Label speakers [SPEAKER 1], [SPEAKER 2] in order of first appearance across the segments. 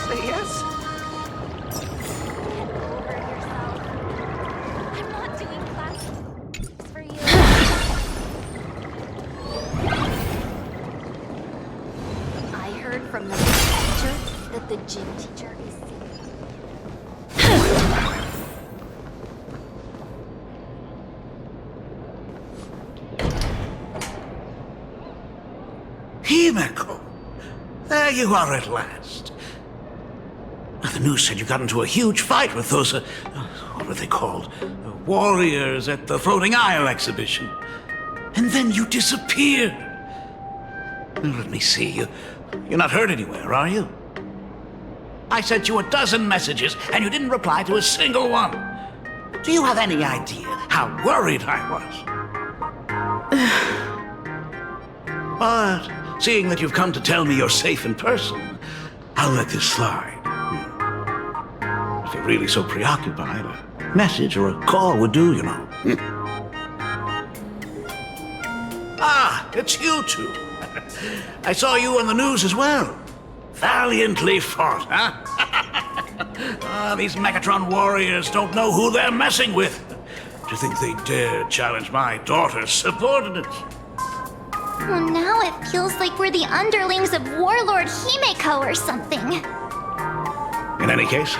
[SPEAKER 1] Say yes?
[SPEAKER 2] I'm not doing classes for you. I heard from the teacher that the gym teacher is sick.
[SPEAKER 3] Himeko! There you are at last. The news said you got into a huge fight with those, what were they called? Warriors at the Floating Isle exhibition. And then you disappeared. Let me see. You're not hurt anywhere, are you? I sent you a dozen messages, and you didn't reply to a single one. Do you have any idea how worried I was? But seeing that you've come to tell me you're safe in person, I'll let this slide. If you're really so preoccupied, a message or a call would do, you know. Ah, it's you two. I saw you on the news as well. Valiantly fought, huh? These Megatron warriors don't know who they're messing with. Do you think they dare challenge my daughter's subordinates?
[SPEAKER 2] Well, now it feels like we're the underlings of Warlord Himeko or something.
[SPEAKER 3] In any case,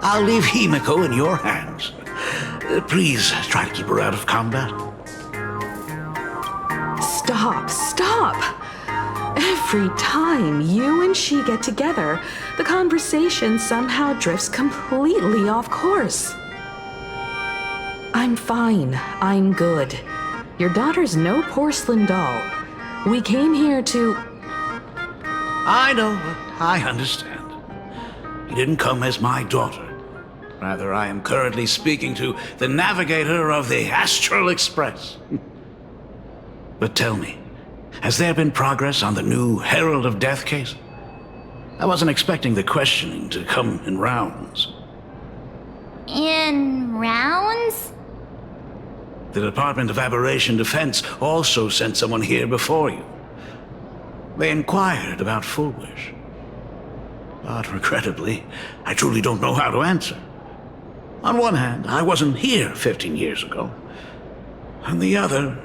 [SPEAKER 3] I'll leave Himeko in your hands. Please try to keep her out of combat.
[SPEAKER 1] Stop! Every time you and she get together, the conversation somehow drifts completely off course. I'm fine. I'm good. Your daughter's no porcelain doll. We came here to...
[SPEAKER 3] I know. I understand. You didn't come as my daughter. Rather, I am currently speaking to the navigator of the Astral Express. But tell me, has there been progress on the new Herald of Death case? I wasn't expecting the questioning to come in rounds.
[SPEAKER 2] In rounds?
[SPEAKER 3] The Department of Aberration Defense also sent someone here before you. They inquired about Full Wish. But regrettably, I truly don't know how to answer. On one hand, I wasn't here 15 years ago. On the other,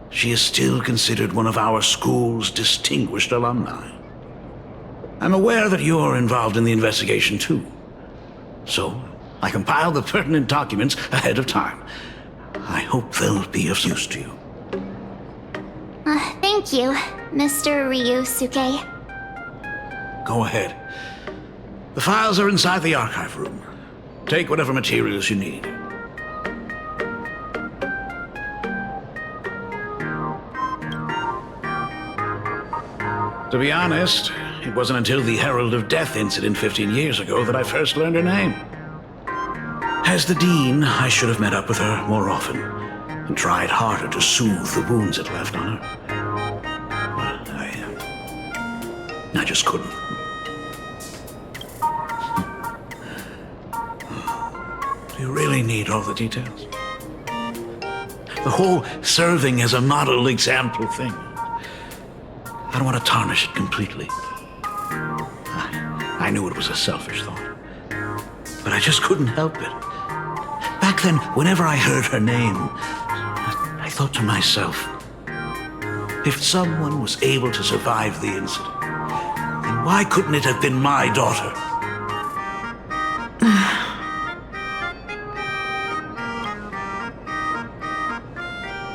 [SPEAKER 3] she is still considered one of our school's distinguished alumni. I'm aware that you're involved in the investigation too. So, I compiled the pertinent documents ahead of time. I hope they'll be of use to you.
[SPEAKER 2] Thank you, Mr. Ryusuke.
[SPEAKER 3] Go ahead. The files are inside the archive room. Take whatever materials you need. To be honest, it wasn't until the Herald of Death incident 15 years ago that I first learned her name. As the Dean, I should have met up with her more often and tried harder to soothe the wounds it left on her. But I just couldn't. Do you really need all the details? The whole serving as a model example thing. I don't want to tarnish it completely. I knew it was a selfish thought, but I just couldn't help it. Back then, whenever I heard her name, I thought to myself, if someone was able to survive the incident, then why couldn't it have been my daughter?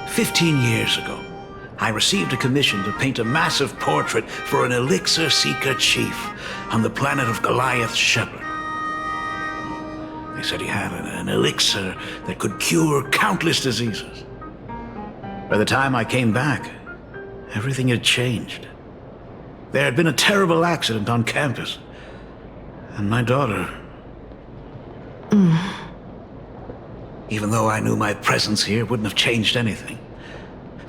[SPEAKER 3] "15 years ago, I received a commission to paint a massive portrait for an elixir seeker chief on the planet of Goliath's Shepherd. They said he had an elixir that could cure countless diseases. By the time I came back, everything had changed. There had been a terrible accident on campus, and my daughter... Even though I knew my presence here wouldn't have changed anything,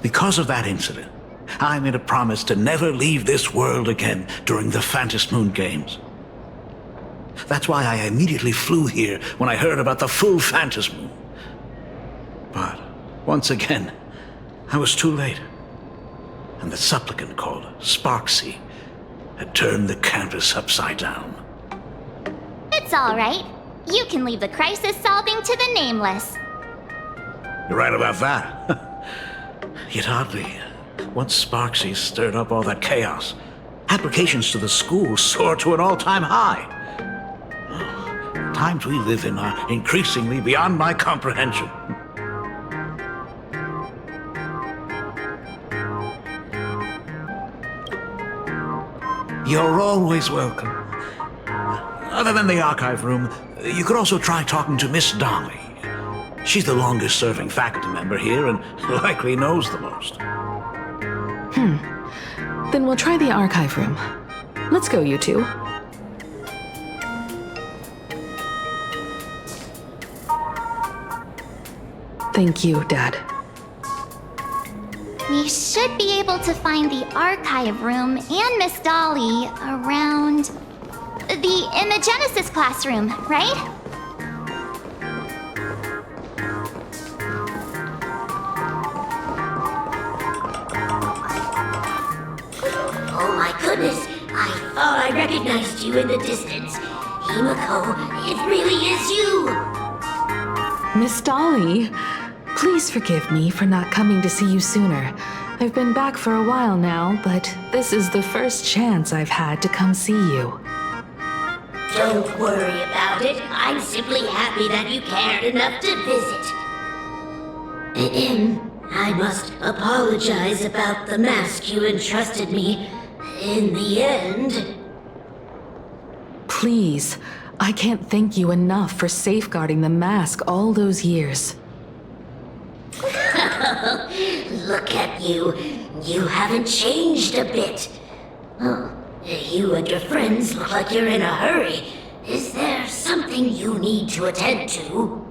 [SPEAKER 3] because of that incident, I made a promise to never leave this world again during the Phantom Moon Games. That's why I immediately flew here when I heard about the full Phantom Moon. But once again, I was too late. And the supplicant called Sparksea had turned the campus upside down.
[SPEAKER 2] It's alright. You can leave the crisis solving to the nameless.
[SPEAKER 3] You're right about that. Yet hardly. Once Sparksy stirred up all that chaos, applications to the school soared to an all-time high. The times we live in are increasingly beyond my comprehension. You're always welcome. Other than the archive room, you could also try talking to Miss Dolly. She's the longest-serving faculty member here and likely knows the most.
[SPEAKER 1] Then we'll try the archive room. Let's go, you two. Thank you, Dad.
[SPEAKER 2] We should be able to find the archive room and Miss Dolly around the Imagenesis classroom, right?
[SPEAKER 4] Oh my goodness, I thought I recognized you in the distance. Himiko, it really is you!
[SPEAKER 1] Miss Dolly, please forgive me for not coming to see you sooner. I've been back for a while now, but this is the first chance I've had to come see you.
[SPEAKER 4] Don't worry about it. I'm simply happy that you cared enough to visit. I must apologize about the mask you entrusted me. In the end...
[SPEAKER 1] Please, I can't thank you enough for safeguarding the mask all those years.
[SPEAKER 4] Look at you. You haven't changed a bit. Oh, you and your friends look like you're in a hurry. Is there something you need to attend to?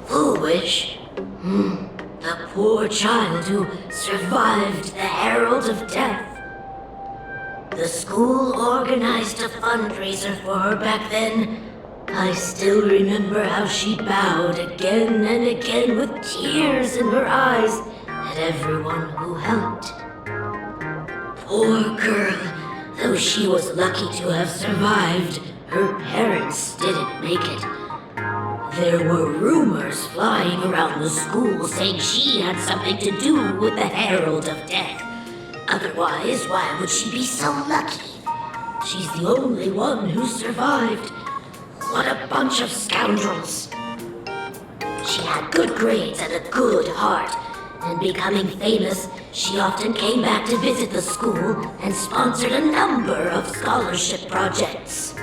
[SPEAKER 4] Foolish? The poor child who survived the Herald of Death. The school organized a fundraiser for her back then. I still remember how she bowed again and again with tears in her eyes at everyone who helped. Poor girl, though she was lucky to have survived, her parents didn't make it. There were rumors flying around the school saying she had something to do with the Herald of Death. Otherwise, why would she be so lucky? She's the only one who survived. What a bunch of scoundrels. She had good grades and a good heart, and becoming famous, she often came back to visit the school and sponsored a number of scholarship projects.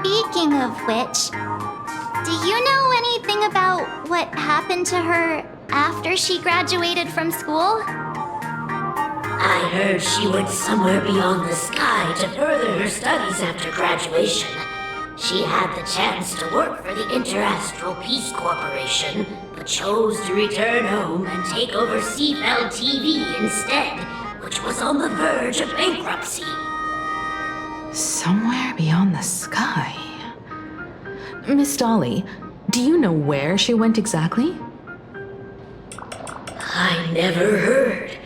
[SPEAKER 2] Speaking of which, do you know anything about what happened to her after she graduated from school?
[SPEAKER 4] I heard she went somewhere beyond the sky to further her studies after graduation. She had the chance to work for the Interastral Peace Corporation, but chose to return home and take over Seafeld TV instead, which was on the verge of bankruptcy.
[SPEAKER 1] Somewhere beyond the sky. Miss Dolly, do you know where she went exactly?
[SPEAKER 4] I never heard.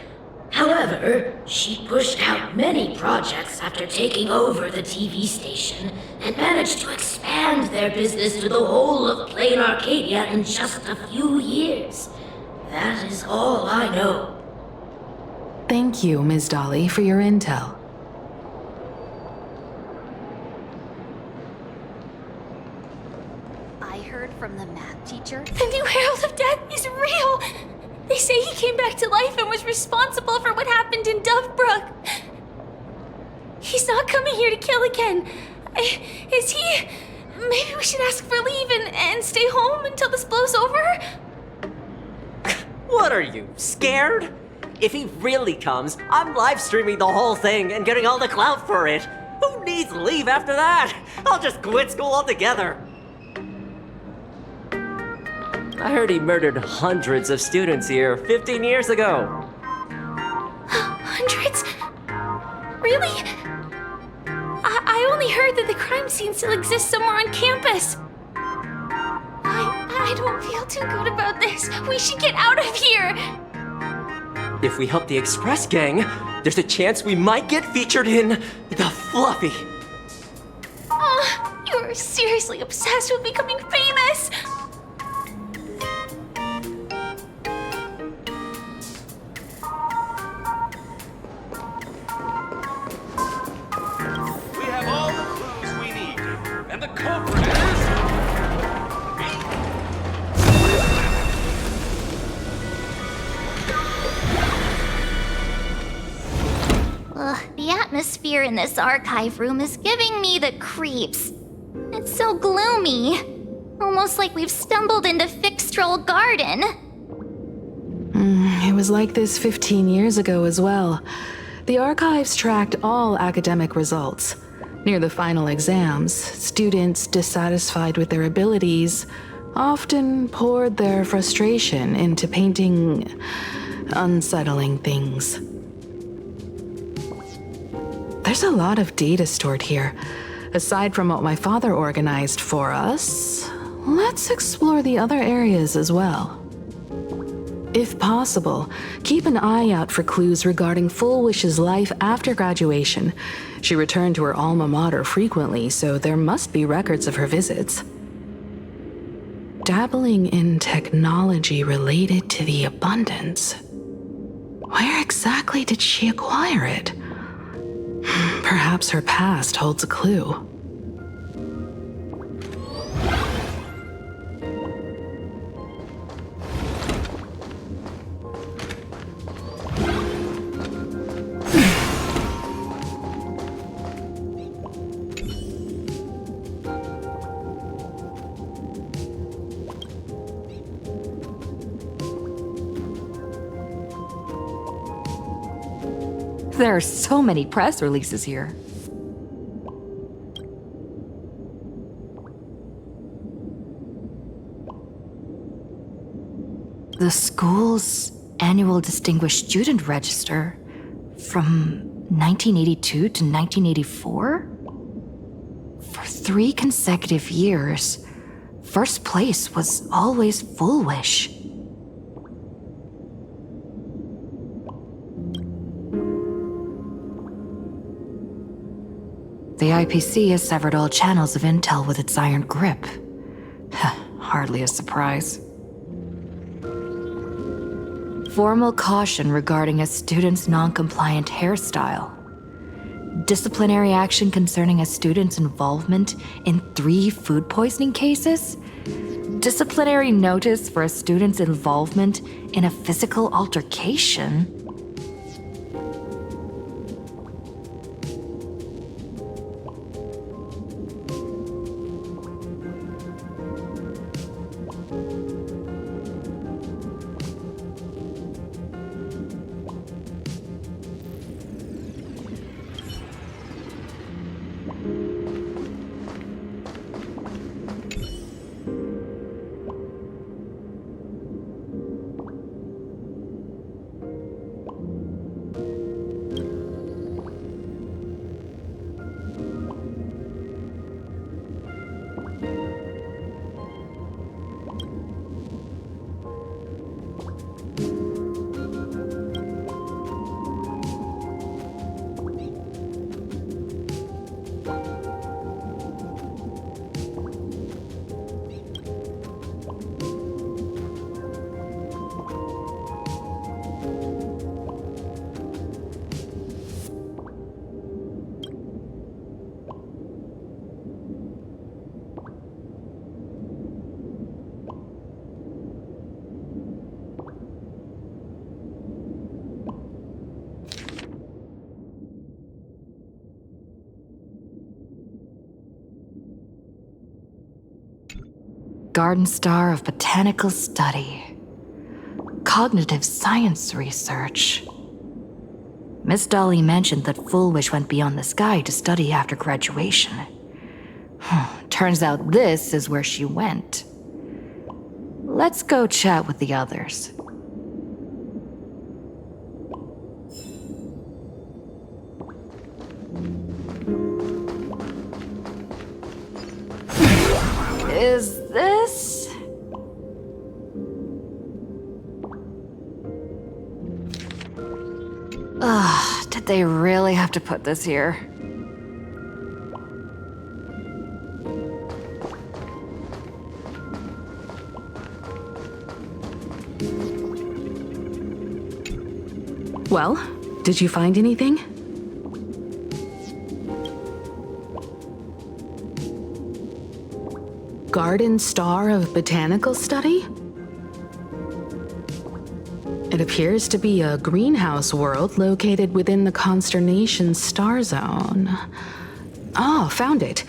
[SPEAKER 4] However, she pushed out many projects after taking over the TV station and managed to expand their business to the whole of Plain Arcadia in just a few years. That is all I know.
[SPEAKER 1] Thank you, Ms. Dolly, for your intel.
[SPEAKER 5] I heard from the math teacher. The new Herald of Death is real! They say he came back to life and was responsible for what happened in Dovebrook. He's not coming here to kill again. Is he? Maybe we should ask for leave and stay home until this blows over?
[SPEAKER 6] What are you, scared? If he really comes, I'm live streaming the whole thing and getting all the clout for it. Who needs leave after that? I'll just quit school altogether. I heard he murdered hundreds of students here 15 years ago.
[SPEAKER 5] Hundreds? Really? I only heard that the crime scene still exists somewhere on campus. I don't feel too good about this. We should get out of here.
[SPEAKER 6] If we help the Express gang, there's a chance we might get featured in The Fluffy.
[SPEAKER 5] You're seriously obsessed with becoming famous!
[SPEAKER 7] We have all the clues we need, and the culprit is...
[SPEAKER 2] The atmosphere in this archive room is giving me the creeps. It's so gloomy. Almost like we've stumbled into Fixtroll Garden.
[SPEAKER 1] It was like this 15 years ago as well. The archives tracked all academic results. Near the final exams, students dissatisfied with their abilities often poured their frustration into painting unsettling things. There's a lot of data stored here. Aside from what my father organized for us, let's explore the other areas as well. If possible, keep an eye out for clues regarding Fullwish's life after graduation. She returned to her alma mater frequently, so there must be records of her visits. Dabbling in technology related to the abundance. Where exactly did she acquire it? Perhaps her past holds a clue.
[SPEAKER 8] There are so many press releases here. The school's annual Distinguished Student Register from 1982 to 1984? For 3 consecutive years, first place was always Fullwish. The IPC has severed all channels of intel with its iron grip. Hardly a surprise. Formal caution regarding a student's non-compliant hairstyle. Disciplinary action concerning a student's involvement in 3 food poisoning cases. Disciplinary notice for a student's involvement in a physical altercation. Garden Star of Botanical Study. Cognitive Science Research. Miss Dolly mentioned that Fullwish went beyond the sky to study after graduation. Turns out this is where she went. Let's go chat with the others. Is this... Ugh, did they really have to put this here?
[SPEAKER 1] Well, did you find anything? Garden Star of Botanical Study? It appears to be a greenhouse world located within the consternation star zone. Oh, found it.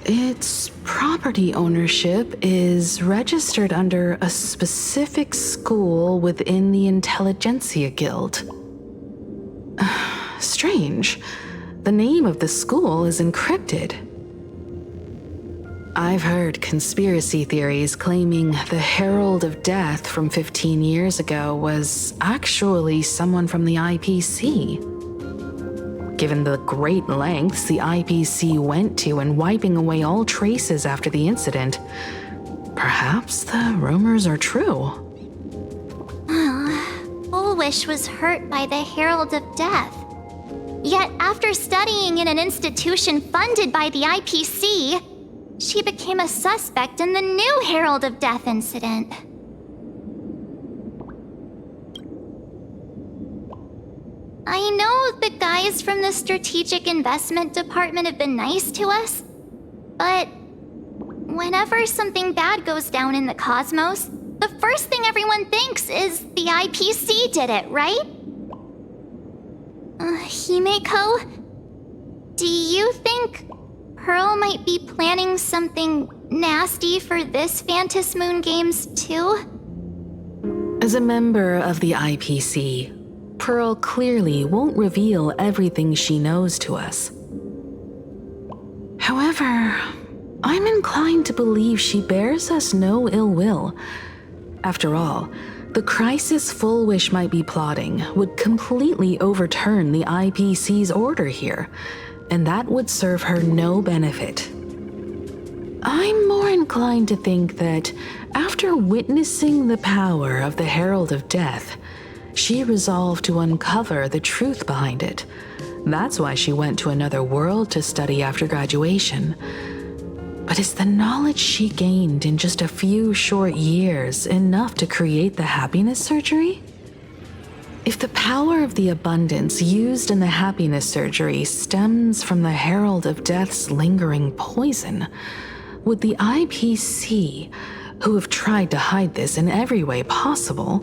[SPEAKER 1] Its property ownership is registered under a specific school within the Intelligentsia Guild. Strange. The name of the school is encrypted. I've heard conspiracy theories claiming the Herald of Death from 15 years ago was actually someone from the IPC. Given the great lengths the IPC went to in wiping away all traces after the incident, perhaps the rumors are true.
[SPEAKER 2] Fullwish was hurt by the Herald of Death. Yet after studying in an institution funded by the IPC, she became a suspect in the new Herald of Death incident. I know the guys from the Strategic Investment Department have been nice to us, but whenever something bad goes down in the cosmos, the first thing everyone thinks is the IPC did it, right? Himeko, do you think Pearl might be planning something nasty for this Phantom Moon Games too?
[SPEAKER 1] As a member of the IPC, Pearl clearly won't reveal everything she knows to us. However, I'm inclined to believe she bears us no ill will. After all, the crisis Fullwish might be plotting would completely overturn the IPC's order here, and that would serve her no benefit. I'm more inclined to think that after witnessing the power of the Herald of Death, she resolved to uncover the truth behind it. That's why she went to another world to study after graduation. But is the knowledge she gained in just a few short years enough to create the happiness surgery? If the power of the abundance used in the happiness surgery stems from the Herald of Death's lingering poison, would the IPC, who have tried to hide this in every way possible,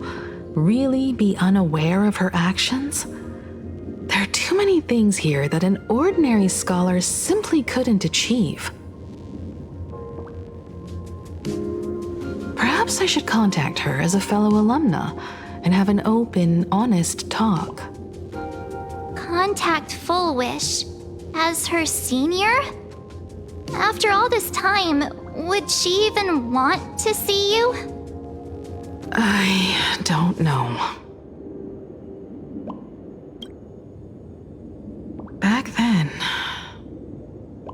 [SPEAKER 1] really be unaware of her actions? There are too many things here that an ordinary scholar simply couldn't achieve. Perhaps I should contact her as a fellow alumna and have an open, honest talk.
[SPEAKER 2] Contact Fullwish as her senior? After all this time, would she even want to see you?
[SPEAKER 1] I don't know. Back then,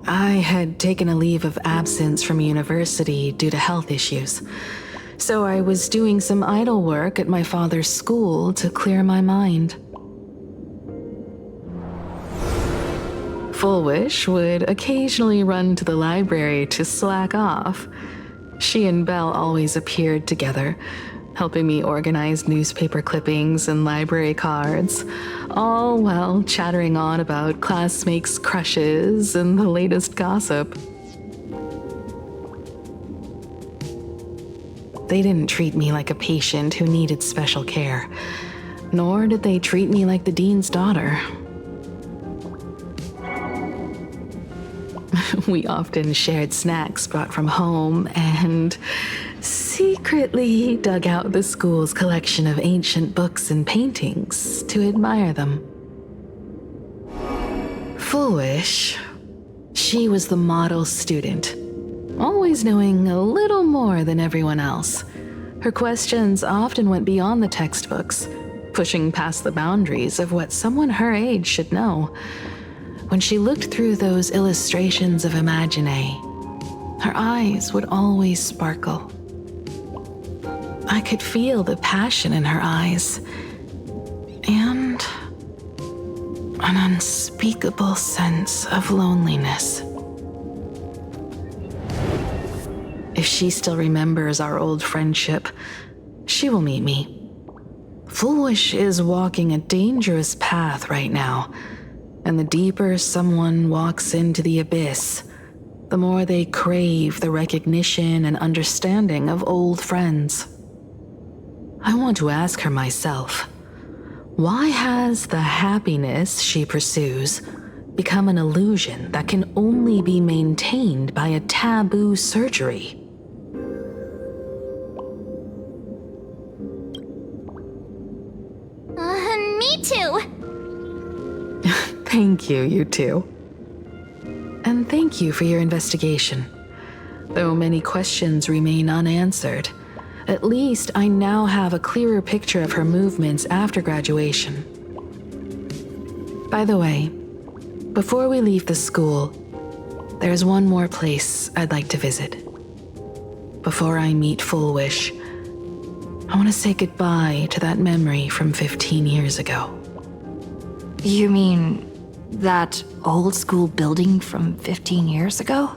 [SPEAKER 1] I had taken a leave of absence from university due to health issues, so I was doing some idle work at my father's school to clear my mind. Fullwish would occasionally run to the library to slack off. She and Belle always appeared together, helping me organize newspaper clippings and library cards, all while chattering on about classmates' crushes and the latest gossip. They didn't treat me like a patient who needed special care, nor did they treat me like the dean's daughter. We often shared snacks brought from home and secretly dug out the school's collection of ancient books and paintings to admire them. Fullwish, she was the model student, always knowing a little more than everyone else. Her questions often went beyond the textbooks, pushing past the boundaries of what someone her age should know. When she looked through those illustrations of Imagine, her eyes would always sparkle. I could feel the passion in her eyes, and an unspeakable sense of loneliness. If she still remembers our old friendship, she will meet me. Foolish is walking a dangerous path right now, and the deeper someone walks into the abyss, the more they crave the recognition and understanding of old friends. I want to ask her myself, why has the happiness she pursues become an illusion that can only be maintained by a taboo surgery?
[SPEAKER 2] Me too.
[SPEAKER 1] Thank you, you two. And thank you for your investigation. Though many questions remain unanswered, at least I now have a clearer picture of her movements after graduation. By the way, before we leave the school, there's one more place I'd like to visit. Before I meet Fullwish, I want to say goodbye to that memory from 15 years ago.
[SPEAKER 8] You mean that old school building from 15 years ago?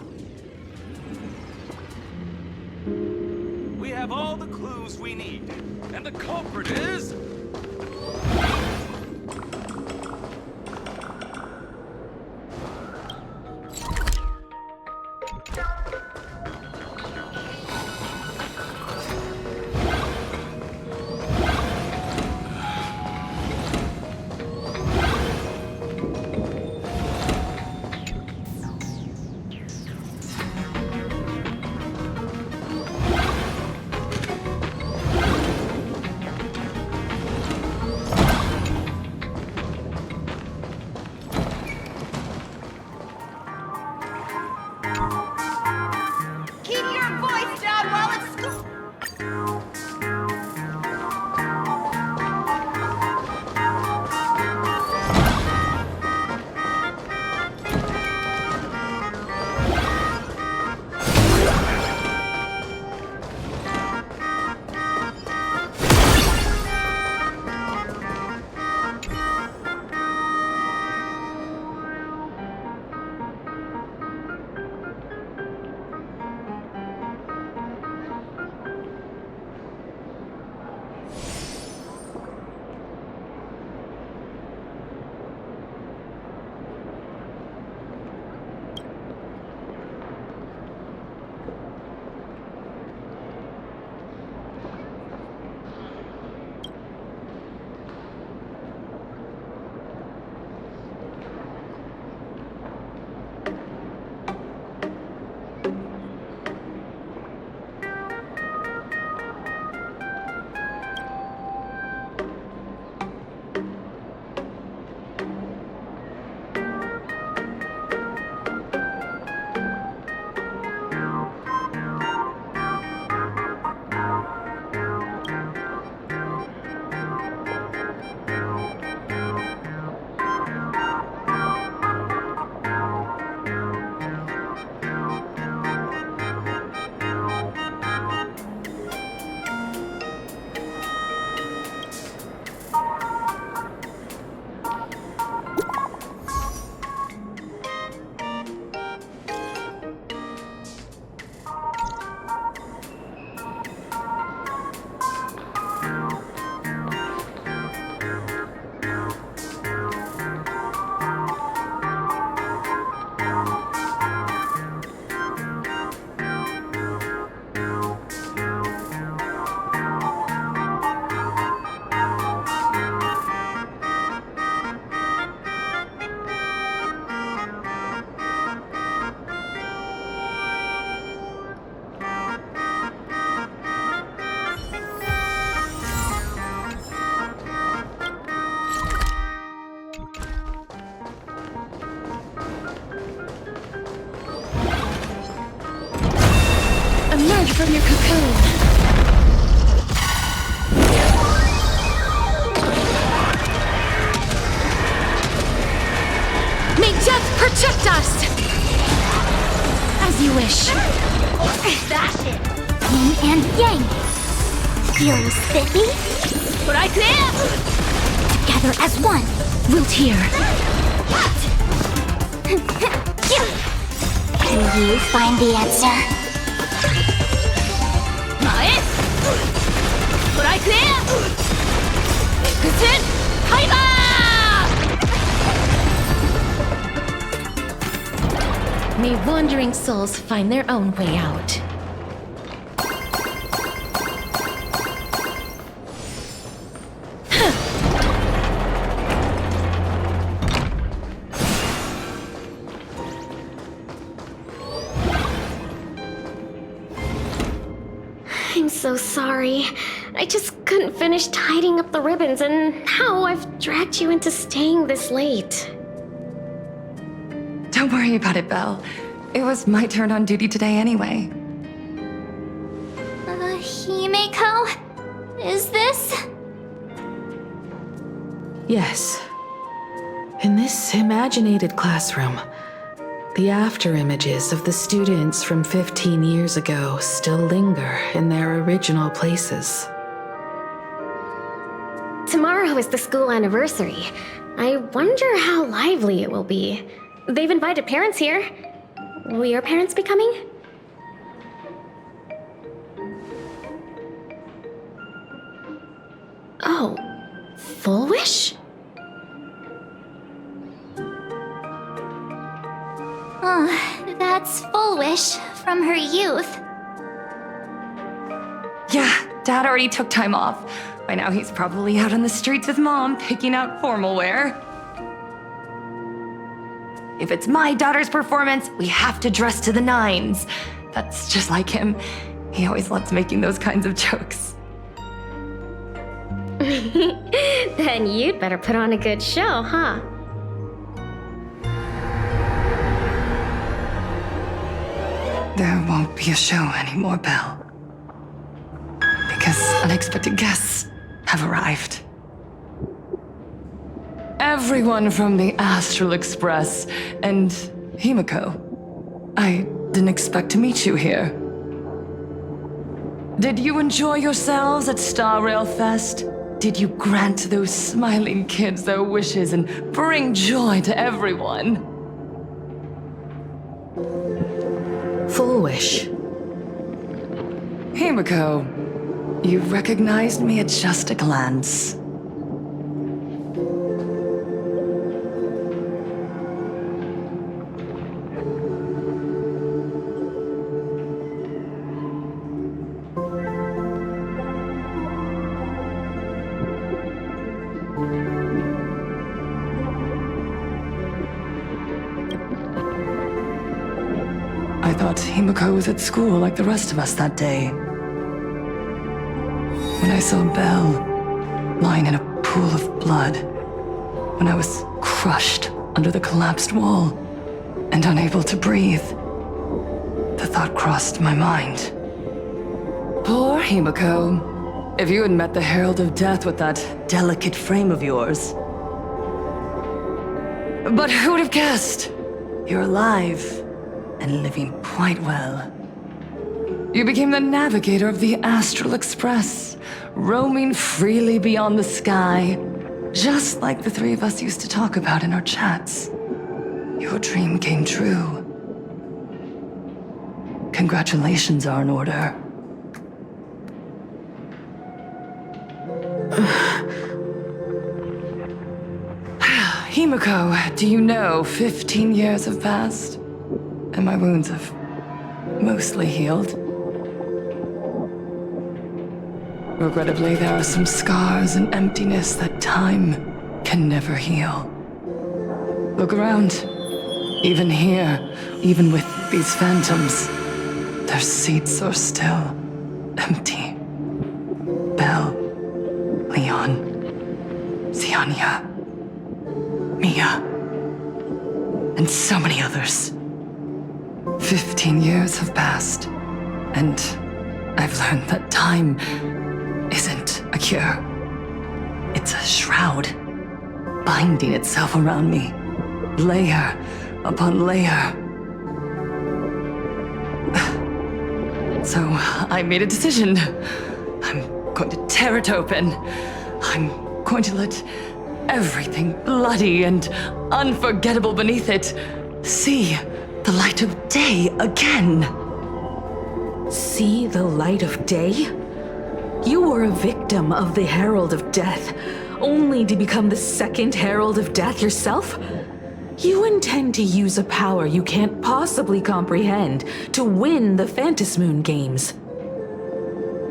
[SPEAKER 7] We have all the clues we need, and the culprit is...
[SPEAKER 5] Emerge from your cocoon. May death protect us! As you wish.
[SPEAKER 2] That's it. Yin and yang. Furious Spiffy.
[SPEAKER 5] Right there!
[SPEAKER 2] Together as one.
[SPEAKER 5] We'll tear.
[SPEAKER 2] Can you find the answer?
[SPEAKER 5] 前ストライクエア X ハイバー May wandering souls find their own way out.
[SPEAKER 9] I'm so sorry. I just couldn't finish tidying up the ribbons, and now I've dragged you into staying this late.
[SPEAKER 8] Don't worry about it, Belle. It was my turn on duty today anyway.
[SPEAKER 2] Himeko? Is this?
[SPEAKER 1] Yes. In this imaginated classroom, the after images of the students from 15 years ago still linger in their original places.
[SPEAKER 9] Tomorrow is the school anniversary. I wonder how lively it will be. They've invited parents here. Will your parents be coming? Oh, Full Wish?
[SPEAKER 2] That's Full Wish from her youth.
[SPEAKER 8] Yeah, Dad already took time off. By now he's probably out on the streets with Mom, picking out formal wear. If it's my daughter's performance, we have to dress to the nines. That's just like him. He always loves making those kinds of jokes.
[SPEAKER 9] Then you'd better put on a good show, huh?
[SPEAKER 8] There won't be a show anymore, Belle. Because unexpected guests have arrived. Everyone from the Astral Express and Himeko. I didn't expect to meet you here. Did you enjoy yourselves at Star Rail Fest? Did you grant those smiling kids their wishes and bring joy to everyone?
[SPEAKER 1] Full Wish.
[SPEAKER 8] Himeko, you recognized me at just a glance. I thought Himeko was at school like the rest of us that day. When I saw Belle lying in a pool of blood, when I was crushed under the collapsed wall and unable to breathe, the thought crossed my mind. Poor Himeko. If you had met the Herald of Death with that delicate frame of yours. But who would have guessed? You're alive. And living quite well. You became the navigator of the Astral Express, roaming freely beyond the sky, just like the three of us used to talk about in our chats. Your dream came true. Congratulations are in order. Himeko, do you know 15 years have passed? And my wounds have mostly healed. Regrettably, there are some scars and emptiness that time can never heal. Look around. Even here, even with these phantoms, their seats are still empty. Belle, Leon, Xianya, Mia, and so many others. 15 years have passed, and I've learned that time isn't a cure. It's a shroud, binding itself around me, layer upon layer. So I made a decision. I'm going to tear it open. I'm going to let everything bloody and unforgettable beneath it, see the light of day again.
[SPEAKER 1] See the light of day? You were a victim of the Herald of Death, only to become the second Herald of Death yourself? You intend to use a power you can't possibly comprehend to win the Phantasmoon games.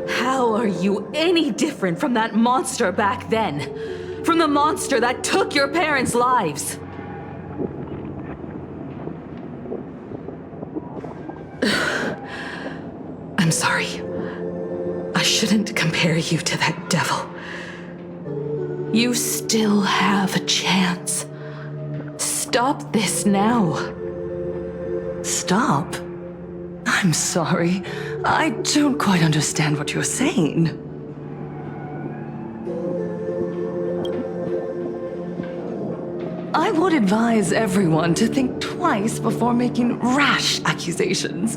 [SPEAKER 1] How are you any different from that monster back then? From the monster that took your parents' lives? I'm sorry. I shouldn't compare you to that devil. You still have a chance. Stop this now.
[SPEAKER 8] Stop? I'm sorry. I don't quite understand what you're saying. I would advise everyone to think twice before making rash accusations.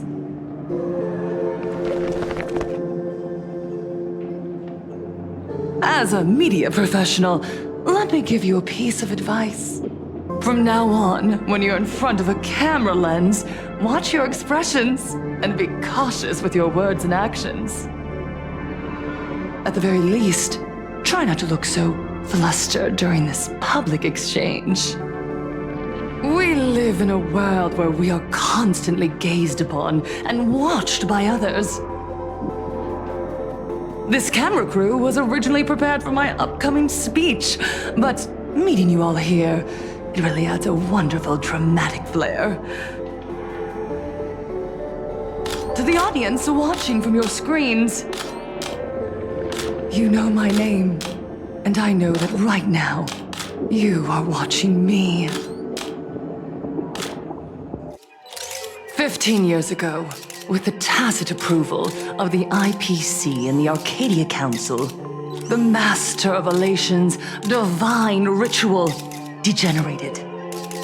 [SPEAKER 8] As a media professional, let me give you a piece of advice. From now on, when you're in front of a camera lens, watch your expressions and be cautious with your words and actions. At the very least, try not to look so flustered during this public exchange. We live in a world where we are constantly gazed upon and watched by others. This camera crew was originally prepared for my upcoming speech, but meeting you all here, it really adds a wonderful dramatic flair. To the audience watching from your screens, you know my name, and I know that right now, you are watching me. 15 years ago, with the tacit approval of the IPC and the Arcadia Council, the Master of Elation's divine ritual degenerated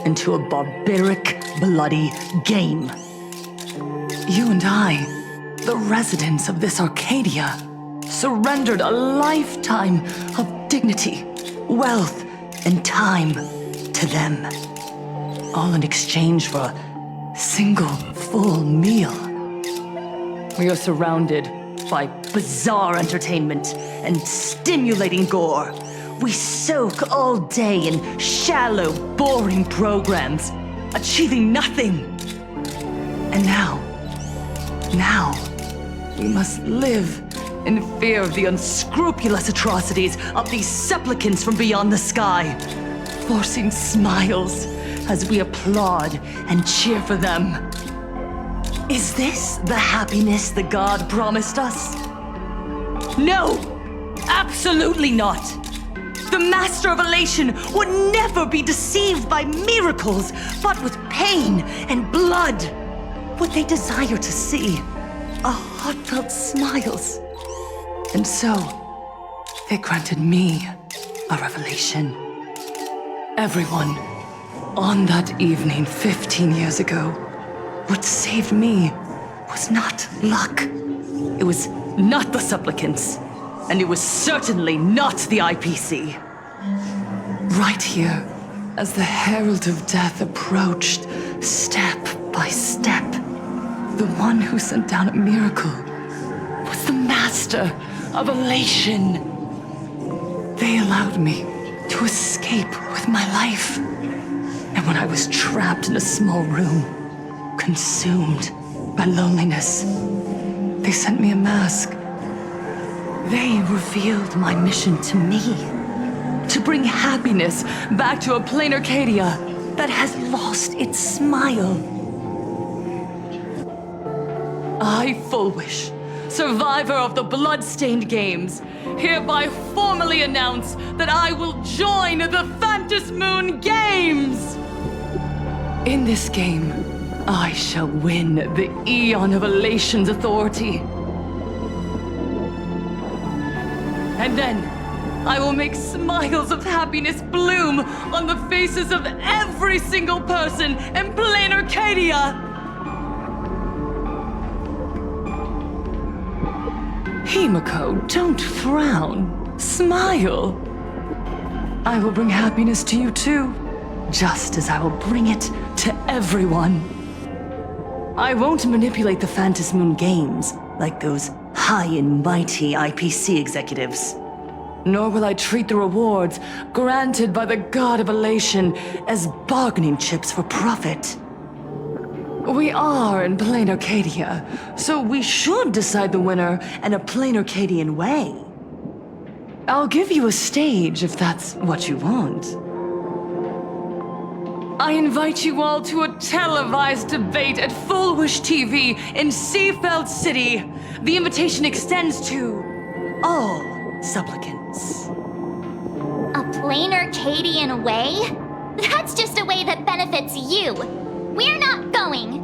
[SPEAKER 8] into a barbaric, bloody game. You and I, the residents of this Arcadia, surrendered a lifetime of dignity, wealth, and time to them, all in exchange for a single full meal. We are surrounded by bizarre entertainment and stimulating gore. We soak all day in shallow, boring programs, achieving nothing. And now, we must live in fear of the unscrupulous atrocities of these supplicants from beyond the sky, forcing smiles as we applaud and cheer for them. Is this the happiness the god promised us? No! Absolutely not! The Master of Elation would never be deceived by miracles, but with pain and blood. What they desire to see are heartfelt smiles. And so, they granted me a revelation. Everyone, on that evening 15 years ago, what saved me was not luck. It was not the supplicants, and it was certainly not the IPC. Right here, as the Herald of Death approached, step by step, the one who sent down a miracle was the Master of Elation. They allowed me to escape with my life. And when I was trapped in a small room, consumed by loneliness, they sent me a mask. They revealed my mission to me, to bring happiness back to a plain Arcadia that has lost its smile. I, Fullwish, survivor of the Bloodstained Games, hereby formally announce that I will join the Phantasmoon Games! In this game, I shall win the Eon of Elation's authority. And then, I will make smiles of happiness bloom on the faces of every single person in plain Arcadia! Himiko, don't frown. Smile. I will bring happiness to you too, just as I will bring it to everyone. I won't manipulate the Phantom Moon games like those high and mighty IPC executives. Nor will I treat the rewards granted by the god of elation as bargaining chips for profit. We are in plain Arcadia, so we should decide the winner in a plain Arcadian way. I'll give you a stage if that's what you want. I invite you all to a televised debate at Full Wish TV in Seafeld City. The invitation extends to all supplicants.
[SPEAKER 2] A plain Arcadian way? That's just a way that benefits you. We're not going.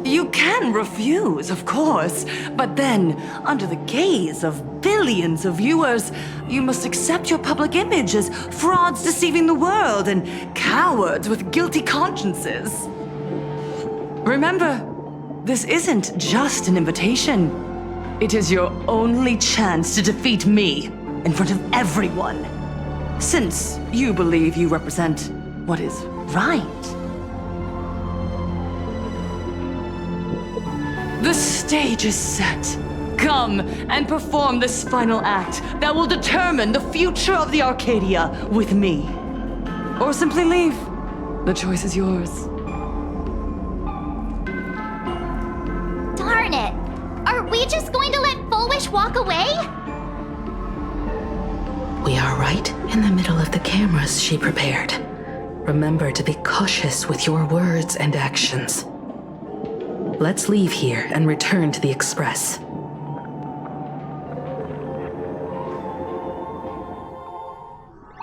[SPEAKER 8] You can refuse, of course, but then, under the gaze of billions of viewers, you must accept your public image as frauds deceiving the world and cowards with guilty consciences. Remember, this isn't just an invitation. It is your only chance to defeat me in front of everyone, since you believe you represent what is right. The stage is set. Come and perform this final act that will determine the future of the Arcadia with me. Or simply leave. The choice is yours.
[SPEAKER 2] Darn it! Are we just going to let Full Wish walk away?
[SPEAKER 1] We are right in the middle of the cameras she prepared. Remember to be cautious with your words and actions. Let's leave here and return to the Express.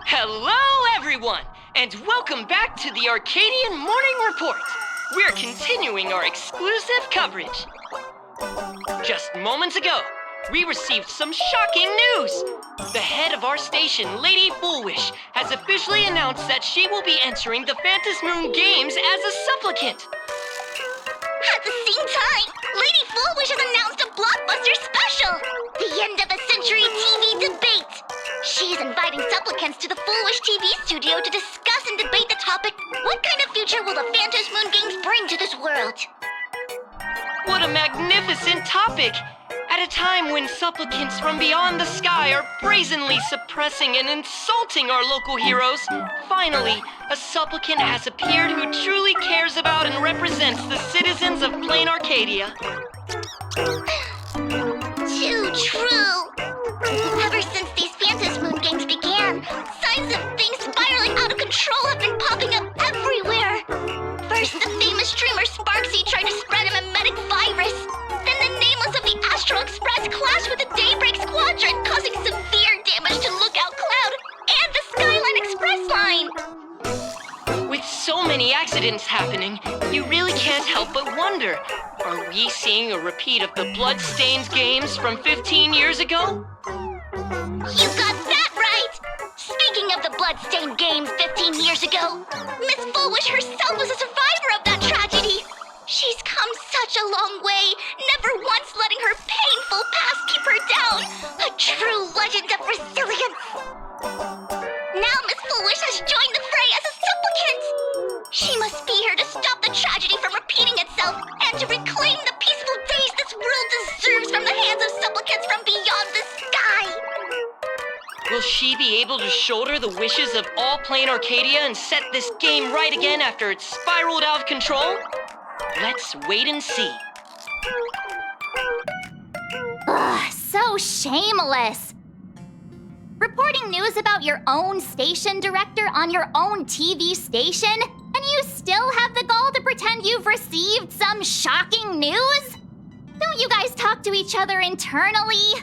[SPEAKER 10] Hello, everyone, and welcome back to the Arcadian Morning Report. We're continuing our exclusive coverage. Just moments ago, we received some shocking news. The head of our station, Lady Fullwish, has officially announced that she will be entering the Phantom Moon Games as a supplicant.
[SPEAKER 2] At the same time, Lady Fullwish has announced a blockbuster special! The end of a century TV debate! She is inviting supplicants to the Fullwish TV studio to discuss and debate the topic, what kind of future will the Phantom Moon Games bring to this world?
[SPEAKER 10] What a magnificent topic! At a time when supplicants from beyond the sky are brazenly suppressing and insulting our local heroes, finally, a supplicant has appeared who truly cares about and represents the citizens of plain Arcadia.
[SPEAKER 2] Too true! Ever since these Phantom Moon Games began, signs of things spiraling out of control have been popping up everywhere! First, the famous streamer Sparksy tried to spread a mimetic virus. Then the nameless of the Astral Express clashed with the Daybreak Squadron, causing severe damage to Lookout Cloud and the Skyline Express line!
[SPEAKER 10] With so many accidents happening, you really can't help but wonder, are we seeing a repeat of the Bloodstained games from 15 years ago?
[SPEAKER 2] You got that right! Speaking of the Bloodstained games 15 years ago, Miss Fullwish herself was a survivor of that tragedy! She's come such a long way, never once letting her painful past keep her down. A true legend of resilience. Now Miss Fullwish has joined the fray as a supplicant. She must be here to stop the tragedy from repeating itself and to reclaim the peaceful days this world deserves from the hands of supplicants from beyond the sky.
[SPEAKER 10] Will she be able to shoulder the wishes of all plain Arcadia and set this game right again after it's spiraled out of control? Let's wait and see.
[SPEAKER 2] Ugh, so shameless. Reporting news about your own station director on your own TV station, and you still have the gall to pretend you've received some shocking news? Don't you guys talk to each other internally?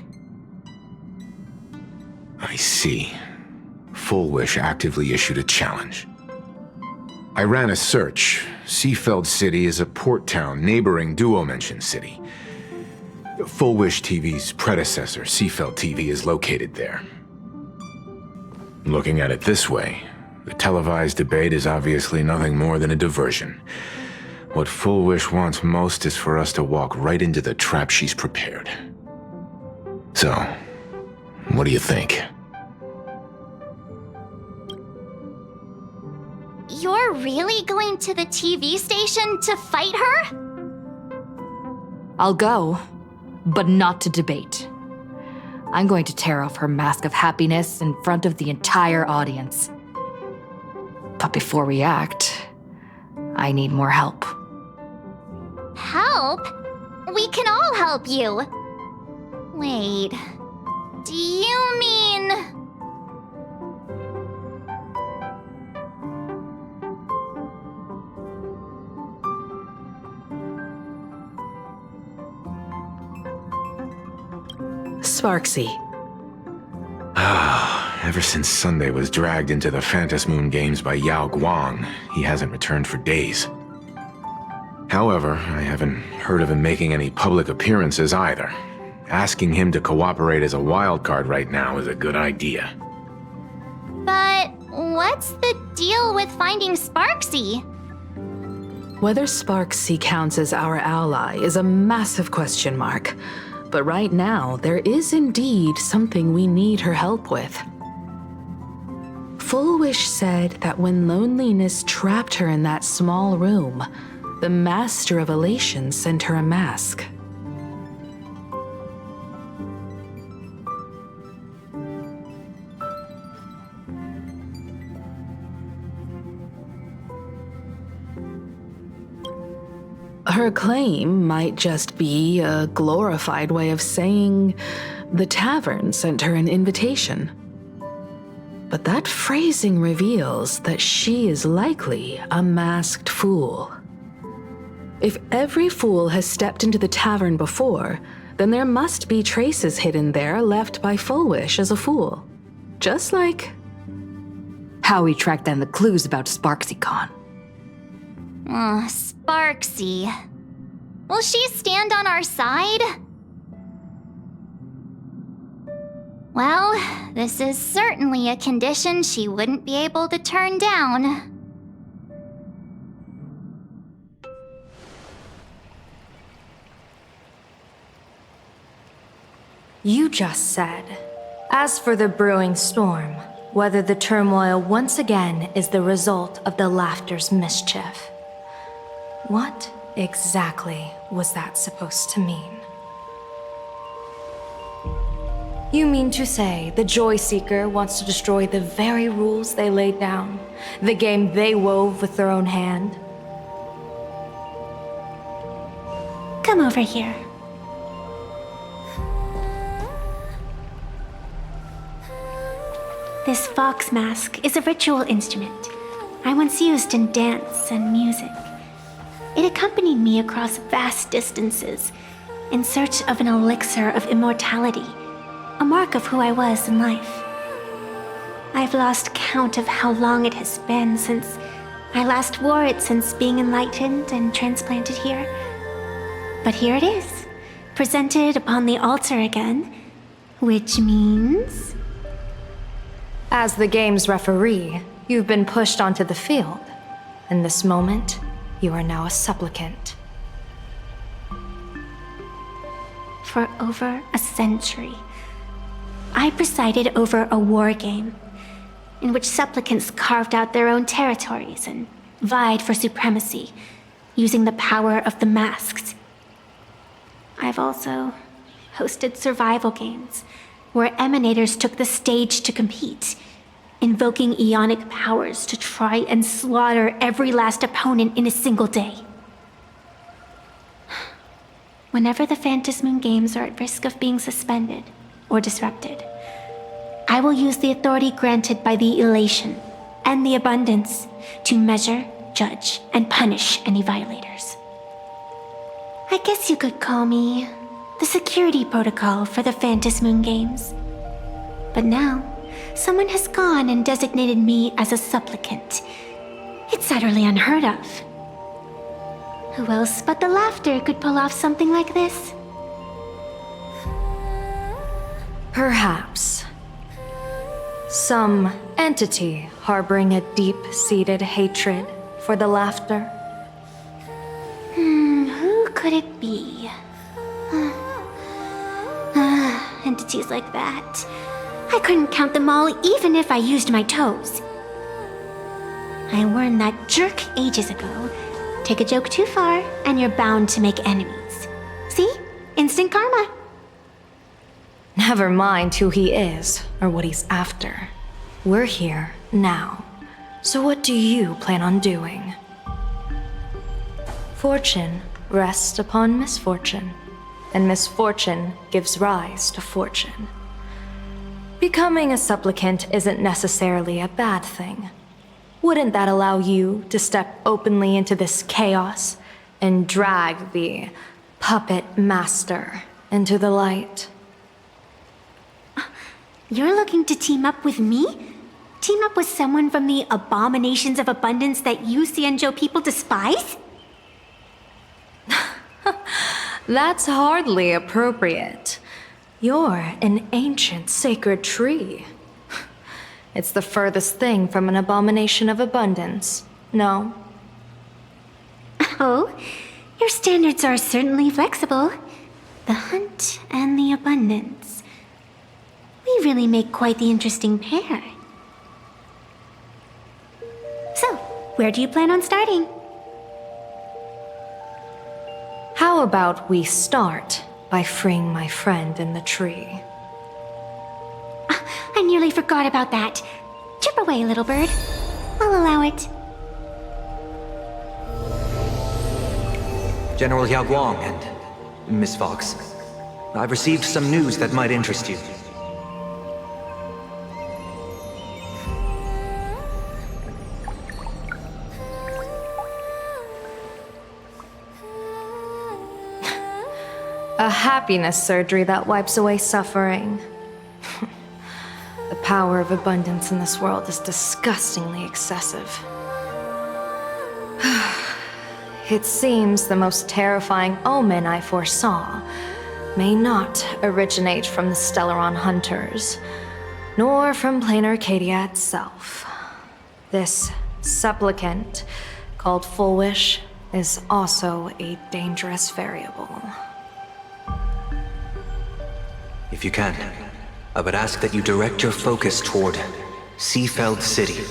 [SPEAKER 11] I see. Fullwish actively issued a challenge. I ran a search. Seafeld City is a port town neighboring Duo-Mention City. Fullwish TV's predecessor, Seafeld TV, is located there. Looking at it this way, the televised debate is obviously nothing more than a diversion. What Fullwish wants most is for us to walk right into the trap she's prepared. So, what do you think?
[SPEAKER 2] You're really going to the TV station to fight her?
[SPEAKER 8] I'll go, but not to debate. I'm going to tear off her mask of happiness in front of the entire audience. But before we act, I need more help.
[SPEAKER 2] Help? We can all help you. Wait, do you mean...
[SPEAKER 1] Sparksy.
[SPEAKER 11] Ever since Sunday was dragged into the Phantom Moon Games by Yao Guang, he hasn't returned for days. However, I haven't heard of him making any public appearances either. Asking him to cooperate as a wildcard right now is a good idea.
[SPEAKER 2] But what's the deal with finding Sparksy?
[SPEAKER 1] Whether Sparksy counts as our ally is a massive question mark. But right now, there is indeed something we need her help with. Fullwish said that when loneliness trapped her in that small room, the Master of Elation sent her a mask. Her claim might just be a glorified way of saying the tavern sent her an invitation. But that phrasing reveals that she is likely a masked fool. If every fool has stepped into the tavern before, then there must be traces hidden there left by Fullwish as a fool. Just like...
[SPEAKER 8] how we track down the clues about SparksyCon.
[SPEAKER 2] Sparksy. Will she stand on our side? Well, this is certainly a condition she wouldn't be able to turn down.
[SPEAKER 12] You just said, as for the brewing storm, whether the turmoil once again is the result of the laughter's mischief. What exactly was that supposed to mean? You mean to say the Joy Seeker wants to destroy the very rules they laid down, the game they wove with their own hand?
[SPEAKER 5] Come over here. This fox mask is a ritual instrument I once used in dance and music. It accompanied me across vast distances in search of an elixir of immortality, a mark of who I was in life. I've lost count of how long it has been since I last wore it since being enlightened and transplanted here. But here it is, presented upon the altar again, which means...
[SPEAKER 12] As the game's referee, you've been pushed onto the field. In this moment, you are now a supplicant.
[SPEAKER 5] For over a century, I presided over a war game in which supplicants carved out their own territories and vied for supremacy, using the power of the masks. I've also hosted survival games where emanators took the stage to compete, invoking eonic powers to try and slaughter every last opponent in a single day. Whenever the Phantom Moon Games are at risk of being suspended or disrupted, I will use the authority granted by the elation and the abundance to measure, judge, and punish any violators. I guess you could call me the security protocol for the Phantom Moon Games. But now, someone has gone and designated me as a supplicant. It's utterly unheard of. Who else but the laughter could pull off something like this?
[SPEAKER 12] Perhaps. Some entity harboring a deep-seated hatred for the laughter.
[SPEAKER 5] Who could it be? Entities like that. I couldn't count them all even if I used my toes.
[SPEAKER 13] I warned that jerk ages ago. Take a joke too far, and you're bound to make enemies. See? Instant karma.
[SPEAKER 12] Never mind who he is or what he's after. We're here now. So what do you plan on doing? Fortune rests upon misfortune, and misfortune gives rise to fortune. Becoming a supplicant isn't necessarily a bad thing. Wouldn't that allow you to step openly into this chaos and drag the puppet master into the light?
[SPEAKER 13] You're looking to team up with me? Team up with someone from the abominations of abundance that you Xianzhou people despise?
[SPEAKER 12] That's hardly appropriate. You're an ancient sacred tree. It's the furthest thing from an abomination of abundance, no?
[SPEAKER 13] Oh, your standards are certainly flexible. The hunt and the abundance. We really make quite the interesting pair. So, where do you plan on starting?
[SPEAKER 12] How about we start by freeing my friend in the tree?
[SPEAKER 13] I nearly forgot about that. Chip away, little bird. I'll allow it.
[SPEAKER 14] General Yao Guang and Miss Fox, I've received some news that might interest you.
[SPEAKER 12] A happiness surgery that wipes away suffering. The power of abundance in this world is disgustingly excessive. It seems the most terrifying omen I foresaw may not originate from the Stellaron hunters, nor from plain Arcadia itself. This supplicant, called Full Wish, is also a dangerous variable.
[SPEAKER 14] If you can, I would ask that you direct your focus toward Seafeld City.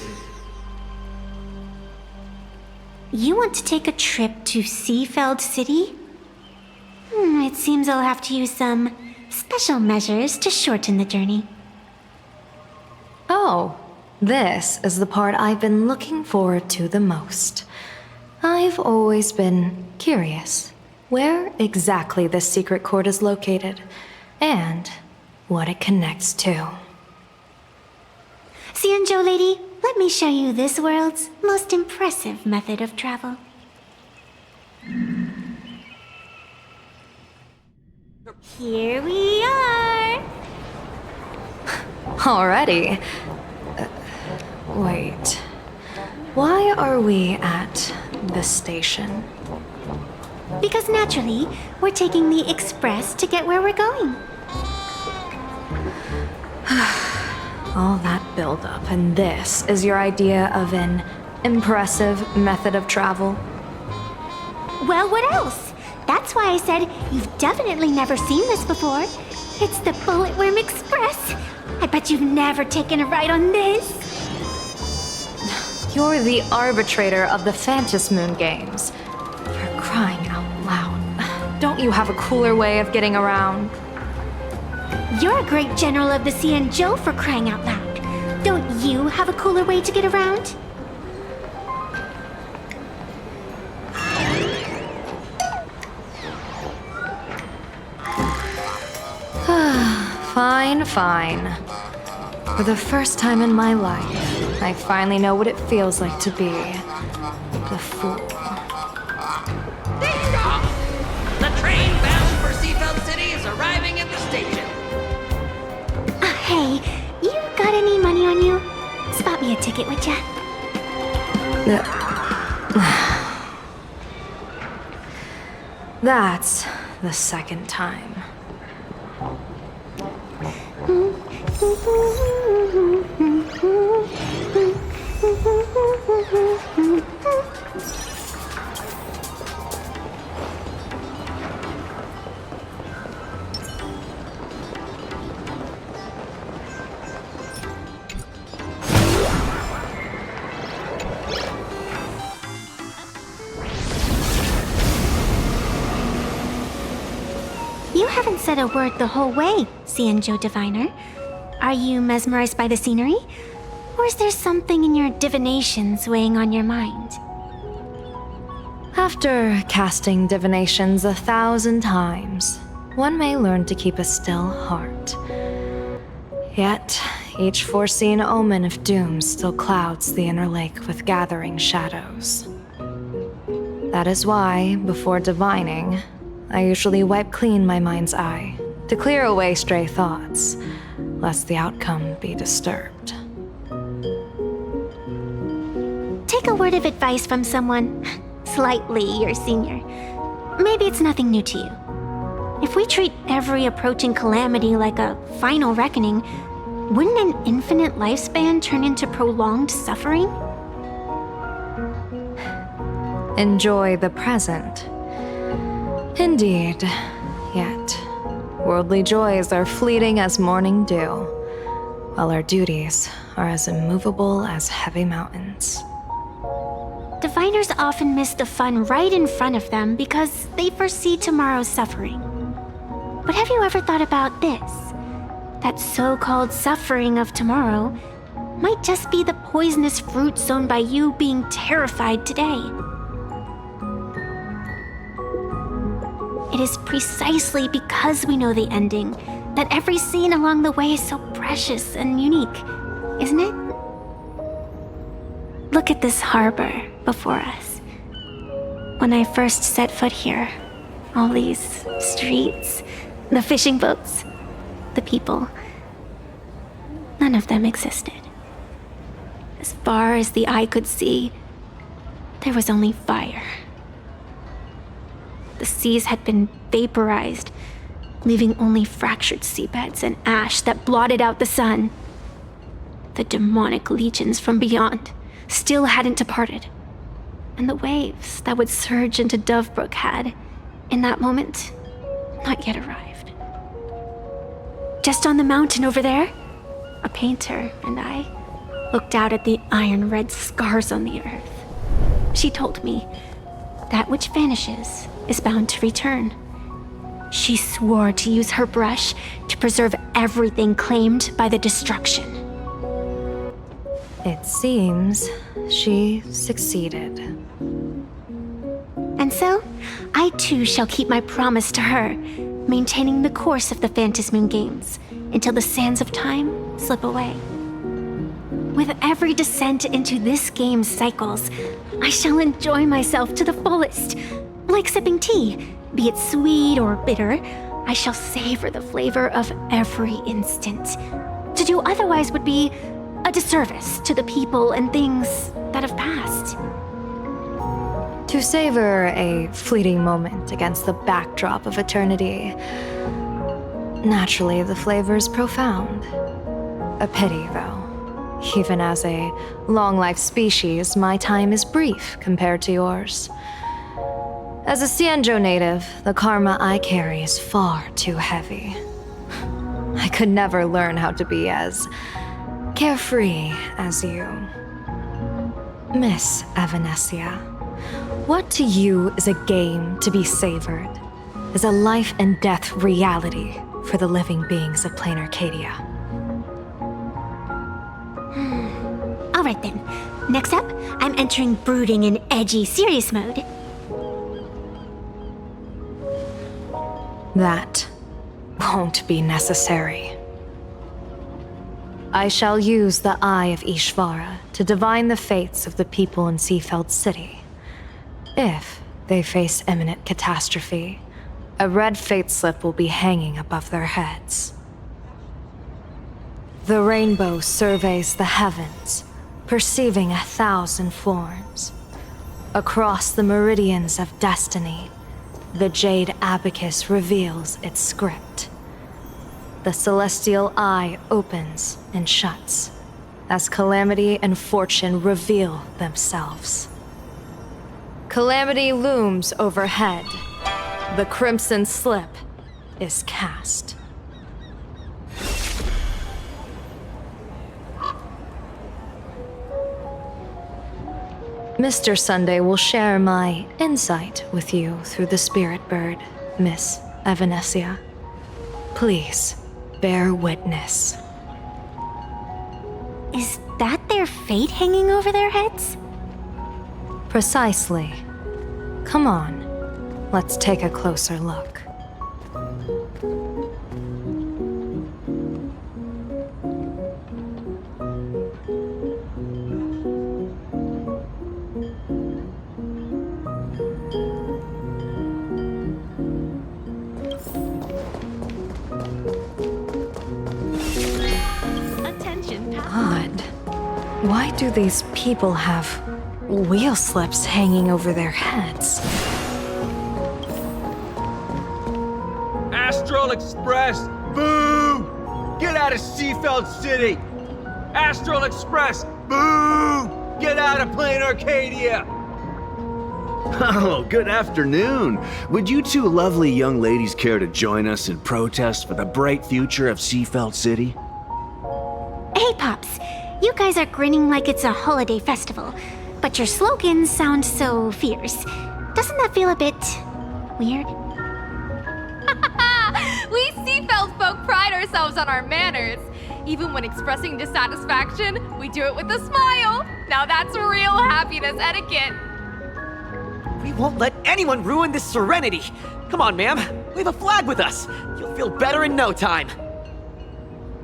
[SPEAKER 13] You want to take a trip to Seafeld City? It seems I'll have to use some special measures to shorten the journey.
[SPEAKER 12] Oh, this is the part I've been looking forward to the most. I've always been curious where exactly this secret court is located, and what it connects to.
[SPEAKER 13] Xianzhou lady, let me show you this world's most impressive method of travel. Here we are!
[SPEAKER 12] Already? Wait. Why are we at the station?
[SPEAKER 13] Because naturally, we're taking the express to get where we're going.
[SPEAKER 12] All that buildup, and this is your idea of an impressive method of travel?
[SPEAKER 13] Well, what else? That's why I said you've definitely never seen this before. It's the Bulletworm Express. I bet you've never taken a ride on this.
[SPEAKER 12] You're the arbitrator of the Phantom Moon games. For crying out loud. Don't you have a cooler way of getting around?
[SPEAKER 13] You're a great general of the Xianzhou, for crying out loud. Don't you have a cooler way to get around?
[SPEAKER 12] Fine. For the first time in my life, I finally know what it feels like to be the fool.
[SPEAKER 10] Ding dong! The train bound for Seafeld City is arriving at the station.
[SPEAKER 13] Hey, you got any money on you? Spot me a ticket, would ya?
[SPEAKER 12] That's the second time.
[SPEAKER 13] haven't said a word the whole way, Xianzhou Diviner. Are you mesmerized by the scenery? Or is there something in your divinations weighing on your mind?
[SPEAKER 12] After casting divinations 1,000 times, one may learn to keep a still heart. Yet, each foreseen omen of doom still clouds the inner lake with gathering shadows. That is why, before divining, I usually wipe clean my mind's eye to clear away stray thoughts, lest the outcome be disturbed.
[SPEAKER 13] Take a word of advice from someone slightly your senior. Maybe it's nothing new to you. If we treat every approaching calamity like a final reckoning, wouldn't an infinite lifespan turn into prolonged suffering?
[SPEAKER 12] Enjoy the present. Indeed, yet worldly joys are fleeting as morning dew, while our duties are as immovable as heavy mountains.
[SPEAKER 13] Diviners often miss the fun right in front of them because they foresee tomorrow's suffering. But have you ever thought about this? That so-called suffering of tomorrow might just be the poisonous fruit sown by you being terrified today. It is precisely because we know the ending that every scene along the way is so precious and unique, isn't it? Look at this harbor before us. When I first set foot here, all these streets, the fishing boats, the people, none of them existed. As far as the eye could see, there was only fire. The seas had been vaporized, leaving only fractured seabeds and ash that blotted out the sun. The demonic legions from beyond still hadn't departed, and the waves that would surge into Dovebrook had, in that moment, not yet arrived. Just on the mountain over there, a painter and I looked out at the iron-red scars on the earth. She told me, that which vanishes is bound to return. She swore to use her brush to preserve everything claimed by the destruction.
[SPEAKER 12] It seems she succeeded.
[SPEAKER 13] And so, I too shall keep my promise to her, maintaining the course of the Phantasmoon Games until the sands of time slip away. With every descent into this game's cycles, I shall enjoy myself to the fullest. Like sipping tea, be it sweet or bitter, I shall savor the flavor of every instant. To do otherwise would be a disservice to the people and things that have passed.
[SPEAKER 12] To savor a fleeting moment against the backdrop of eternity, naturally the flavor is profound. A pity, though. Even as a long-life species, my time is brief compared to yours. As a Xianzhou native, the karma I carry is far too heavy. I could never learn how to be as carefree as you. Miss Evanesia, what to you is a game to be savored, is a life and death reality for the living beings of plain Arcadia.
[SPEAKER 13] Alright then, next up, I'm entering brooding and edgy serious mode.
[SPEAKER 12] That won't be necessary. I shall use the Eye of Ishvara to divine the fates of the people in Seafeld City. If they face imminent catastrophe, a red fate slip will be hanging above their heads. The rainbow surveys the heavens, perceiving 1,000 forms. Across the meridians of destiny, the jade abacus reveals its script. The celestial eye opens and shuts as calamity and fortune reveal themselves. Calamity looms overhead. The crimson slip is cast. Mr. Sunday will share my insight with you through the spirit bird, Miss Evanesia. Please, bear witness.
[SPEAKER 13] Is that their fate hanging over their heads?
[SPEAKER 12] Precisely. Come on, let's take a closer look. Odd. Why do these people have wheel slips hanging over their heads?
[SPEAKER 15] Astral Express! Boo! Get out of Seafeld City! Astral Express! Boo! Get out of Plain Arcadia!
[SPEAKER 16] Oh, good afternoon. Would you two lovely young ladies care to join us in protest for the bright future of Seafeld City?
[SPEAKER 13] Hey, Pops. You guys are grinning like it's a holiday festival, but your slogans sound so fierce. Doesn't that feel a bit weird?
[SPEAKER 17] We Seafeld folk pride ourselves on our manners. Even when expressing dissatisfaction, we do it with a smile. Now that's real happiness etiquette.
[SPEAKER 6] We won't let anyone ruin this serenity. Come on, ma'am. Wave a flag with us. You'll feel better in no time.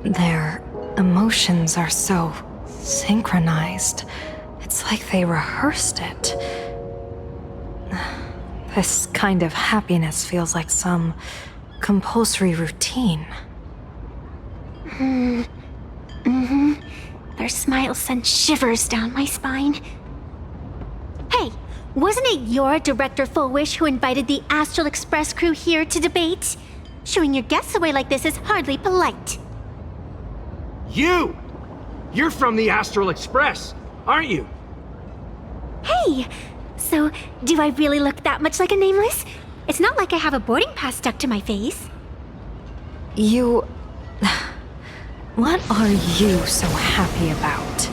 [SPEAKER 12] Their emotions are so synchronized. It's like they rehearsed it. This kind of happiness feels like some compulsory routine.
[SPEAKER 13] Their smiles send shivers down my spine. Hey, wasn't it your Director Fullwish who invited the Astral Express crew here to debate? Shooing your guests away like this is hardly polite.
[SPEAKER 15] You! You're from the Astral Express, aren't you?
[SPEAKER 13] Hey! So, do I really look that much like a nameless? It's not like I have a boarding pass stuck to my face.
[SPEAKER 12] You... What are you so happy about?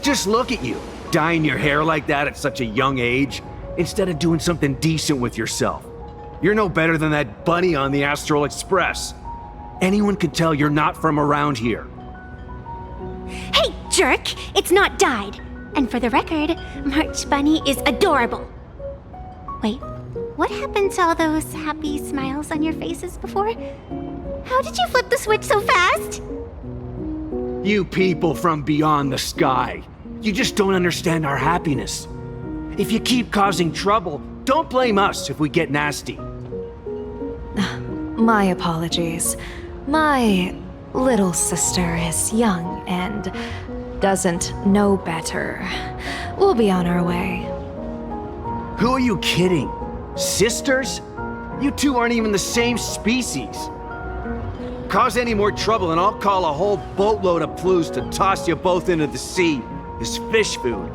[SPEAKER 16] Just look at you, dyeing your hair like that at such a young age, instead of doing something decent with yourself. You're no better than that bunny on the Astral Express. Anyone could tell you're not from around here.
[SPEAKER 13] Hey, jerk! It's not dyed. And for the record, March Bunny is adorable. Wait, what happened to all those happy smiles on your faces before? How did you flip the switch so fast?
[SPEAKER 16] You people from beyond the sky. You just don't understand our happiness. If you keep causing trouble, don't blame us if we get nasty.
[SPEAKER 12] My apologies. My little sister is young and doesn't know better. We'll be on our way.
[SPEAKER 16] Who are you kidding? Sisters? You two aren't even the same species. Cause any more trouble and I'll call a whole boatload of Ploos to toss you both into the sea as fish food.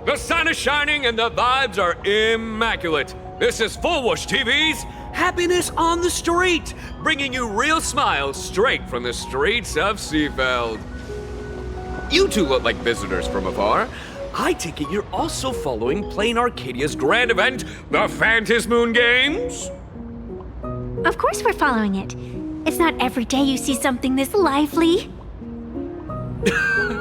[SPEAKER 7] The sun is shining and the vibes are immaculate. This is Fullwish TV's Happiness on the Street, bringing you real smiles straight from the streets of Seafeld. You two look like visitors from afar. I take it you're also following Plain Arcadia's grand event, the Phantasmoon Games?
[SPEAKER 13] Of course we're following it. It's not every day you see something this lively.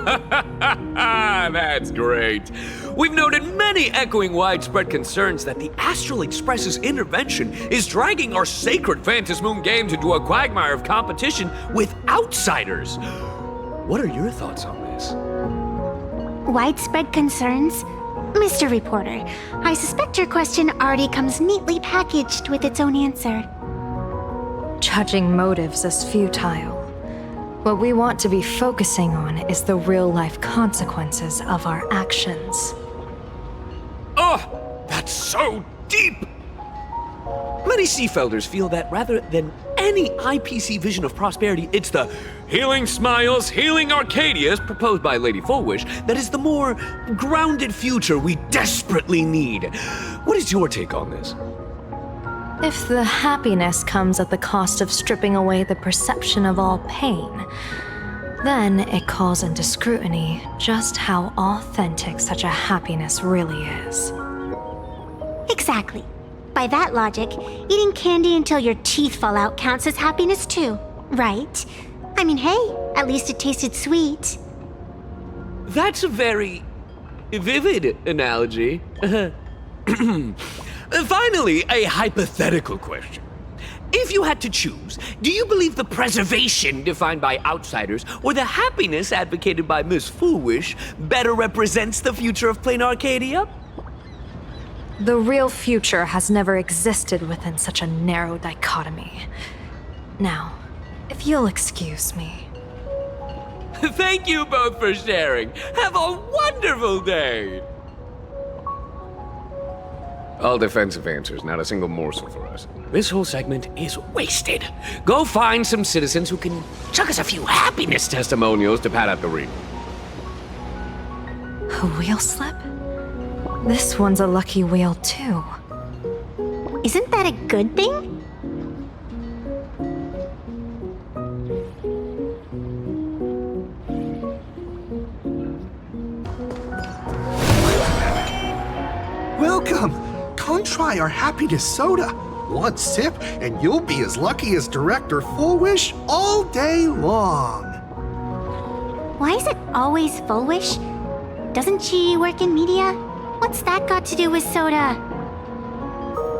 [SPEAKER 7] That's great. We've noted many echoing widespread concerns that the Astral Express's intervention is dragging our sacred Phantasmoon games into a quagmire of competition with outsiders. What are your thoughts on this?
[SPEAKER 13] Widespread concerns? Mr. Reporter, I suspect your question already comes neatly packaged with its own answer.
[SPEAKER 12] Judging motives is futile. What we want to be focusing on is the real-life consequences of our actions.
[SPEAKER 7] Oh, that's so deep! Many Seafelders feel that rather than any IPC vision of prosperity, it's the healing smiles, healing Arcadias proposed by Lady Fullwish that is the more grounded future we desperately need. What is your take on this?
[SPEAKER 12] If the happiness comes at the cost of stripping away the perception of all pain, then it calls into scrutiny just how authentic such a happiness really is.
[SPEAKER 13] Exactly. By that logic, eating candy until your teeth fall out counts as happiness too, right? I mean, hey, at least it tasted sweet.
[SPEAKER 7] That's a very vivid analogy. Finally, a hypothetical question. If you had to choose, do you believe the preservation defined by outsiders or the happiness advocated by Miss Foolish better represents the future of plain Arcadia?
[SPEAKER 12] The real future has never existed within such a narrow dichotomy. Now, if you'll excuse me.
[SPEAKER 7] Thank you both for sharing. Have a wonderful day! All defensive answers, not a single morsel for us. This whole segment is wasted. Go find some citizens who can chuck us a few happiness testimonials to pad out the ring.
[SPEAKER 12] A wheel slip? This one's a lucky wheel, too.
[SPEAKER 13] Isn't that a good thing?
[SPEAKER 18] Welcome! Come try our happiness soda. One sip, and you'll be as lucky as Director Fullwish all day long.
[SPEAKER 13] Why is it always Fullwish? Doesn't she work in media? What's that got to do with soda?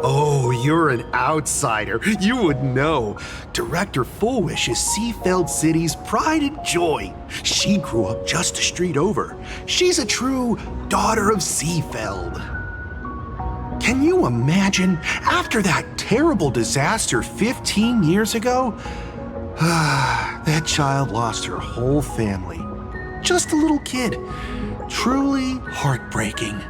[SPEAKER 18] Oh, you're an outsider. You would know. Director Fullwish is Seafeld City's pride and joy. She grew up just a street over. She's a true daughter of Seafeld. Can you imagine, after that terrible disaster 15 years ago? That child lost her whole family. Just a little kid. Truly heartbreaking.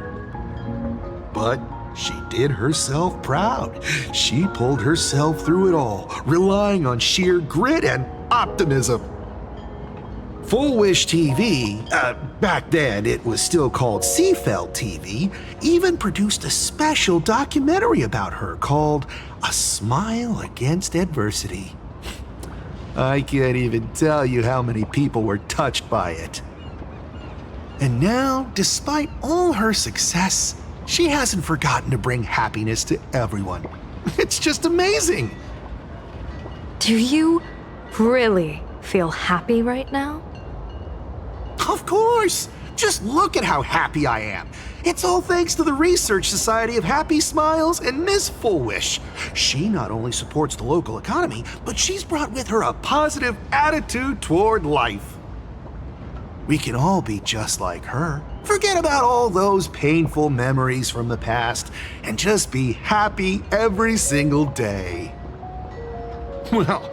[SPEAKER 18] But she did herself proud. She pulled herself through it all, relying on sheer grit and optimism. Fullwish TV, back then it was still called Seafeld TV, even produced a special documentary about her called A Smile Against Adversity. I can't even tell you how many people were touched by it. And now, despite all her success, she hasn't forgotten to bring happiness to everyone. It's just amazing.
[SPEAKER 12] Do you really feel happy right now?
[SPEAKER 18] Of course! Just look at how happy I am. It's all thanks to the Research Society of Happy Smiles and Miss Fullwish. She not only supports the local economy, but she's brought with her a positive attitude toward life. We can all be just like her. Forget about all those painful memories from the past and just be happy every single day. Well,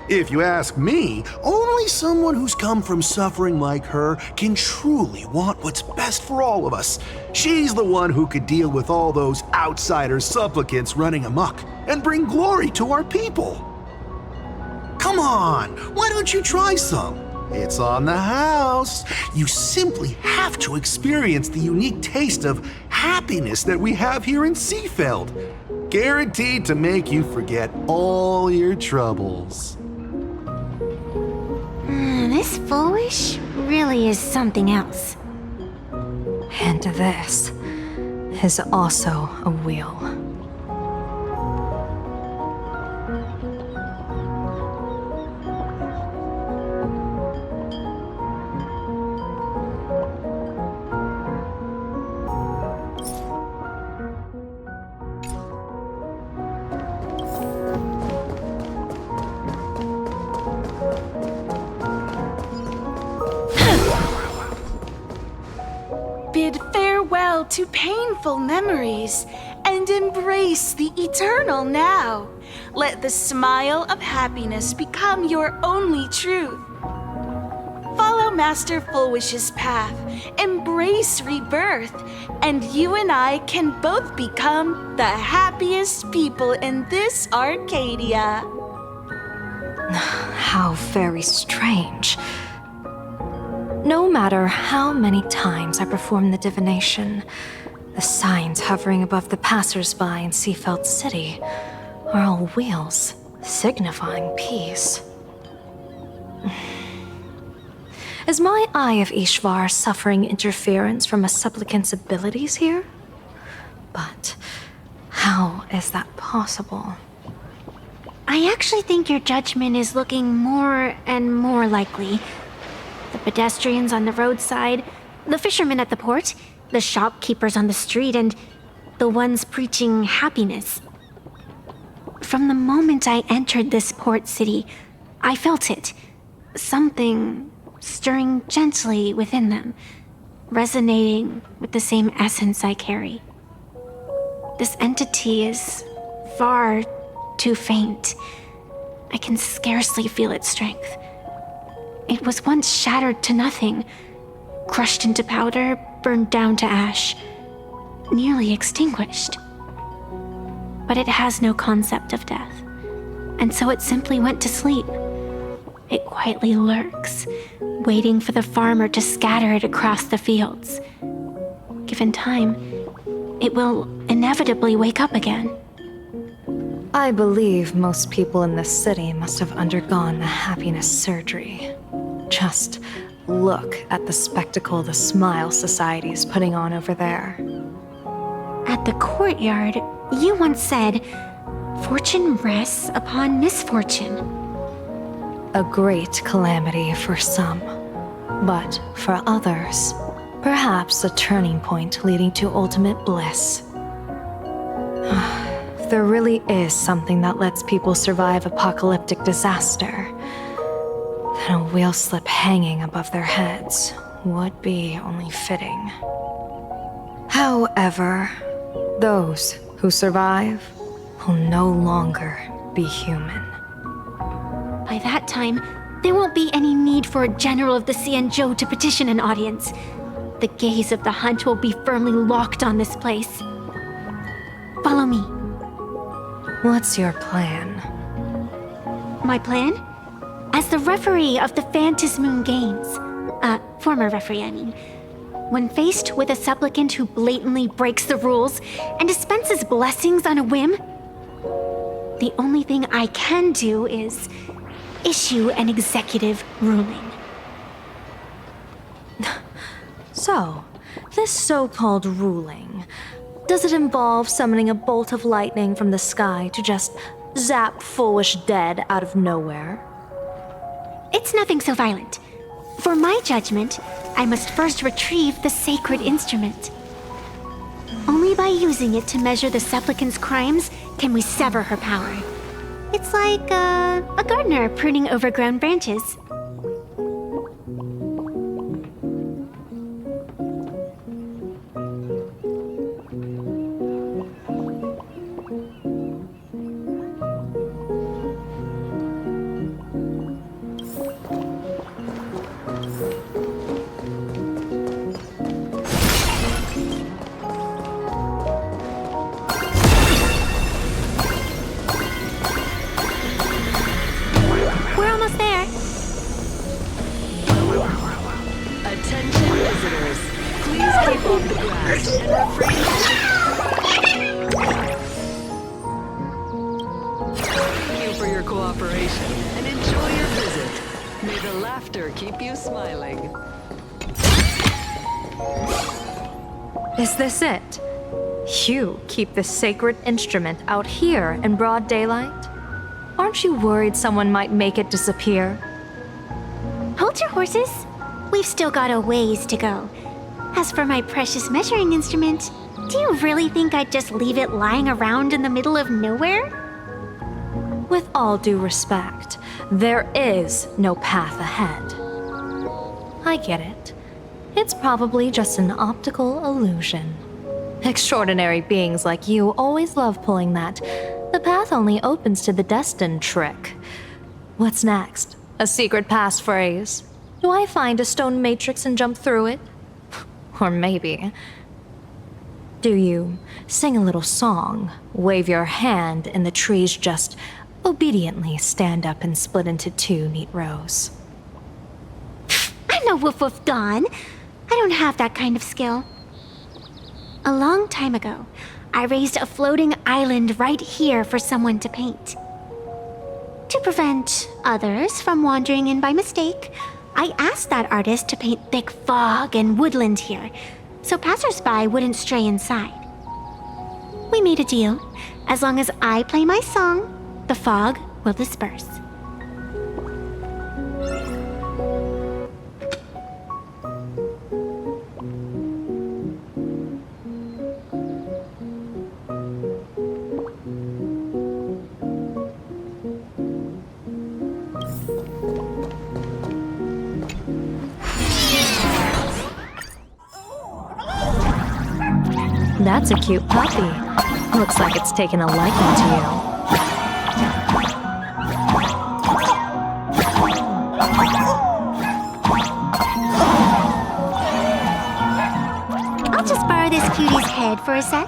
[SPEAKER 18] if you ask me, only someone who's come from suffering like her can truly want what's best for all of us. She's the one who could deal with all those outsider supplicants running amok and bring glory to our people. Come on, why don't you try some? It's on the house. You simply have to experience the unique taste of happiness that we have here in Seafeld. Guaranteed to make you forget all your troubles.
[SPEAKER 13] This Fullwish really is something else.
[SPEAKER 12] And this is also a wheel.
[SPEAKER 19] Bid farewell to painful memories and embrace the eternal now. Let the smile of happiness become your only truth. Follow Master Fulwish's path, embrace rebirth, and you and I can both become the happiest people in this Arcadia.
[SPEAKER 12] How very strange. No matter how many times I perform the divination, the signs hovering above the passers-by in Seafeld City are all wheels, signifying peace. Is my Eye of Ishvar suffering interference from a supplicant's abilities here? But how is that possible?
[SPEAKER 13] I actually think your judgment is looking more and more likely. The pedestrians on the roadside, the fishermen at the port, the shopkeepers on the street, and the ones preaching happiness. From the moment I entered this port city, I felt it. Something stirring gently within them, resonating with the same essence I carry. This entity is far too faint. I can scarcely feel its strength. It was once shattered to nothing, crushed into powder, burned down to ash, nearly extinguished. But it has no concept of death, and so it simply went to sleep. It quietly lurks, waiting for the farmer to scatter it across the fields. Given time, it will inevitably wake up again.
[SPEAKER 12] I believe most people in this city must have undergone the happiness surgery. Just look at the spectacle the Smile Society is putting on over there.
[SPEAKER 13] At the courtyard, you once said, "Fortune rests upon misfortune."
[SPEAKER 12] A great calamity for some, but for others, perhaps a turning point leading to ultimate bliss. There really is something that lets people survive apocalyptic disaster, then a wheel slip hanging above their heads would be only fitting. However, those who survive will no longer be human.
[SPEAKER 13] By that time, there won't be any need for a general of the Xianzhou to petition an audience. The gaze of the hunt will be firmly locked on this place. Follow me.
[SPEAKER 12] What's your plan?
[SPEAKER 13] My plan? As the referee of the Phantasmoon Games, former referee, I mean, when faced with a supplicant who blatantly breaks the rules and dispenses blessings on a whim, the only thing I can do is issue an executive ruling.
[SPEAKER 12] So, this so-called ruling, does it involve summoning a bolt of lightning from the sky to just zap Fulwish dead out of nowhere?
[SPEAKER 13] It's nothing so violent. For my judgment, I must first retrieve the sacred instrument. Only by using it to measure the supplicant's crimes can we sever her power. It's like a gardener pruning overgrown branches. We're almost there.
[SPEAKER 20] Attention visitors. Please keep off the grass and refrain Thank you for your cooperation and enjoy your visit. May the laughter keep you smiling.
[SPEAKER 12] Is this it? You keep the sacred instrument out here in broad daylight? Aren't you worried someone might make it disappear?
[SPEAKER 13] Hold your horses. We've still got a ways to go. As for my precious measuring instrument, do you really think I'd just leave it lying around in the middle of nowhere?
[SPEAKER 12] With all due respect, there is no path ahead. I get it. It's probably just an optical illusion. Extraordinary beings like you always love pulling that "the path only opens to the destined" trick. What's next? A secret passphrase? Do I find a stone matrix and jump through it? Or maybe... do you sing a little song, wave your hand, and the trees just obediently stand up and split into 2 neat rows?
[SPEAKER 13] I'm no Woof Woof Dawn. I don't have that kind of skill. A long time ago, I raised a floating island right here for someone to paint. To prevent others from wandering in by mistake, I asked that artist to paint thick fog and woodland here, so passersby wouldn't stray inside. We made a deal. As long as I play my song, the fog will disperse.
[SPEAKER 12] That's a cute puppy. Looks like it's taken a liking to you.
[SPEAKER 13] I'll just borrow this cutie's head for a sec.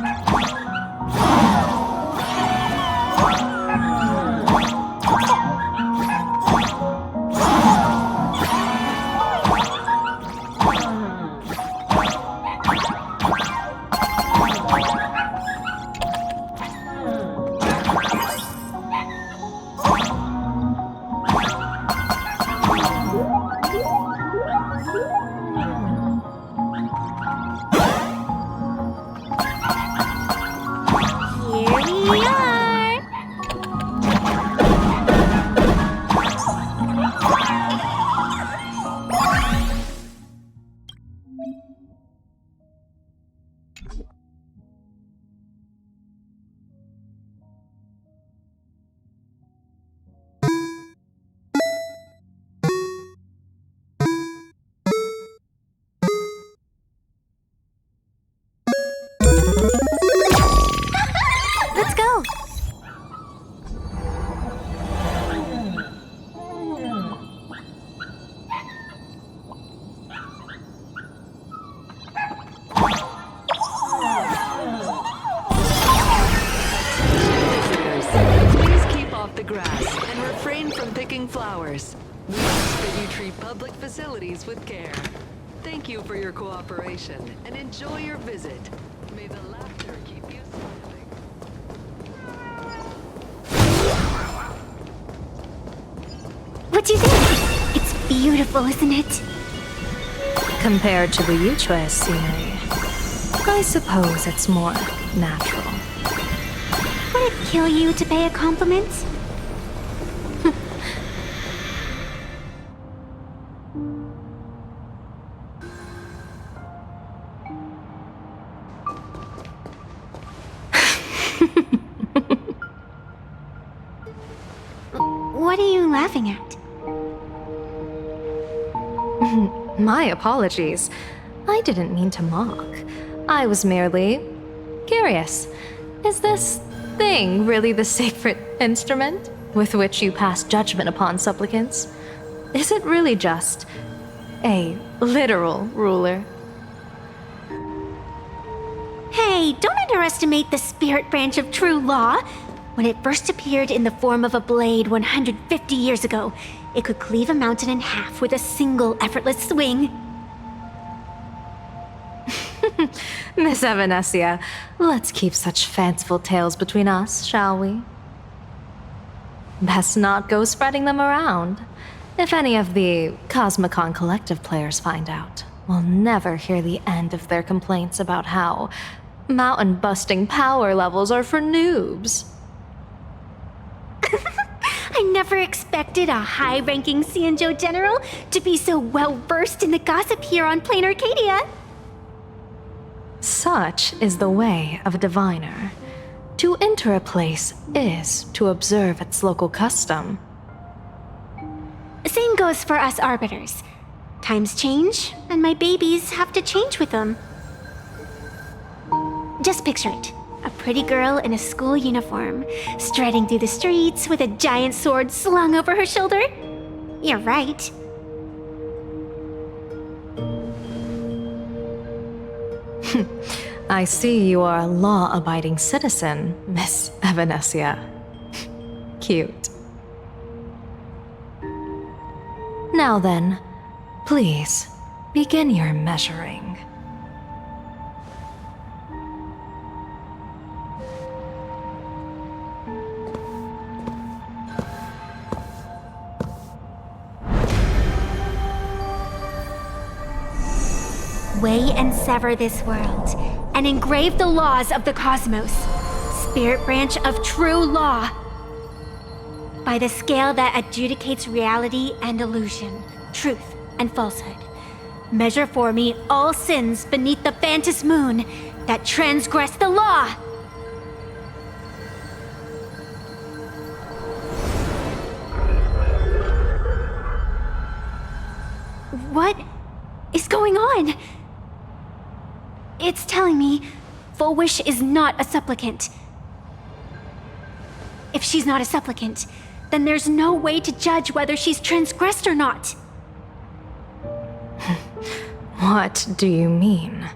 [SPEAKER 13] Let's go!
[SPEAKER 20] Please keep off the grass and refrain from picking flowers. We ask that you treat public facilities with care. Thank you for your cooperation and enjoy your visit. May the laughter keep you smiling.
[SPEAKER 13] What do you think? It's beautiful, isn't it?
[SPEAKER 12] Compared to the Yuchue scenery, I suppose it's more natural.
[SPEAKER 13] Would it kill you to pay a compliment? What are you laughing at?
[SPEAKER 12] My apologies. I didn't mean to mock. I was merely curious. Is this thing really the sacred instrument with which you pass judgment upon supplicants? Is it really just a literal ruler?
[SPEAKER 13] Hey, don't underestimate the spirit branch of true law. When it first appeared in the form of a blade 150 years ago, it could cleave a mountain in half with a single effortless swing.
[SPEAKER 12] Miss Evanesia, let's keep such fanciful tales between us, shall we? Best not go spreading them around. If any of the Cosmicon Collective players find out, we'll never hear the end of their complaints about how mountain-busting power levels are for noobs.
[SPEAKER 13] I never expected a high-ranking Xianzhou general to be so well-versed in the gossip here on Plain Arcadia.
[SPEAKER 12] Such is the way of a diviner. To enter a place is to observe its local custom.
[SPEAKER 13] Same goes for us arbiters. Times change, and my babies have to change with them. Just picture it. A pretty girl in a school uniform, striding through the streets with a giant sword slung over her shoulder. You're right.
[SPEAKER 12] I see you are a law-abiding citizen, Miss Evanesia. Cute. Now then, please, begin your measuring.
[SPEAKER 13] Weigh and sever this world, and engrave the laws of the cosmos, spirit branch of true law, by the scale that adjudicates reality and illusion, truth and falsehood. Measure for me all sins beneath the phantom moon that transgress the law. What is going on? It's telling me Full Wish is not a supplicant. If she's not a supplicant, then there's no way to judge whether she's transgressed or not.
[SPEAKER 12] What do you mean?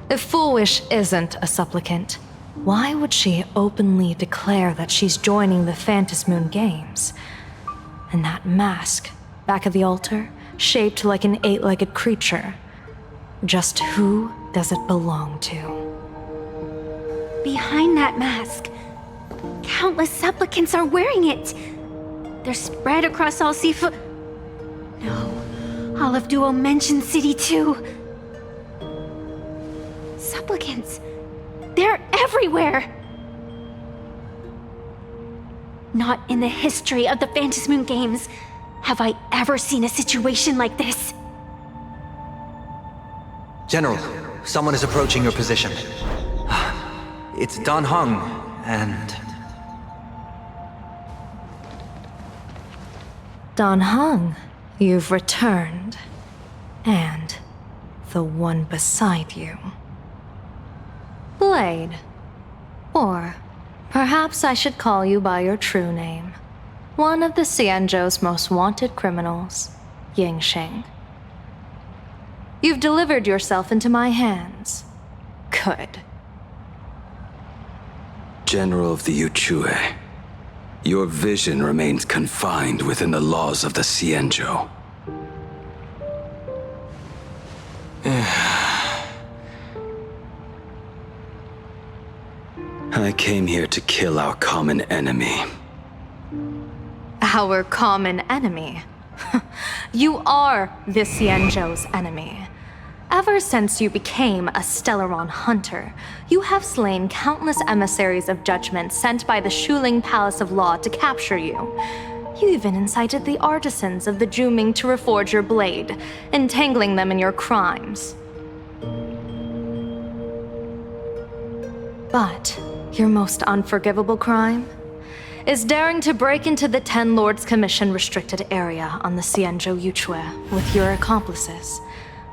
[SPEAKER 12] If Full Wish isn't a supplicant, why would she openly declare that she's joining the Phantom Moon Games? And that mask, back of the altar, shaped like an 8-legged creature. Just who does it belong to?
[SPEAKER 13] Behind that mask, countless supplicants are wearing it. They're spread across all Sifu... No, all of Duo Mention City too. Supplicants. They're everywhere. Not in the history of the Phantom Moon Games have I ever seen a situation like this.
[SPEAKER 14] General, someone is approaching your position. It's Dan Heng, and...
[SPEAKER 12] Dan Heng, you've returned. And the one beside you. Blade. Or perhaps I should call you by your true name. One of the Xianzhou's most wanted criminals, Yingxing. You've delivered yourself into my hands. Good.
[SPEAKER 21] General of the Yuchue, your vision remains confined within the laws of the Xianzhou. I came here to kill our common enemy.
[SPEAKER 12] Our common enemy? You are the Xianzhou's enemy. Ever since you became a Stellaron hunter, you have slain countless emissaries of judgment sent by the Shuling Palace of Law to capture you. You even incited the artisans of the Juming to reforge your blade, entangling them in your crimes. But your most unforgivable crime is daring to break into the Ten Lords Commission restricted area on the Xianzhou Yuchue with your accomplices.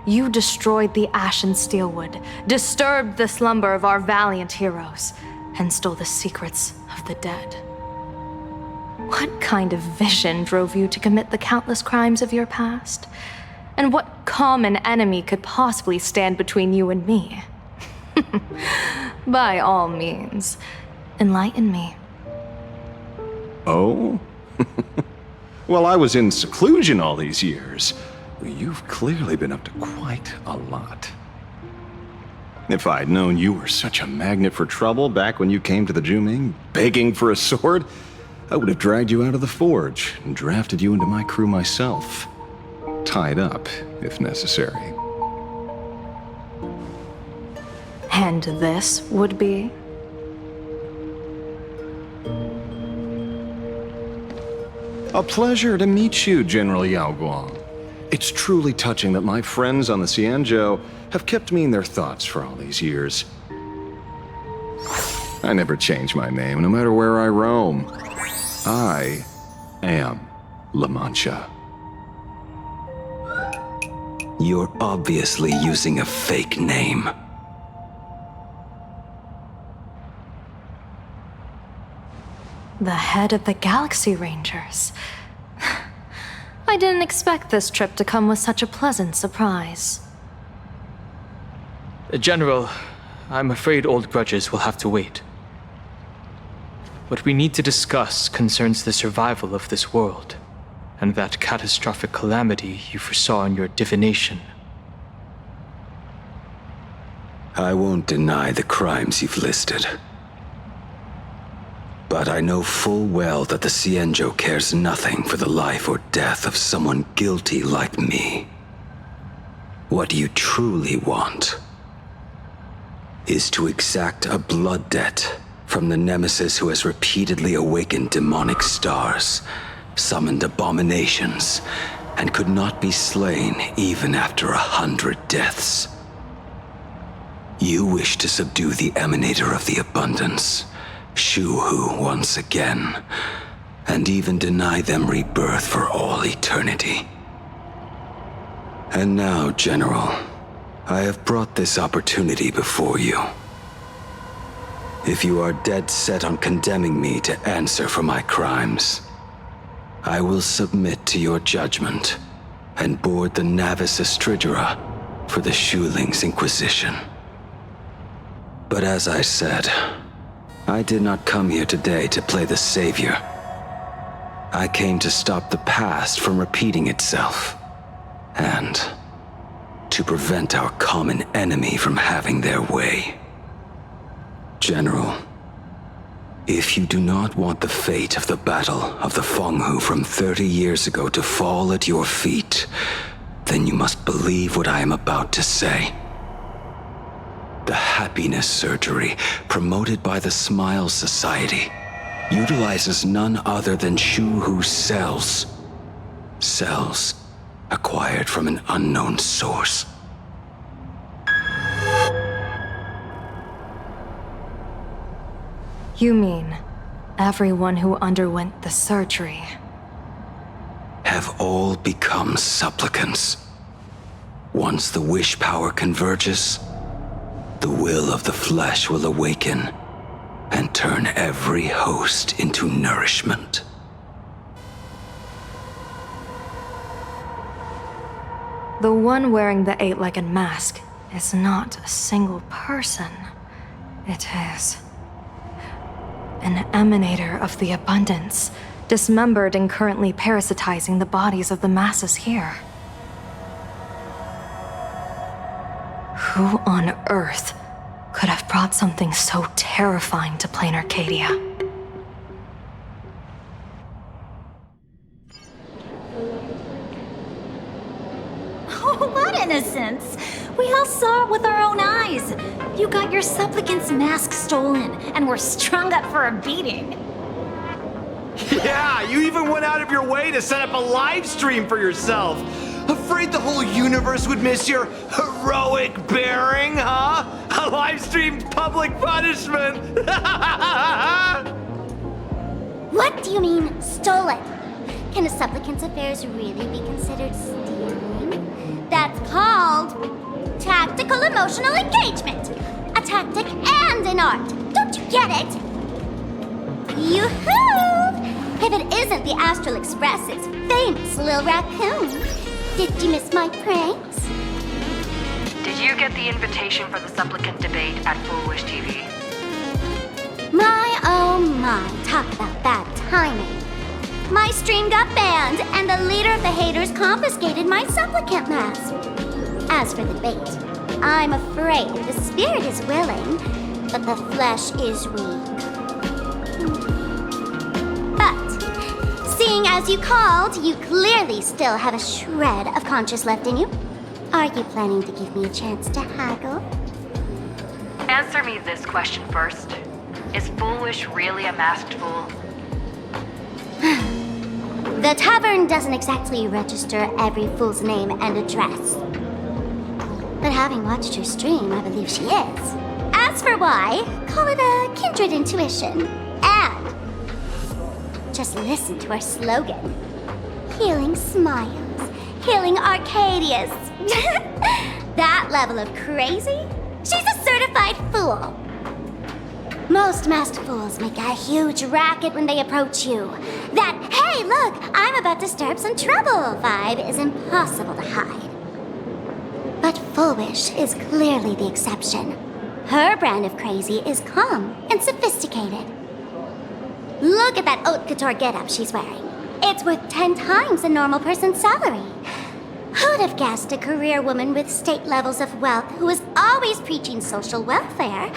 [SPEAKER 12] You destroyed the Ashen Steelwood, disturbed the slumber of our valiant heroes, and stole the secrets of the dead. What kind of vision drove you to commit the countless crimes of your past? And what common enemy could possibly stand between you and me? By all means, enlighten me.
[SPEAKER 18] Oh? Well, I was in seclusion all these years. You've clearly been up to quite a lot. If I'd known you were such a magnet for trouble back when you came to the Juming, begging for a sword, I would have dragged you out of the forge and drafted you into my crew myself. Tied up, if necessary.
[SPEAKER 12] And this would be?
[SPEAKER 18] A pleasure to meet you, General Yao Guang. It's truly touching that my friends on the Xianzhou have kept me in their thoughts for all these years. I never change my name, no matter where I roam. I am La Mancha.
[SPEAKER 21] You're obviously using a fake name.
[SPEAKER 12] The head of the Galaxy Rangers. I didn't expect this trip to come with such a pleasant surprise.
[SPEAKER 3] General, I'm afraid old grudges will have to wait. What we need to discuss concerns the survival of this world, and that catastrophic calamity you foresaw in your divination.
[SPEAKER 21] I won't deny the crimes you've listed. But I know full well that the Cienjo cares nothing for the life or death of someone guilty like me. What you truly want is to exact a blood debt from the nemesis who has repeatedly awakened demonic stars, summoned abominations, and could not be slain even after 100 deaths. You wish to subdue the emanator of the abundance, Shu-Hu, once again, and even deny them rebirth for all eternity. And now, General, I have brought this opportunity before you. If you are dead set on condemning me to answer for my crimes, I will submit to your judgment and board the Navis Astridura for the Shuling's Inquisition. But as I said, I did not come here today to play the savior. I came to stop the past from repeating itself, and to prevent our common enemy from having their way. General, if you do not want the fate of the Battle of the Fenghu from 30 years ago to fall at your feet, then you must believe what I am about to say. The happiness surgery, promoted by the Smile Society, utilizes none other than Shu-Hu's cells. Cells acquired from an unknown source.
[SPEAKER 12] You mean everyone who underwent the surgery
[SPEAKER 21] Have all become supplicants. Once the wish power converges, the will of the flesh will awaken and turn every host into nourishment.
[SPEAKER 12] The one wearing the eight-legged mask is not a single person. It is an emanator of the abundance, dismembered and currently parasitizing the bodies of the masses here. Who on earth could have brought something so terrifying to plain Arcadia?
[SPEAKER 22] Oh, what innocence! We all saw it with our own eyes. You got your supplicant's mask stolen, and were strung up for a beating.
[SPEAKER 16] Yeah, you even went out of your way to set up a live stream for yourself. Afraid the whole universe would miss your heroic bearing, huh? A live-streamed public punishment!
[SPEAKER 2] What do you mean, stolen? Can a supplicant's affairs really be considered stealing? That's called tactical emotional engagement. A tactic and an art. Don't you get it? Yoo-hoo! If it isn't the Astral Express's famous Lil Raccoon. Did you miss my pranks?
[SPEAKER 8] Did you get the invitation for the supplicant debate at Foolish TV?
[SPEAKER 2] My, oh my, talk about bad timing. My stream got banned, and the leader of the haters confiscated my supplicant mask. As for the debate, I'm afraid the spirit is willing, but the flesh is weak. But, seeing as you called, you clearly still have a shred of conscience left in you. Are you planning to give me a chance to haggle?
[SPEAKER 8] Answer me this question first. Is Foolish really a masked fool?
[SPEAKER 2] The tavern doesn't exactly register every fool's name and address. But having watched her stream, I believe she is. As for why, call it a kindred intuition. And just listen to our slogan. Healing smiles, healing Arcadia's
[SPEAKER 22] That level of crazy? She's a certified fool. Most masked fools make a huge racket when they approach you. That, hey, look, I'm about to stir up some trouble vibe is impossible to hide. But Foolish is clearly the exception. Her brand of crazy is calm and sophisticated. Look at that haute couture getup she's wearing. It's worth 10 times a normal person's salary. Who'd have guessed a career woman with state levels of wealth who is always preaching social welfare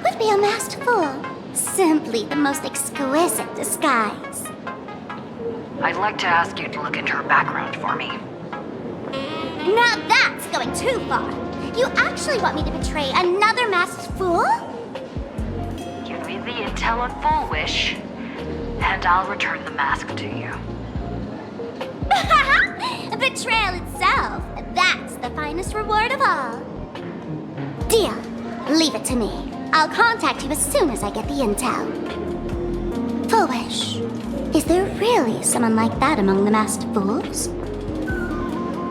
[SPEAKER 22] would be a masked fool? Simply the most exquisite disguise.
[SPEAKER 8] I'd like to ask you to look into her background for me.
[SPEAKER 22] Now that's going too far. You actually want me to betray another masked fool?
[SPEAKER 8] Give me the intel on Foolish, and I'll return the mask to you.
[SPEAKER 22] Betrayal itself. That's the finest reward of all. Deal. Leave it to me. I'll contact you as soon as I get the intel. Foolish. Is there really someone like that among the masked fools?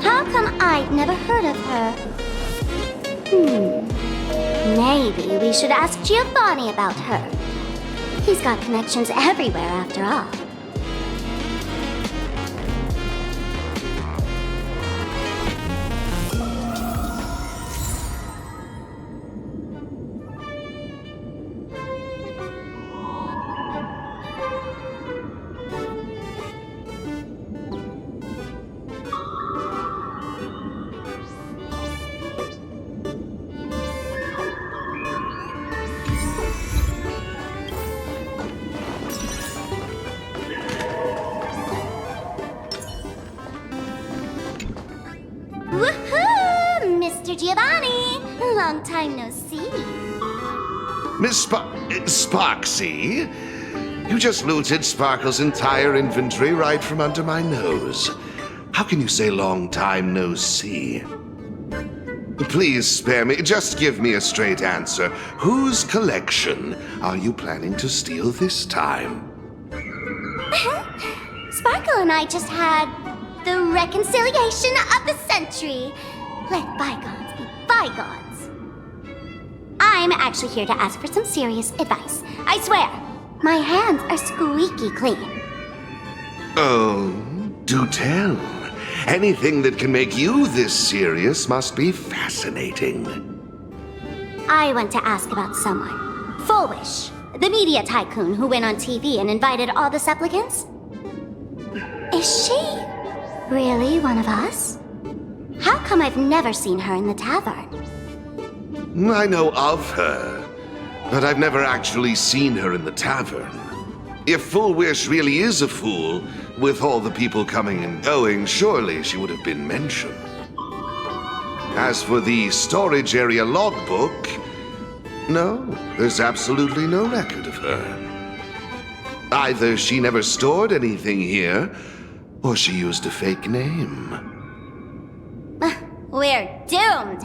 [SPEAKER 22] How come I'd never heard of her? Maybe we should ask Giovanni about her. He's got connections everywhere after all. Woohoo! Mr. Giovanni! Long time no see.
[SPEAKER 4] Miss Sparksy? You just looted Sparkle's entire inventory right from under my nose. How can you say long time no see? Please spare me. Just give me a straight answer. Whose collection are you planning to steal this time?
[SPEAKER 22] Sparkle and I just had the reconciliation of the century. Let bygones be bygones. I'm actually here to ask for some serious advice. I swear, my hands are squeaky clean.
[SPEAKER 4] Oh, do tell. Anything that can make you this serious must be fascinating.
[SPEAKER 22] I want to ask about someone. Foolish, the media tycoon who went on TV and invited all the supplicants. Is she really one of us? How come I've never seen her in the tavern?
[SPEAKER 4] I know of her, but I've never actually seen her in the tavern. If Foolish really is a fool, with all the people coming and going, surely she would have been mentioned. As for the storage area logbook, no, there's absolutely no record of her. Either she never stored anything here, or she used a fake name.
[SPEAKER 22] We're doomed.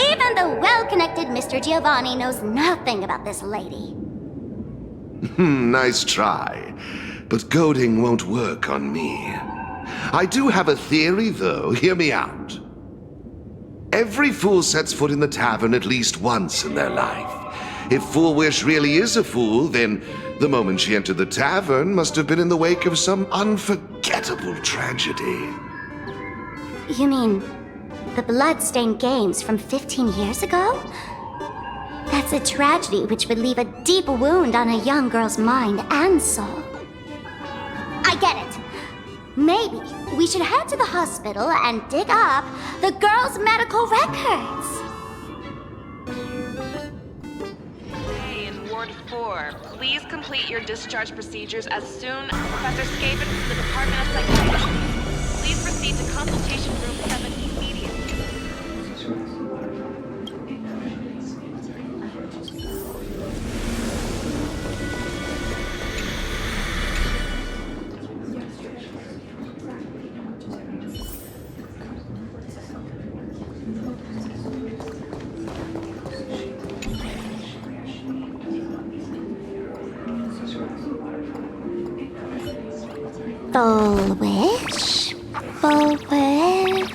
[SPEAKER 22] Even the well-connected Mr. Giovanni knows nothing about this lady.
[SPEAKER 4] Nice try. But goading won't work on me. I do have a theory, though. Hear me out. Every fool sets foot in the tavern at least once in their life. If Foolish really is a fool, then the moment she entered the tavern must have been in the wake of some unforgettable tragedy.
[SPEAKER 22] You mean the blood-stained games from 15 years ago? That's a tragedy which would leave a deep wound on a young girl's mind and soul. I get it. Maybe we should head to the hospital and dig up the girl's medical records.
[SPEAKER 9] Hey, in Ward 4, please complete your discharge procedures as soon as Professor Skaven from the Department of Psychiatry. Please proceed to consultation room 7 immediately.
[SPEAKER 22] Foolish, Foolish.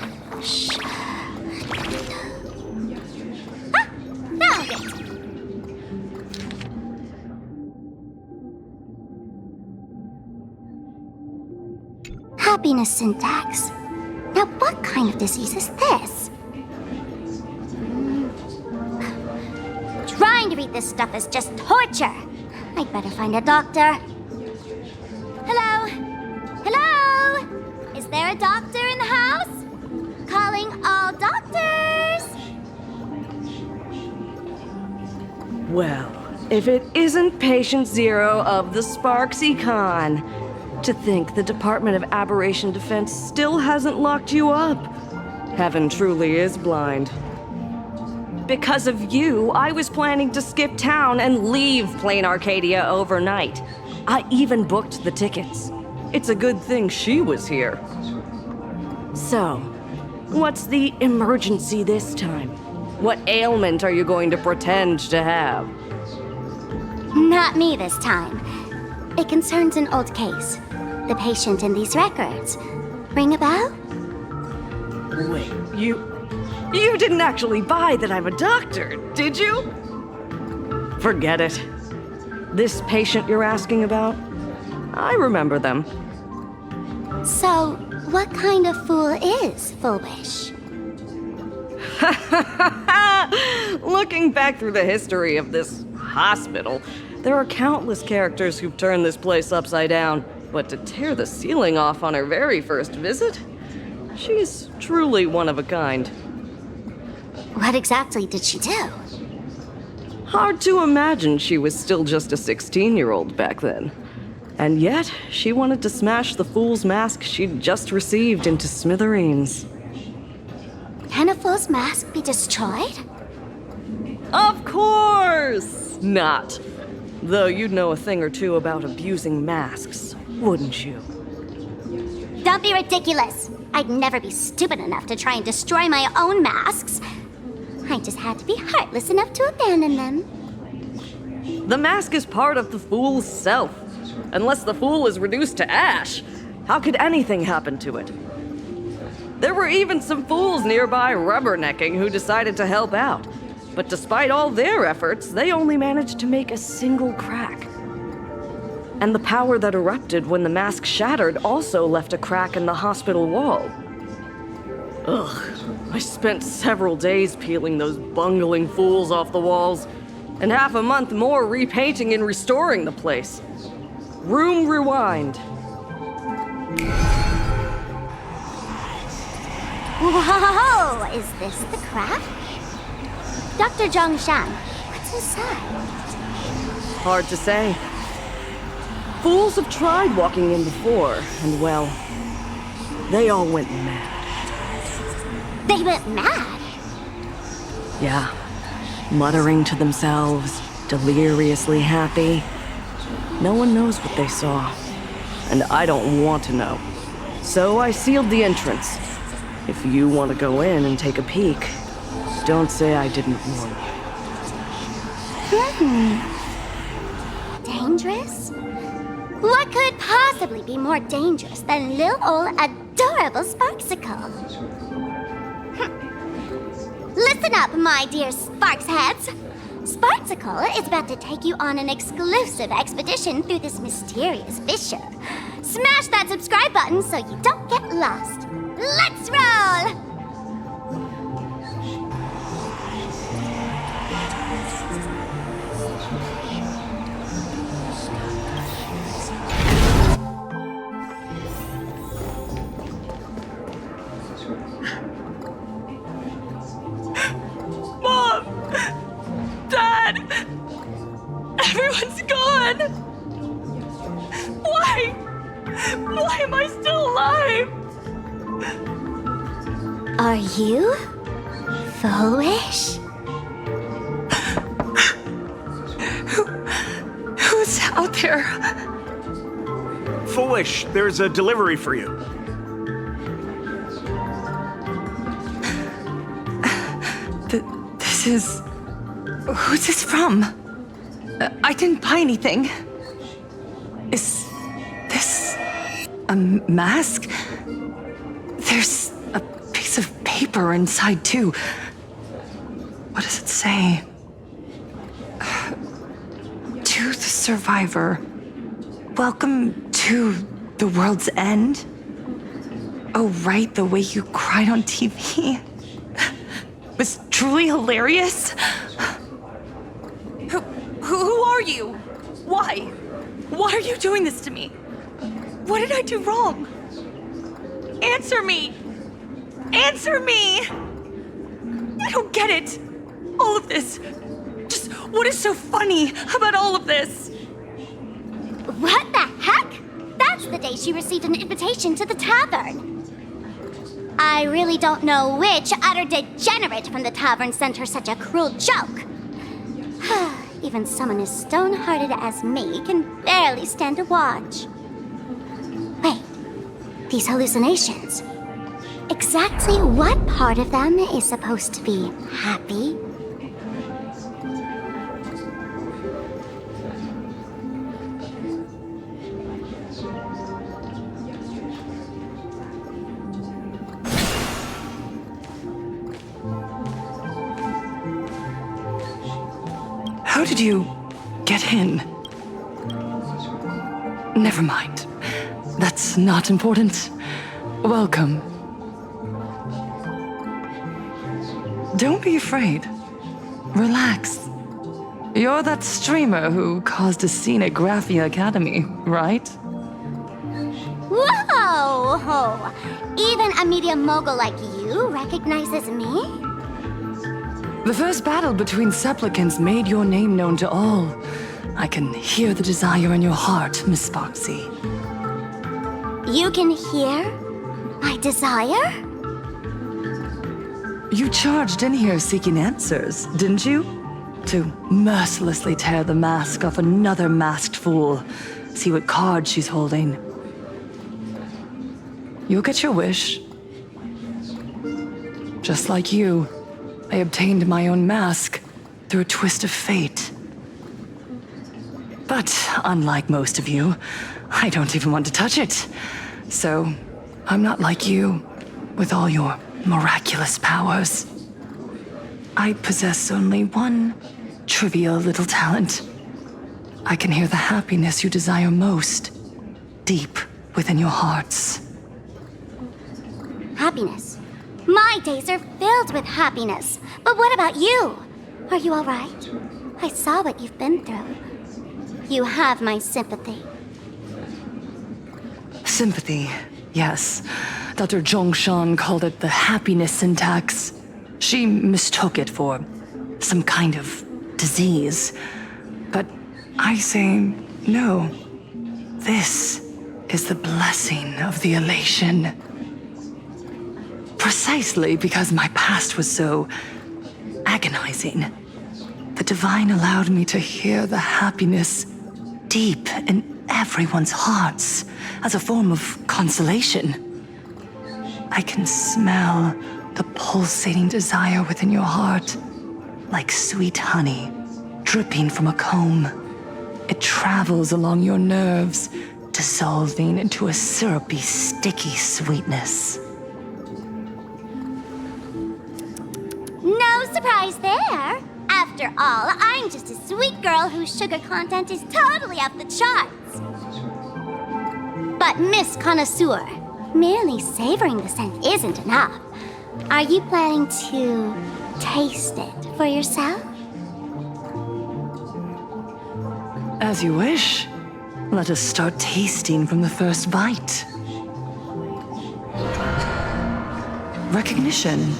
[SPEAKER 22] happiness syntax. Now, what kind of disease is this? Trying to read this stuff is just torture. I'd better find a doctor. Hello? Hello? Is there a doctor in the house? Calling all doctors!
[SPEAKER 1] Well, if it isn't Patient Zero of the Sparksy-Con. To think the Department of Aberration Defense still hasn't locked you up. Heaven truly is blind. Because of you, I was planning to skip town and leave Plain Arcadia overnight. I even booked the tickets. It's a good thing she was here. So, what's the emergency this time? What ailment are you going to pretend to have?
[SPEAKER 22] Not me this time. It concerns an old case. The patient in these records. Ring a bell?
[SPEAKER 1] Wait, you didn't actually buy that I'm a doctor, did you? Forget it. This patient you're asking about? I remember them.
[SPEAKER 22] So, what kind of fool is Foolish?
[SPEAKER 1] Looking back through the history of this hospital, there are countless characters who've turned this place upside down. But to tear the ceiling off on her very first visit? She's truly one of a kind.
[SPEAKER 22] What exactly did she do?
[SPEAKER 1] Hard to imagine she was still just a 16-year-old back then. And yet, she wanted to smash the fool's mask she'd just received into smithereens.
[SPEAKER 22] Can a fool's mask be destroyed?
[SPEAKER 1] Of course not! Though you'd know a thing or two about abusing masks, wouldn't you?
[SPEAKER 22] Don't be ridiculous! I'd never be stupid enough to try and destroy my own masks. I just had to be heartless enough to abandon them.
[SPEAKER 1] The mask is part of the fool's self. Unless the fool is reduced to ash, how could anything happen to it? There were even some fools nearby rubbernecking who decided to help out. But despite all their efforts, they only managed to make a single crack. And the power that erupted when the mask shattered also left a crack in the hospital wall. Ugh, I spent several days peeling those bungling fools off the walls, and half a month more repainting and restoring the place. Room rewind.
[SPEAKER 22] Whoa! Is this the crack? Dr. Zhongshan, what's inside?
[SPEAKER 1] Hard to say. Fools have tried walking in before, and well, they all went mad.
[SPEAKER 22] They went mad?
[SPEAKER 1] Yeah. Muttering to themselves, deliriously happy. No one knows what they saw, and I don't want to know. So I sealed the entrance. If you want to go in and take a peek, don't say I didn't warn
[SPEAKER 22] you. Dangerous? What could possibly be more dangerous than little old adorable Sparksicle? Listen up, my dear Sparksheads. Sparksicle is about to take you on an exclusive expedition through this mysterious fissure. Smash that subscribe button so you don't get lost. Let's roll!
[SPEAKER 1] Mom! Dad! Everyone's gone! Why? Why am I still alive?
[SPEAKER 22] Are you foolish?
[SPEAKER 1] Who's out there?
[SPEAKER 16] Foolish, there's a delivery for you.
[SPEAKER 8] This is... Who's this from? I didn't buy anything. Is this a mask? There's a piece of paper inside, too. What does it say? To the survivor. Welcome to the world's end? Oh, right, the way you cried on TV was truly hilarious. Who are you? Why? Why are you doing this to me? What did I do wrong? Answer me! Answer me! I don't get it. All of this. Just what is so funny about all of this?
[SPEAKER 22] What the heck? That's the day she received an invitation to the tavern. I really don't know which utter degenerate from the tavern sent her such a cruel joke. Even someone as stone-hearted as me can barely stand to watch. Wait, these hallucinations. Exactly what part of them is supposed to be happy?
[SPEAKER 8] How did you get in? Never mind. That's not important. Welcome. Don't be afraid. Relax. You're that streamer who caused a scene at Graphia Academy, right?
[SPEAKER 22] Whoa! Even a media mogul like you recognizes me?
[SPEAKER 8] The first battle between supplicants made your name known to all. I can hear the desire in your heart, Miss Sparksy.
[SPEAKER 22] You can hear my desire?
[SPEAKER 8] You charged in here seeking answers, didn't you? To mercilessly tear the mask off another masked fool. See what card she's holding. You'll get your wish. Just like you, I obtained my own mask through a twist of fate. But unlike most of you, I don't even want to touch it. So, I'm not like you, with all your miraculous powers. I possess only one trivial little talent. I can hear the happiness you desire most, deep within your hearts.
[SPEAKER 22] Happiness. My days are filled with happiness. But what about you? Are you all right? I saw what you've been through. You have my sympathy.
[SPEAKER 8] Sympathy, yes. Dr. Zhongshan called it the happiness syntax. She mistook it for some kind of disease. But I say no. This is the blessing of the elation. Precisely because my past was so agonizing. The divine allowed me to hear the happiness deep in everyone's hearts as a form of consolation. I can smell the pulsating desire within your heart, like sweet honey dripping from a comb. It travels along your nerves, dissolving into a syrupy, sticky sweetness.
[SPEAKER 22] No surprise there. After all, I'm just a sweet girl whose sugar content is totally off the charts. But Miss Connoisseur, merely savoring the scent isn't enough. Are you planning to taste it for yourself?
[SPEAKER 8] As you wish. Let us start tasting from the first bite. Recognition.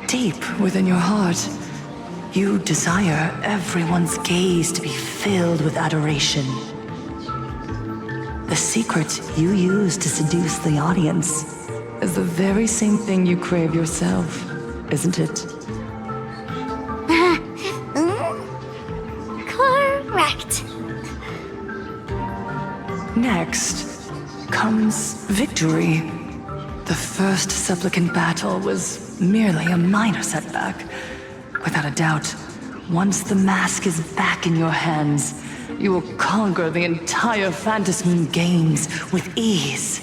[SPEAKER 8] Deep within your heart, you desire everyone's gaze to be filled with adoration. The secret you use to seduce the audience is the very same thing you crave yourself, isn't it?
[SPEAKER 22] Correct.
[SPEAKER 8] Next comes victory. The first supplicant battle was merely a minor setback. Without a doubt, once the mask is back in your hands, you will conquer the entire Phantasm games with ease.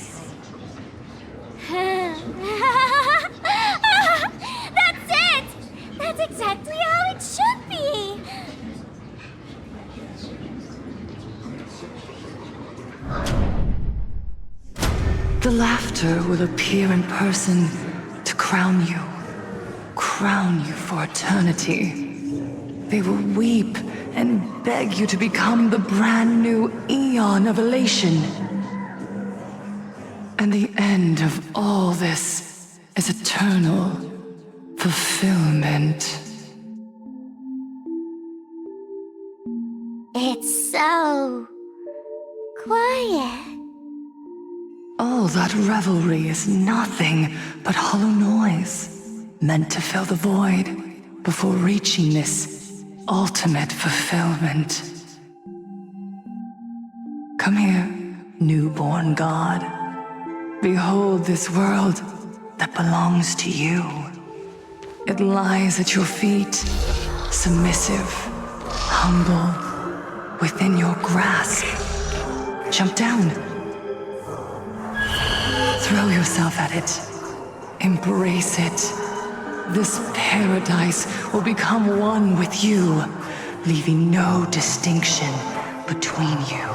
[SPEAKER 22] That's it! That's exactly how it should be!
[SPEAKER 8] The laughter will appear in person to crown you for eternity. They will weep and beg you to become the brand new eon of elation. And the end of all this is eternal fulfillment.
[SPEAKER 22] It's so quiet.
[SPEAKER 8] All that revelry is nothing but hollow noise, meant to fill the void before reaching this ultimate fulfillment. Come here, newborn god. Behold this world that belongs to you. It lies at your feet, submissive, humble, within your grasp. Jump down. Throw yourself at it. Embrace it. This paradise will become one with you, leaving no distinction between you.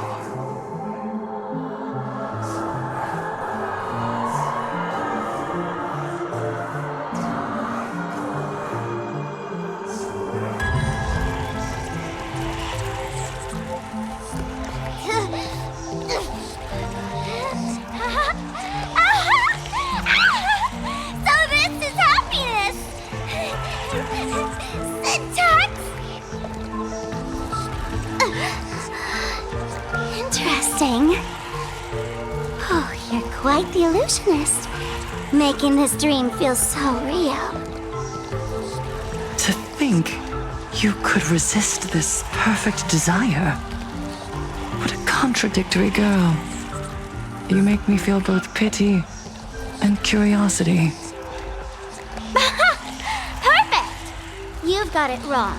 [SPEAKER 22] Interesting. Oh, you're quite the illusionist, making this dream feel so real.
[SPEAKER 8] To think you could resist this perfect desire. What a contradictory girl. You make me feel both pity and curiosity.
[SPEAKER 22] Perfect! You've got it wrong.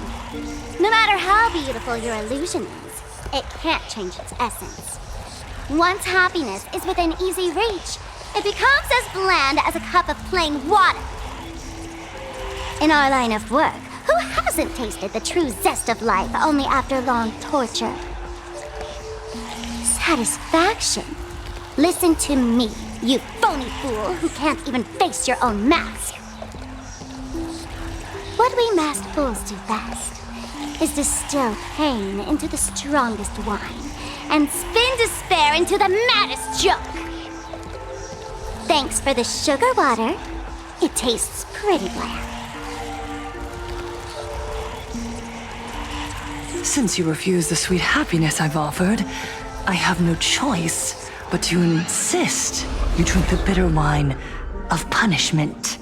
[SPEAKER 22] No matter how beautiful your illusion is, it can't change its essence. Once happiness is within easy reach, it becomes as bland as a cup of plain water. In our line of work, who hasn't tasted the true zest of life only after long torture? Satisfaction. Listen to me, you phony fool who can't even face your own mask. What we masked fools do best is distill pain into the strongest wine and spin despair into the maddest joke. Thanks for the sugar water. It tastes pretty bland.
[SPEAKER 8] Since you refuse the sweet happiness I've offered, I have no choice but to insist you drink the bitter wine of punishment.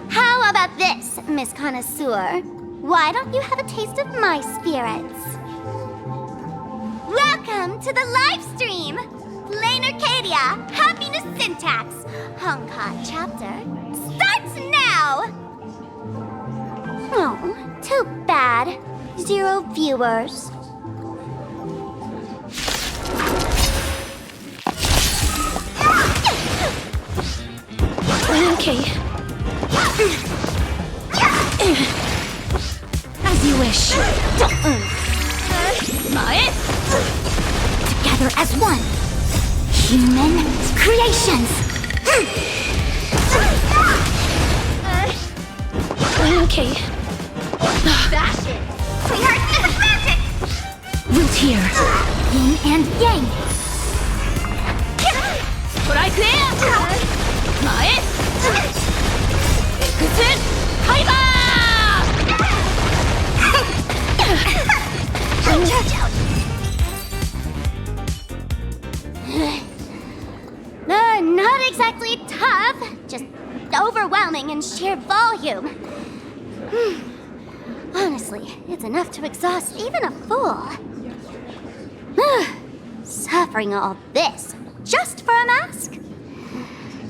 [SPEAKER 22] How about this, Miss Connoisseur? Why don't you have a taste of my spirits? Welcome to the live stream! Plain Arcadia, Happiness Syntax, Hong Kong chapter, starts now! Oh, too bad. 0 viewers.
[SPEAKER 13] Okay. As you wish.
[SPEAKER 22] Together as one. Human creations.
[SPEAKER 13] Okay.
[SPEAKER 22] Fashion. Sweetheart, it's magic.
[SPEAKER 13] Root here.
[SPEAKER 22] Yin and yang.
[SPEAKER 13] Strike there. Mae. Exit. Kaiba.
[SPEAKER 22] Not exactly tough, just overwhelming in sheer volume. Honestly, it's enough to exhaust even a fool. Suffering all this just for a mask?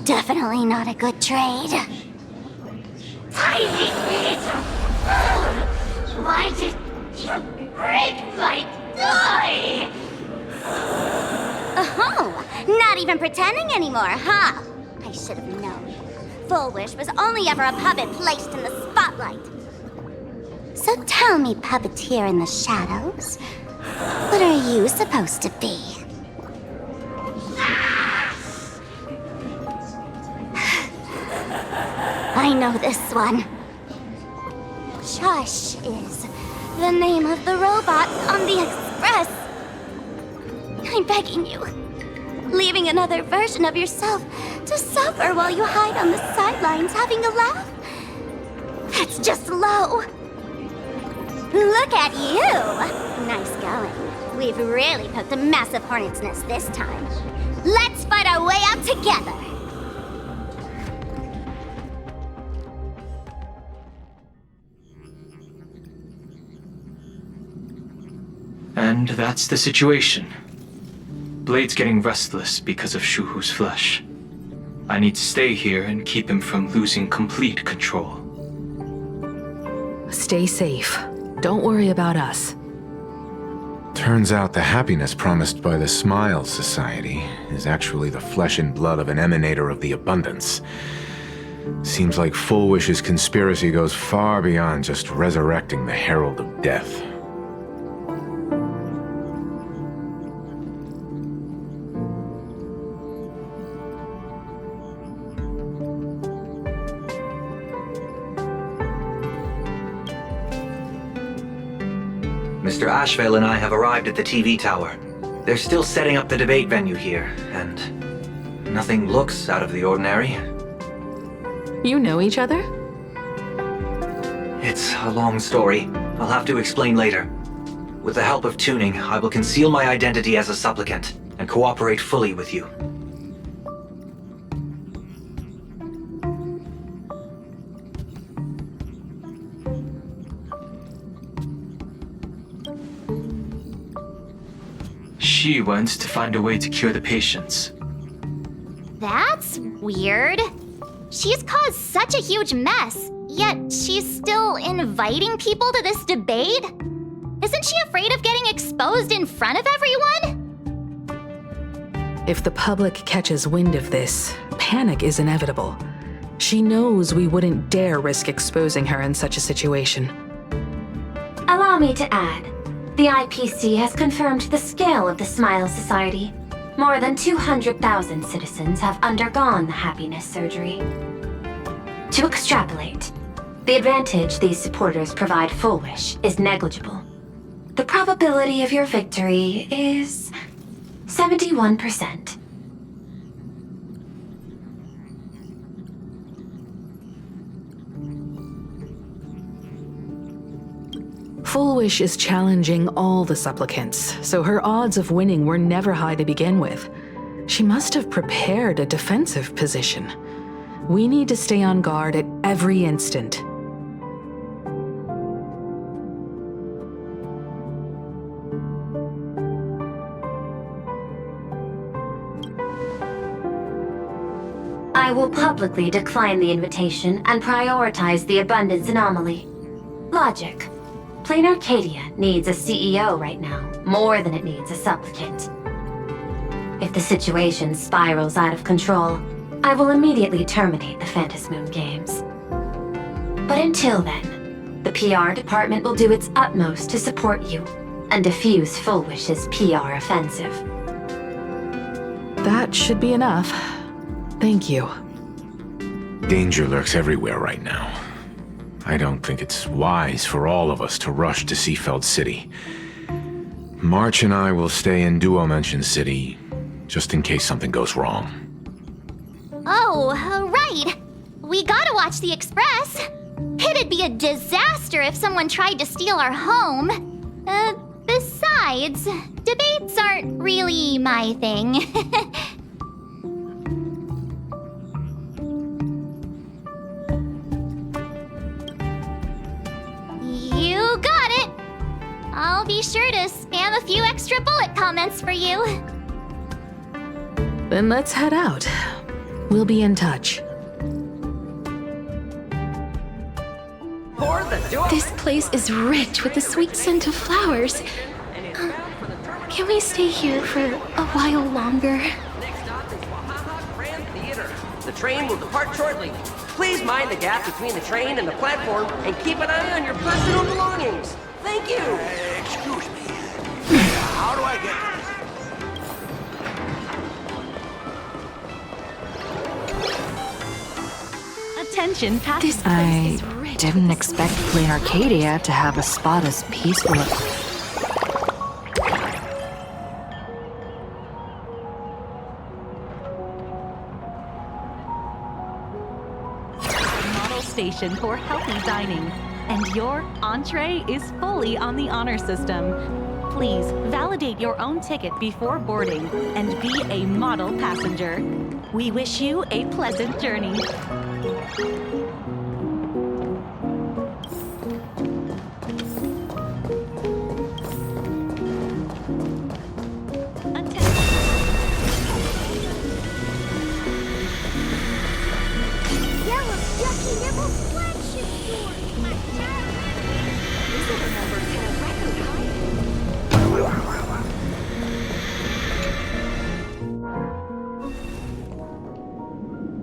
[SPEAKER 22] Definitely not a good trade.
[SPEAKER 5] Tiny little fool! Why did you break my toy?
[SPEAKER 22] Oh, not even pretending anymore, huh? I should have known. Full Wish was only ever a puppet placed in the spotlight. So tell me, puppeteer in the shadows, what are you supposed to be?
[SPEAKER 5] Ah!
[SPEAKER 22] I know this one. Shush is the name of the robot on the Express. I'm begging you. Leaving another version of yourself to suffer while you hide on the sidelines having a laugh? That's just low. Look at you! Nice going. We've really poked a massive hornet's nest this time. Let's fight our way out together!
[SPEAKER 3] And that's the situation. Blade's getting restless because of Shuhu's flesh. I need to stay here and keep him from losing complete control.
[SPEAKER 8] Stay safe. Don't worry about us.
[SPEAKER 10] Turns out the happiness promised by the Smile Society is actually the flesh and blood of an emanator of the abundance. Seems like Full Wish's conspiracy goes far beyond just resurrecting the Herald of Death.
[SPEAKER 14] Mr. Ashvale and I have arrived at the TV tower. They're still setting up the debate venue here, and nothing looks out of the ordinary.
[SPEAKER 8] You know each other?
[SPEAKER 14] It's a long story. I'll have to explain later. With the help of tuning, I will conceal my identity as a supplicant and cooperate fully with you.
[SPEAKER 3] She went to find a way to cure the patients.
[SPEAKER 2] That's weird. She's caused such a huge mess, yet she's still inviting people to this debate? Isn't she afraid of getting exposed in front of everyone?
[SPEAKER 8] If the public catches wind of this, panic is inevitable. She knows we wouldn't dare risk exposing her in such a situation.
[SPEAKER 11] Allow me to add, the IPC has confirmed the scale of the Smile Society. More than 200,000 citizens have undergone the happiness surgery. To extrapolate, the advantage these supporters provide Full Wish is negligible. The probability of your victory is 71%.
[SPEAKER 8] Full Wish is challenging all the supplicants, so her odds of winning were never high to begin with. She must have prepared a defensive position. We need to stay on guard at every instant.
[SPEAKER 11] I will publicly decline the invitation and prioritize the abundance anomaly. Logic. Plain Arcadia needs a CEO right now, more than it needs a supplicant. If the situation spirals out of control, I will immediately terminate the Phantasmoon Games. But until then, the PR department will do its utmost to support you and defuse Full Wish's PR offensive.
[SPEAKER 8] That should be enough. Thank you.
[SPEAKER 10] Danger lurks everywhere right now. I don't think it's wise for all of us to rush to Seafeld City. March and I will stay in Duo Mansion City, just in case something goes wrong.
[SPEAKER 2] Oh, right. We gotta watch the Express. It'd be a disaster if someone tried to steal our home. Besides, debates aren't really my thing. You got it. I'll be sure to spam a few extra bullet comments for you.
[SPEAKER 8] Then let's head out. We'll be in touch.
[SPEAKER 13] This place is rich with the sweet scent of flowers. Can we stay here for a while longer?
[SPEAKER 6] The train will depart shortly. Please mind the gap between the train and the platform and keep an eye on your personal belongings. Thank you.
[SPEAKER 5] Excuse me. How do I get
[SPEAKER 15] attention, past this place
[SPEAKER 8] I
[SPEAKER 15] is rich.
[SPEAKER 8] didn't expect Plain Arcadia to have a spot as peaceful as...
[SPEAKER 15] Model station for healthy dining, and your entree is fully on the honor system. Please validate your own ticket before boarding and be a model passenger. We wish you a pleasant journey.
[SPEAKER 22] Yellow Ducky Nibble's flagship store! Visitor numbers hit a record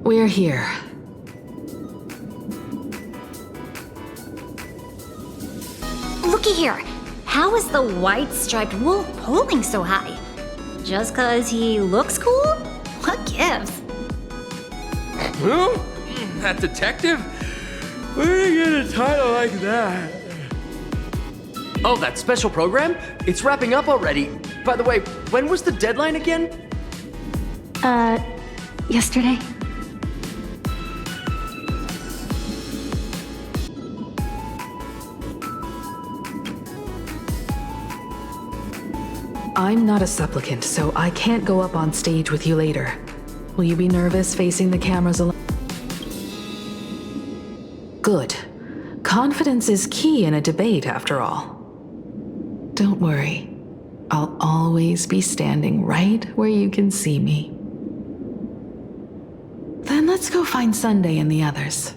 [SPEAKER 8] We're here.
[SPEAKER 22] Looky here. How is the white striped wolf pulling so high? Just 'cause he looks cool? What gives?
[SPEAKER 7] Who? That detective? Where did you get a title like that?
[SPEAKER 17] Oh, that special program? It's wrapping up already. By the way, when was the deadline again?
[SPEAKER 13] Yesterday.
[SPEAKER 8] I'm not a supplicant, so I can't go up on stage with you later. Will you be nervous facing the cameras alone? Good. Confidence is key in a debate, after all. Don't worry. I'll always be standing right where you can see me. Then let's go find Sunday and the others.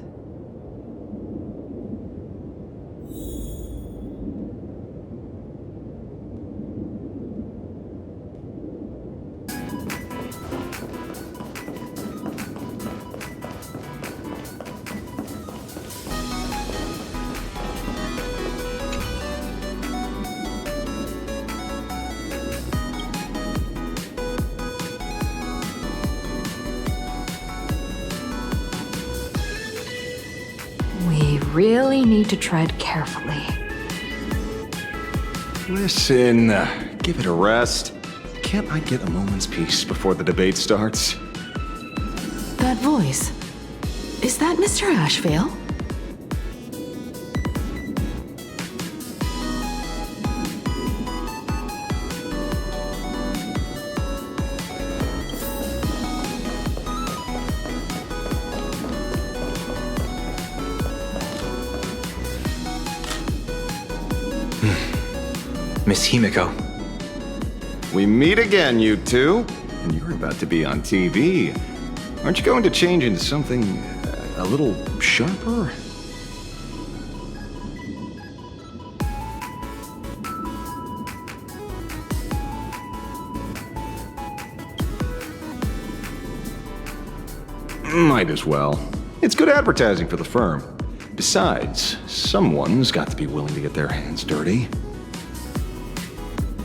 [SPEAKER 8] We really need to tread carefully.
[SPEAKER 10] Listen, give it a rest. Can't I get a moment's peace before the debate starts?
[SPEAKER 8] That voice. Is that Mr. Ashvale?
[SPEAKER 14] Miss Himiko.
[SPEAKER 10] We meet again, you two. And you're about to be on TV. Aren't you going to change into something a little sharper? Might as well. It's good advertising for the firm. Besides, someone's got to be willing to get their hands dirty.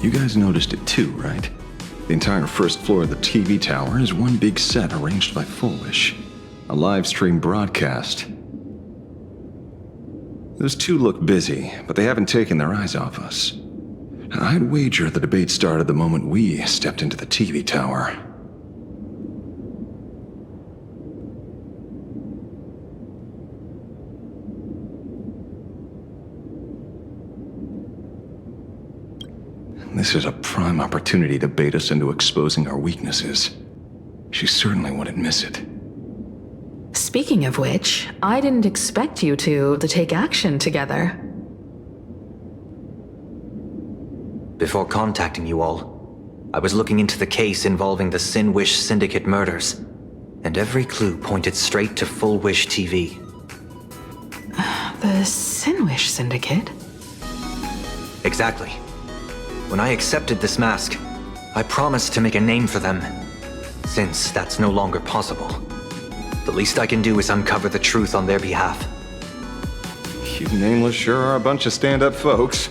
[SPEAKER 10] You guys noticed it too, right? The entire first floor of the TV tower is one big set arranged by Foolish. A live stream broadcast. Those two look busy, but they haven't taken their eyes off us. I'd wager the debate started the moment we stepped into the TV tower. This is a prime opportunity to bait us into exposing our weaknesses. She certainly wouldn't miss it.
[SPEAKER 8] Speaking of which, I didn't expect you two to take action together.
[SPEAKER 14] Before contacting you all, I was looking into the case involving the Sin Wish Syndicate murders, and every clue pointed straight to Full Wish TV.
[SPEAKER 8] The Sin Wish Syndicate?
[SPEAKER 14] Exactly. When I accepted this mask, I promised to make a name for them. Since that's no longer possible, the least I can do is uncover the truth on their behalf.
[SPEAKER 10] You nameless sure are a bunch of stand-up folks.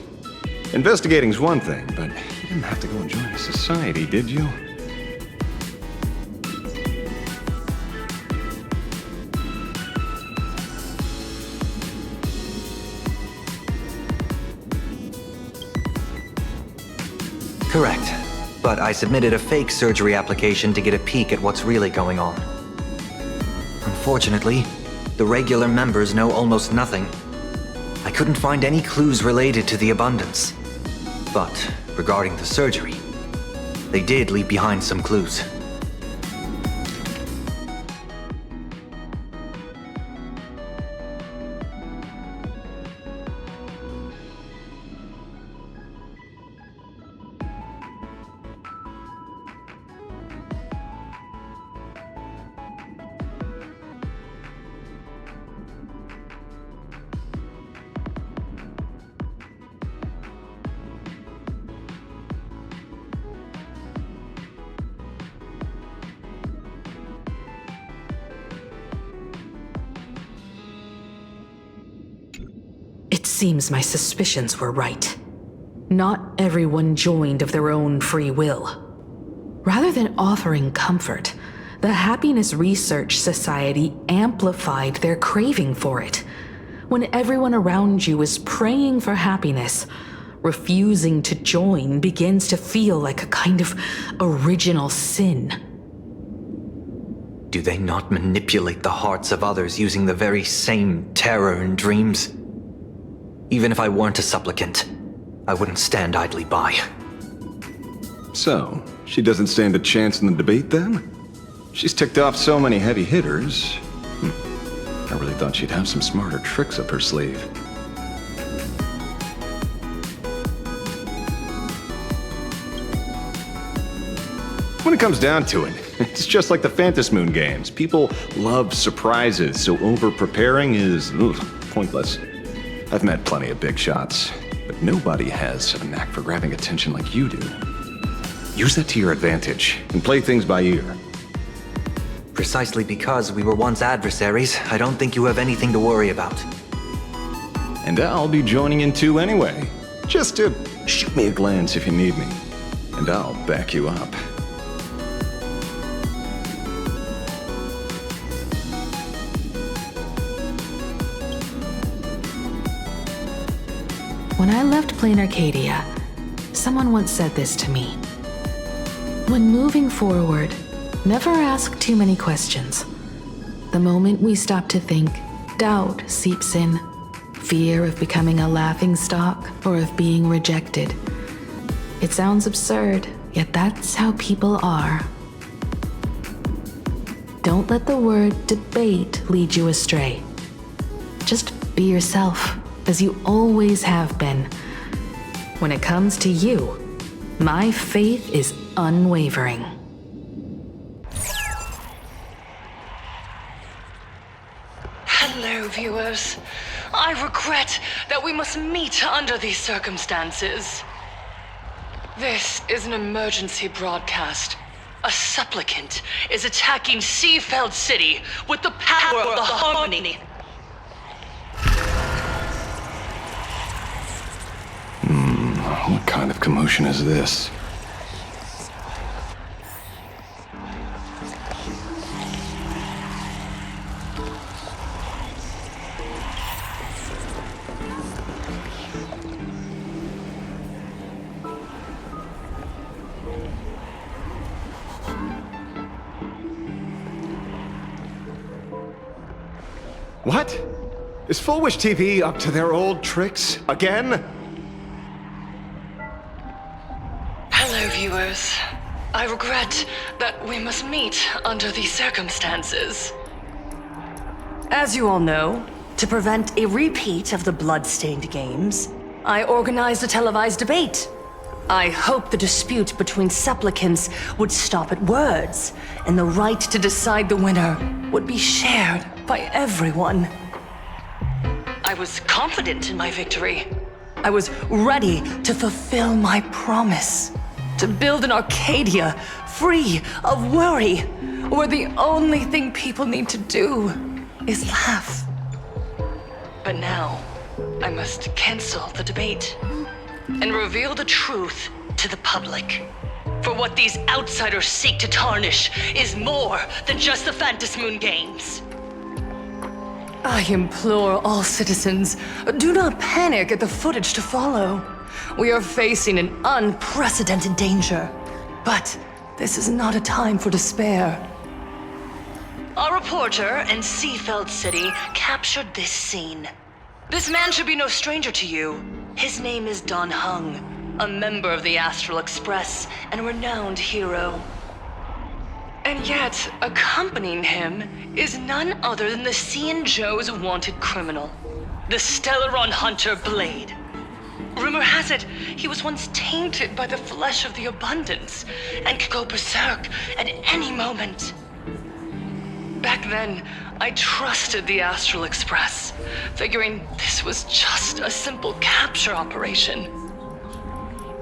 [SPEAKER 10] Investigating's one thing, but you didn't have to go and join the society, did you?
[SPEAKER 14] Correct. But I submitted a fake surgery application to get a peek at what's really going on. Unfortunately, the regular members know almost nothing. I couldn't find any clues related to the abundance. But regarding the surgery, they did leave behind some clues.
[SPEAKER 8] It seems my suspicions were right. Not everyone joined of their own free will. Rather than offering comfort, the Happiness Research Society amplified their craving for it. When everyone around you is praying for happiness, refusing to join begins to feel like a kind of original sin.
[SPEAKER 14] Do they not manipulate the hearts of others using the very same terror and dreams? Even if I weren't a supplicant, I wouldn't stand idly by.
[SPEAKER 19] So, she doesn't stand a chance in the debate then? She's ticked off so many heavy hitters. I really thought she'd have some smarter tricks up her sleeve. When it comes down to it, it's just like the Phantom Moon games. People love surprises, so over-preparing is pointless. I've met plenty of big shots, but nobody has a knack for grabbing attention like you do. Use that to your advantage, and play things by ear.
[SPEAKER 14] Precisely because we were once adversaries, I don't think you have anything to worry about.
[SPEAKER 19] And I'll be joining in too anyway. Just to shoot me a glance if you need me, and I'll back you up.
[SPEAKER 8] When I left Plain Arcadia, someone once said this to me. When moving forward, never ask too many questions. The moment we stop to think, doubt seeps in. Fear of becoming a laughingstock or of being rejected. It sounds absurd, yet that's how people are. Don't let the word debate lead you astray. Just be yourself, as you always have been. When it comes to you, my faith is unwavering.
[SPEAKER 20] Hello, viewers. I regret that we must meet under these circumstances. This is an emergency broadcast. A supplicant is attacking Seafeld City with the power of the Harmony.
[SPEAKER 19] What kind of commotion is this? What? Is Full Wish TV up to their old tricks again?
[SPEAKER 20] Hello, viewers. I regret that we must meet under these circumstances.
[SPEAKER 23] As you all know, to prevent a repeat of the blood-stained games, I organized a televised debate. I hoped the dispute between supplicants would stop at words, and the right to decide the winner would be shared by everyone. I was confident in my victory. I was ready to fulfill my promise. To build an Arcadia free of worry, where the only thing people need to do is laugh. But now, I must cancel the debate and reveal the truth to the public. For what these outsiders seek to tarnish is more than just the Phantom Moon games. I implore all citizens, do not panic at the footage to follow. We are facing an unprecedented danger. But this is not a time for despair. A reporter in Seafeld City captured this scene. This man should be no stranger to you. His name is Don Hung, a member of the Astral Express and a renowned hero. And yet, accompanying him is none other than the Cian Joe's wanted criminal, the Stellaron hunter Blade. Rumor has it, he was once tainted by the flesh of the abundance and could go berserk at any moment. Back then, I trusted the Astral Express, figuring this was just a simple capture operation.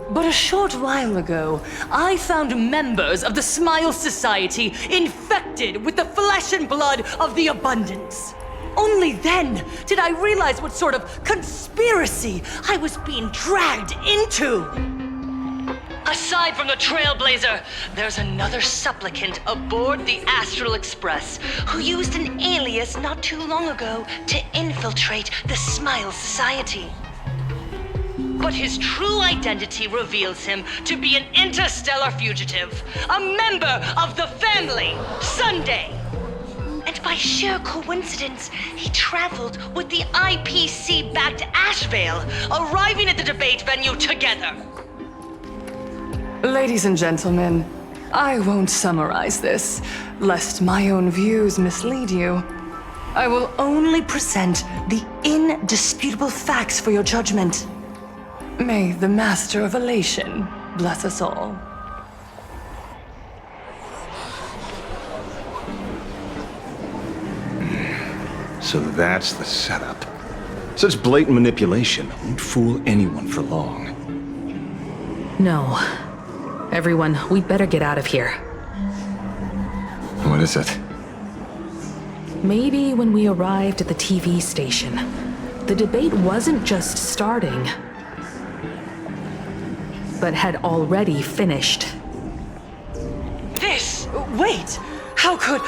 [SPEAKER 23] But a short while ago, I found members of the Smile Society infected with the flesh and blood of the Abundance. Only then did I realize what sort of conspiracy I was being dragged into. Aside from the Trailblazer, there's another supplicant aboard the Astral Express who used an alias not too long ago to infiltrate the Smile Society. But his true identity reveals him to be an interstellar fugitive, a member of the family, Sunday. And by sheer coincidence, he traveled with the IPC-backed Ashvale, arriving at the debate venue together. Ladies and gentlemen, I won't summarize this, lest my own views mislead you. I will only present the indisputable facts for your judgment. May the Master of Elation bless us all.
[SPEAKER 19] So that's the setup. Such blatant manipulation won't fool anyone for long.
[SPEAKER 8] No. Everyone, we'd better get out of here.
[SPEAKER 19] What is it?
[SPEAKER 8] Maybe when we arrived at the TV station, the debate wasn't just starting, but had already finished.
[SPEAKER 23] Wait! How could...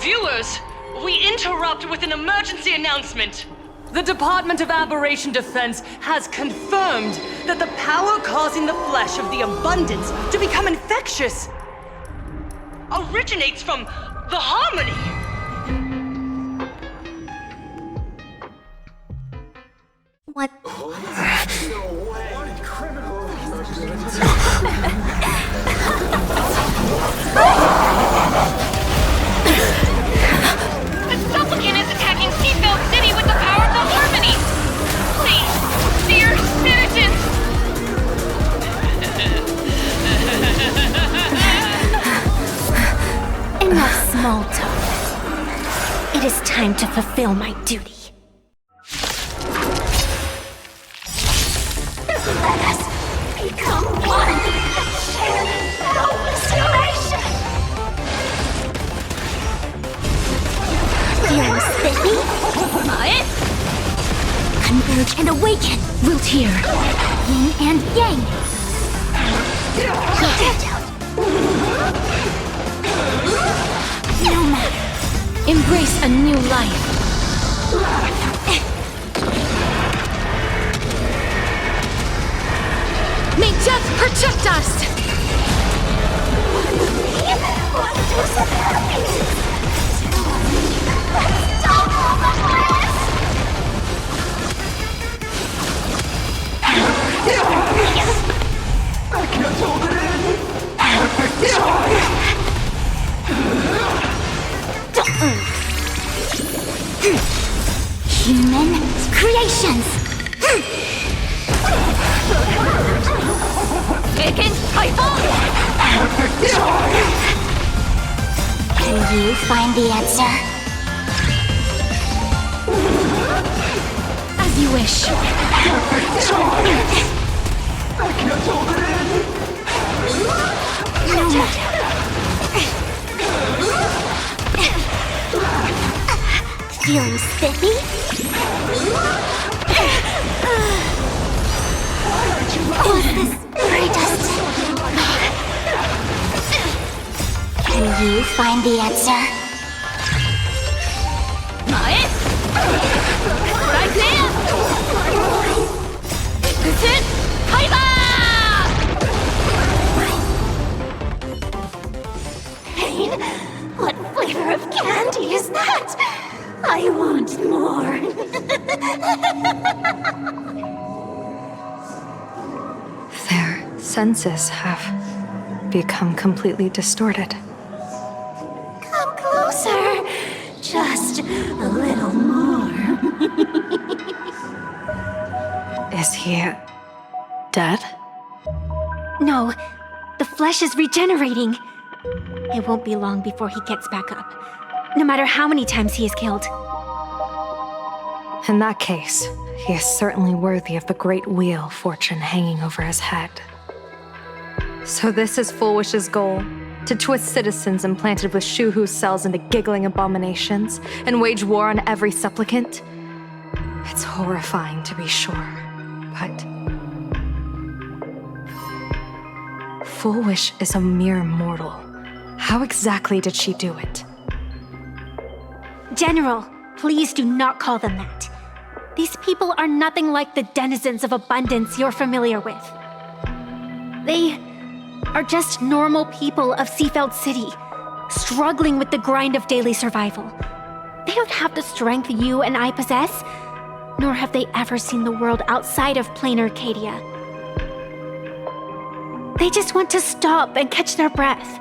[SPEAKER 23] Viewers, we interrupt with an emergency announcement. The Department of Aberration Defense has confirmed that the power causing the flesh of the Abundance to become infectious originates from the Harmony.
[SPEAKER 22] What?
[SPEAKER 9] The supplicant is attacking Seafeld City with the power of the Harmony! Please, dear citizens!
[SPEAKER 22] Enough small talk. It is time to fulfill my duty. Let us become one and share our restoration. Feeling spiffy? Converge and awaken. Root here. Yin and yang. No matter. Embrace a new life. May death protect us! Human creations! Taken Typhoon! Can you find the answer? As you wish. Feeling spiffy? Was this predestined? Can you find the answer? Right there!
[SPEAKER 8] senses have become completely distorted.
[SPEAKER 22] Come closer. Just a little more.
[SPEAKER 8] Is he dead?
[SPEAKER 13] No, the flesh is regenerating. It won't be long before he gets back up, no matter how many times he is killed.
[SPEAKER 8] In that case, he is certainly worthy of the great wheel fortune hanging over his head. So this is Fullwish's goal? To twist citizens implanted with Shuhu cells into giggling abominations and wage war on every supplicant? It's horrifying to be sure, but Fullwish is a mere mortal. How exactly did she do it?
[SPEAKER 13] General, please do not call them that. These people are nothing like the denizens of abundance you're familiar with. They are just normal people of Seafeld City, struggling with the grind of daily survival. They don't have the strength you and I possess, nor have they ever seen the world outside of plain Arcadia. They just want to stop and catch their breath,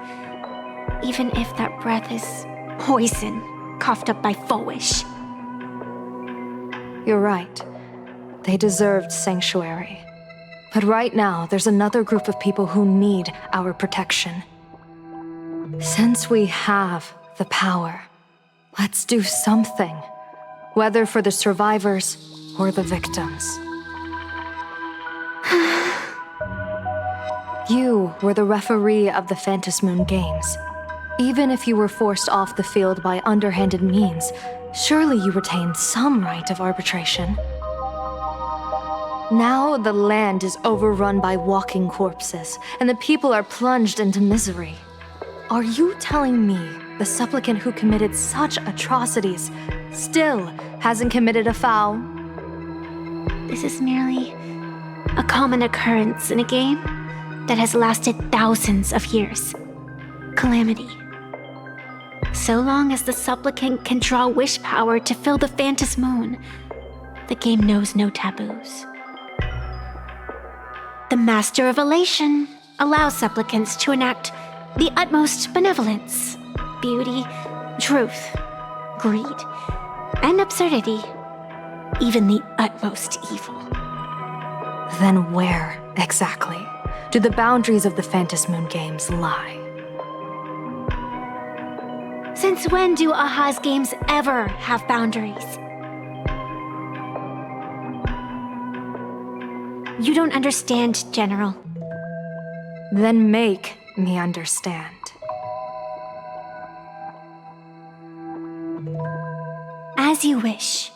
[SPEAKER 13] even if that breath is poison coughed up by Fullwish.
[SPEAKER 8] You're right. They deserved sanctuary. But right now, there's another group of people who need our protection. Since we have the power, let's do something, whether for the survivors or the victims. You were the referee of the Phantom Moon Games. Even if you were forced off the field by underhanded means, surely you retained some right of arbitration. Now the land is overrun by walking corpses, and the people are plunged into misery. Are you telling me the supplicant who committed such atrocities still hasn't committed a foul?
[SPEAKER 13] This is merely a common occurrence in a game that has lasted thousands of years. Calamity. So long as the supplicant can draw wish power to fill the Phantom Moon, the game knows no taboos. The Master of Elation allows supplicants to enact the utmost benevolence, beauty, truth, greed, and absurdity, even the utmost evil.
[SPEAKER 8] Then where, exactly, do the boundaries of the Phantom Moon Games lie?
[SPEAKER 13] Since when do Aha's games ever have boundaries? You don't understand, General.
[SPEAKER 8] Then make me understand.
[SPEAKER 13] As you wish.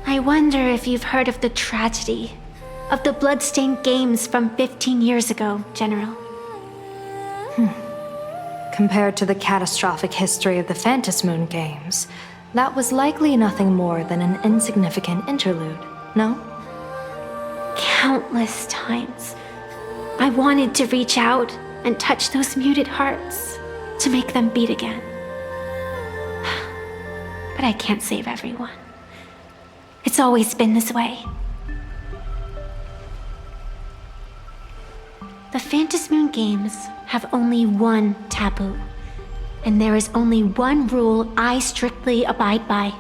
[SPEAKER 13] I wonder if you've heard of the tragedy of the bloodstained games from 15 years ago, General.
[SPEAKER 8] Compared to the catastrophic history of the Phantom Moon Games, that was likely nothing more than an insignificant interlude, no?
[SPEAKER 13] Countless times, I wanted to reach out and touch those muted hearts to make them beat again. But I can't save everyone. It's always been this way. The Phantom Moon Games have only one taboo, and there is only one rule I strictly abide by.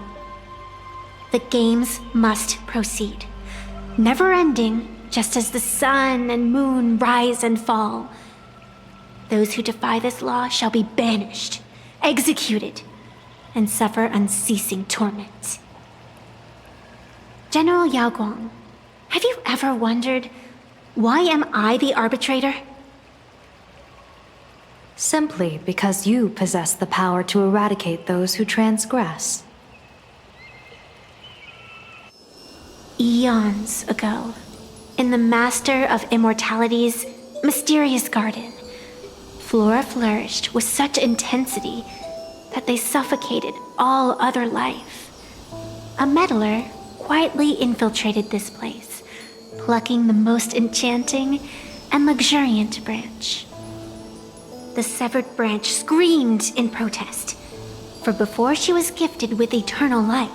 [SPEAKER 13] The games must proceed, never ending, just as the sun and moon rise and fall. Those who defy this law shall be banished, executed, and suffer unceasing torment. General Yao Guang, have you ever wondered, why am I the arbitrator?
[SPEAKER 8] Simply because you possess the power to eradicate those who transgress.
[SPEAKER 13] Eons ago, in the Master of Immortality's mysterious garden, flora flourished with such intensity that they suffocated all other life. A meddler quietly infiltrated this place, plucking the most enchanting and luxuriant branch. The severed branch screamed in protest, for before she was gifted with eternal life,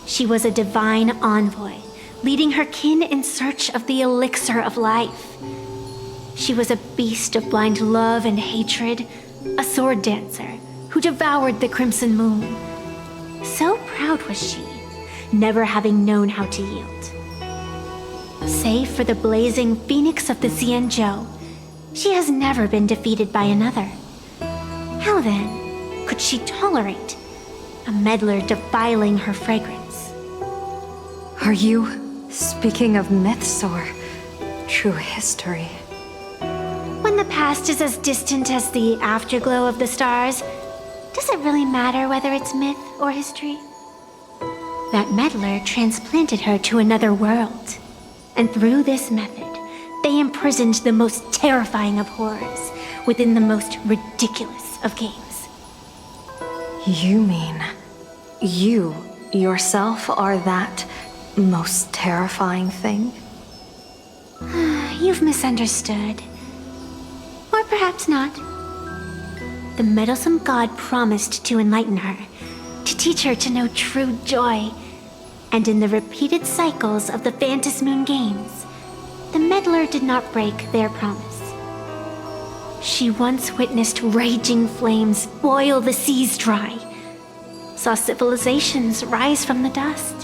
[SPEAKER 13] she was a divine envoy, leading her kin in search of the elixir of life. She was a beast of blind love and hatred, a sword dancer who devoured the crimson moon. So proud was she, never having known how to yield. Save for the blazing phoenix of the Xianzhou, she has never been defeated by another. How then could she tolerate a meddler defiling her fragrance?
[SPEAKER 8] Are you speaking of myths or true history?
[SPEAKER 13] When the past is as distant as the afterglow of the stars, does it really matter whether it's myth or history? That meddler transplanted her to another world, and through this method, they imprisoned the most terrifying of horrors within the most ridiculous of games.
[SPEAKER 8] You mean you yourself are that most terrifying thing?
[SPEAKER 13] You've misunderstood. Or perhaps not. The meddlesome god promised to enlighten her, to teach her to know true joy. And in the repeated cycles of the Phantom Moon games, the meddler did not break their promise. She once witnessed raging flames boil the seas dry, saw civilizations rise from the dust,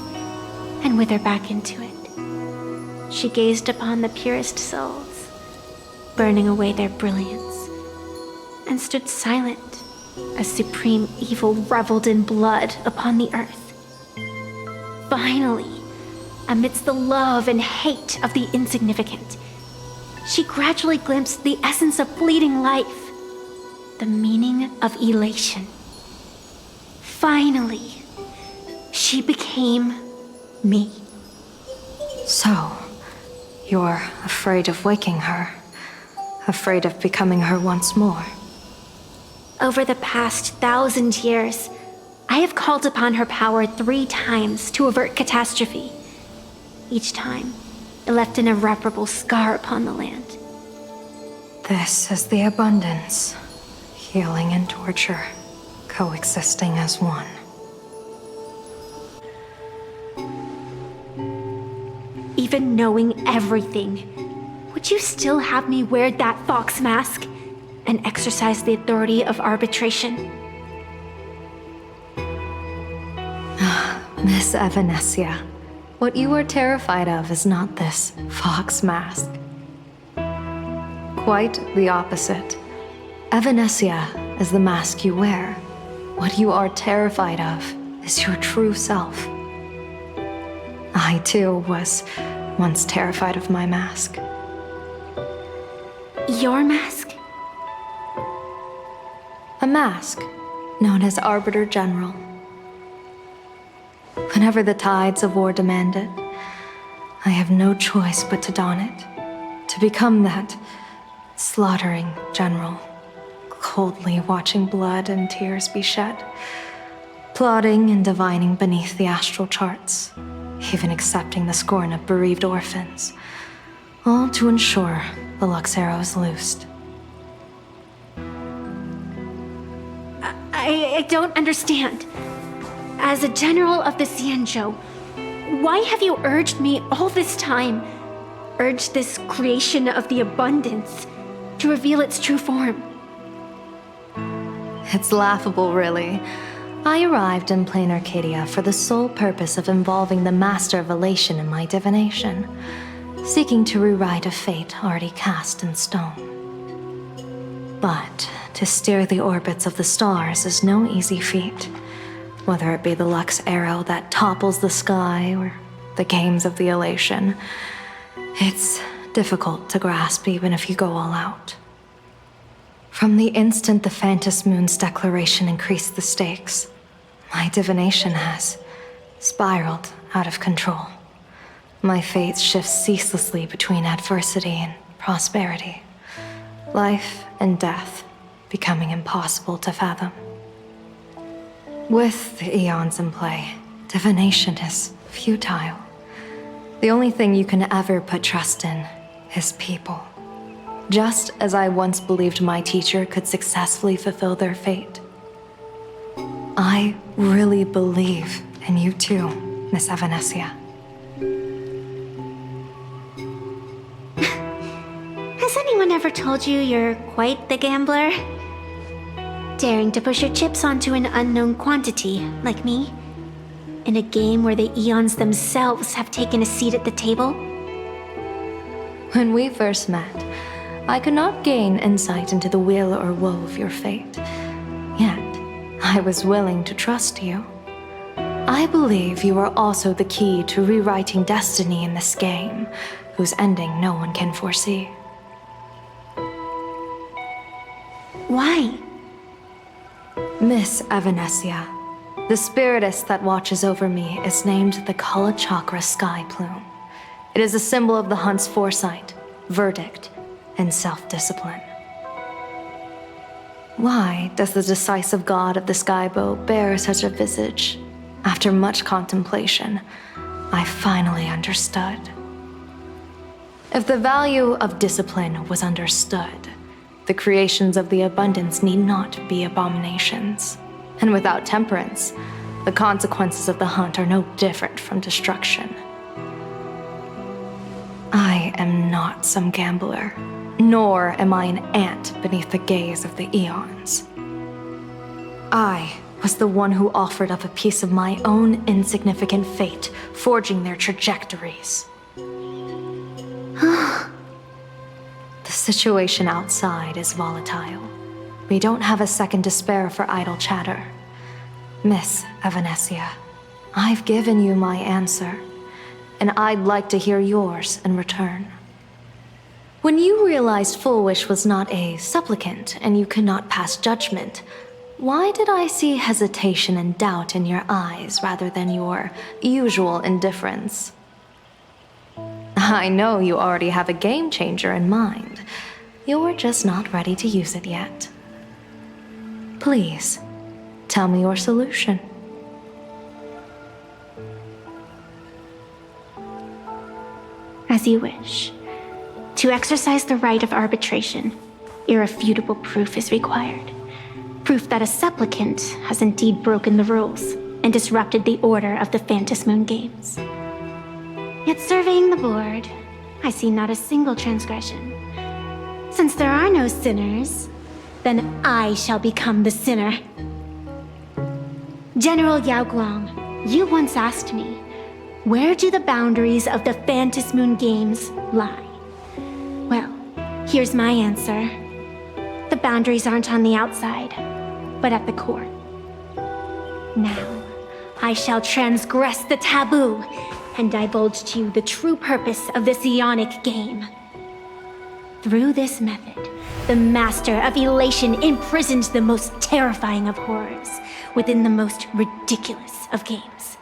[SPEAKER 13] and wither back into it. She gazed upon the purest souls, burning away their brilliance, and stood silent as supreme evil reveled in blood upon the earth. Finally, amidst the love and hate of the insignificant, she gradually glimpsed the essence of fleeting life, the meaning of elation. Finally, she became me.
[SPEAKER 8] So, you're afraid of waking her, afraid of becoming her once more.
[SPEAKER 13] Over the past 1,000 years, I have called upon her power 3 times to avert catastrophe. Each time, it left an irreparable scar upon the land.
[SPEAKER 8] This is the abundance, healing and torture, coexisting as one.
[SPEAKER 13] Even knowing everything, would you still have me wear that fox mask and exercise the authority of arbitration?
[SPEAKER 8] Miss Evanesia, what you are terrified of is not this fox mask. Quite the opposite. Evanesia is the mask you wear. What you are terrified of is your true self. I too was once terrified of my mask.
[SPEAKER 13] Your mask?
[SPEAKER 8] A mask known as Arbiter General. Whenever the tides of war demand it, I have no choice but to don it, to become that slaughtering general, coldly watching blood and tears be shed, plotting and divining beneath the astral charts, even accepting the scorn of bereaved orphans, all to ensure the Luxero is loosed.
[SPEAKER 13] I don't understand. As a general of the Xianzhou, why have you urged me all this time, urged this creation of the abundance, to reveal its true form?
[SPEAKER 8] It's laughable, really. I arrived in plain Arcadia for the sole purpose of involving the Master of Elation in my divination, seeking to rewrite a fate already cast in stone. But to steer the orbits of the stars is no easy feat. Whether it be the Lux arrow that topples the sky or the games of the elation, it's difficult to grasp even if you go all out. From the instant the Phantom Moon's declaration increased the stakes, my divination has spiraled out of control. My fate shifts ceaselessly between adversity and prosperity, life and death becoming impossible to fathom. With the eons in play, divination is futile. The only thing you can ever put trust in is people. Just as I once believed my teacher could successfully fulfill their fate. I really believe in you too, Miss Evanesia.
[SPEAKER 13] Has anyone ever told you you're quite the gambler? Daring to push your chips onto an unknown quantity, like me? In a game where the eons themselves have taken a seat at the table?
[SPEAKER 8] When we first met, I could not gain insight into the will or woe of your fate. Yet, I was willing to trust you. I believe you are also the key to rewriting destiny in this game, whose ending no one can foresee.
[SPEAKER 13] Why?
[SPEAKER 8] Miss Evanesia, the spiritess that watches over me is named the Kala Chakra Sky Plume. It is a symbol of the hunt's foresight, verdict, and self-discipline. Why does the decisive god of the skybow bear such a visage? After much contemplation, I finally understood. If the value of discipline was understood, the creations of the abundance need not be abominations. And without temperance, the consequences of the hunt are no different from destruction. I am not some gambler, nor am I an ant beneath the gaze of the eons. I was the one who offered up a piece of my own insignificant fate, forging their trajectories. The situation outside is volatile. We don't have a second to spare for idle chatter. Miss Evanesia, I've given you my answer, and I'd like to hear yours in return. When you realized Full Wish was not a supplicant and you could not pass judgment, why did I see hesitation and doubt in your eyes rather than your usual indifference? I know you already have a game changer in mind. You're just not ready to use it yet. Please, tell me your solution.
[SPEAKER 13] As you wish. To exercise the right of arbitration, irrefutable proof is required. Proof that a supplicant has indeed broken the rules and disrupted the order of the Phantom Moon Games. Yet surveying the board, I see not a single transgression. Since there are no sinners, then I shall become the sinner. General Yao Guang, you once asked me, where do the boundaries of the Phantom Moon Games lie? Well, here's my answer. The boundaries aren't on the outside, but at the core. Now, I shall transgress the taboo and divulge to you the true purpose of this Ionic game. Through this method, the Master of Elation imprisoned the most terrifying of horrors within the most ridiculous of games.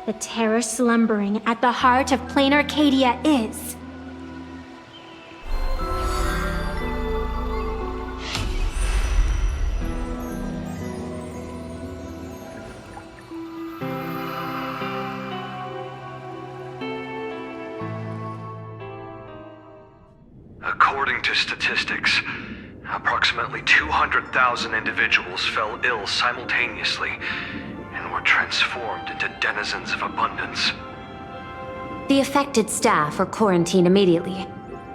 [SPEAKER 13] The terror slumbering at the heart of Plain Arcadia is...
[SPEAKER 12] According to statistics, approximately 200,000 individuals fell ill simultaneously and were transformed into denizens of abundance.
[SPEAKER 11] The affected staff are quarantined immediately.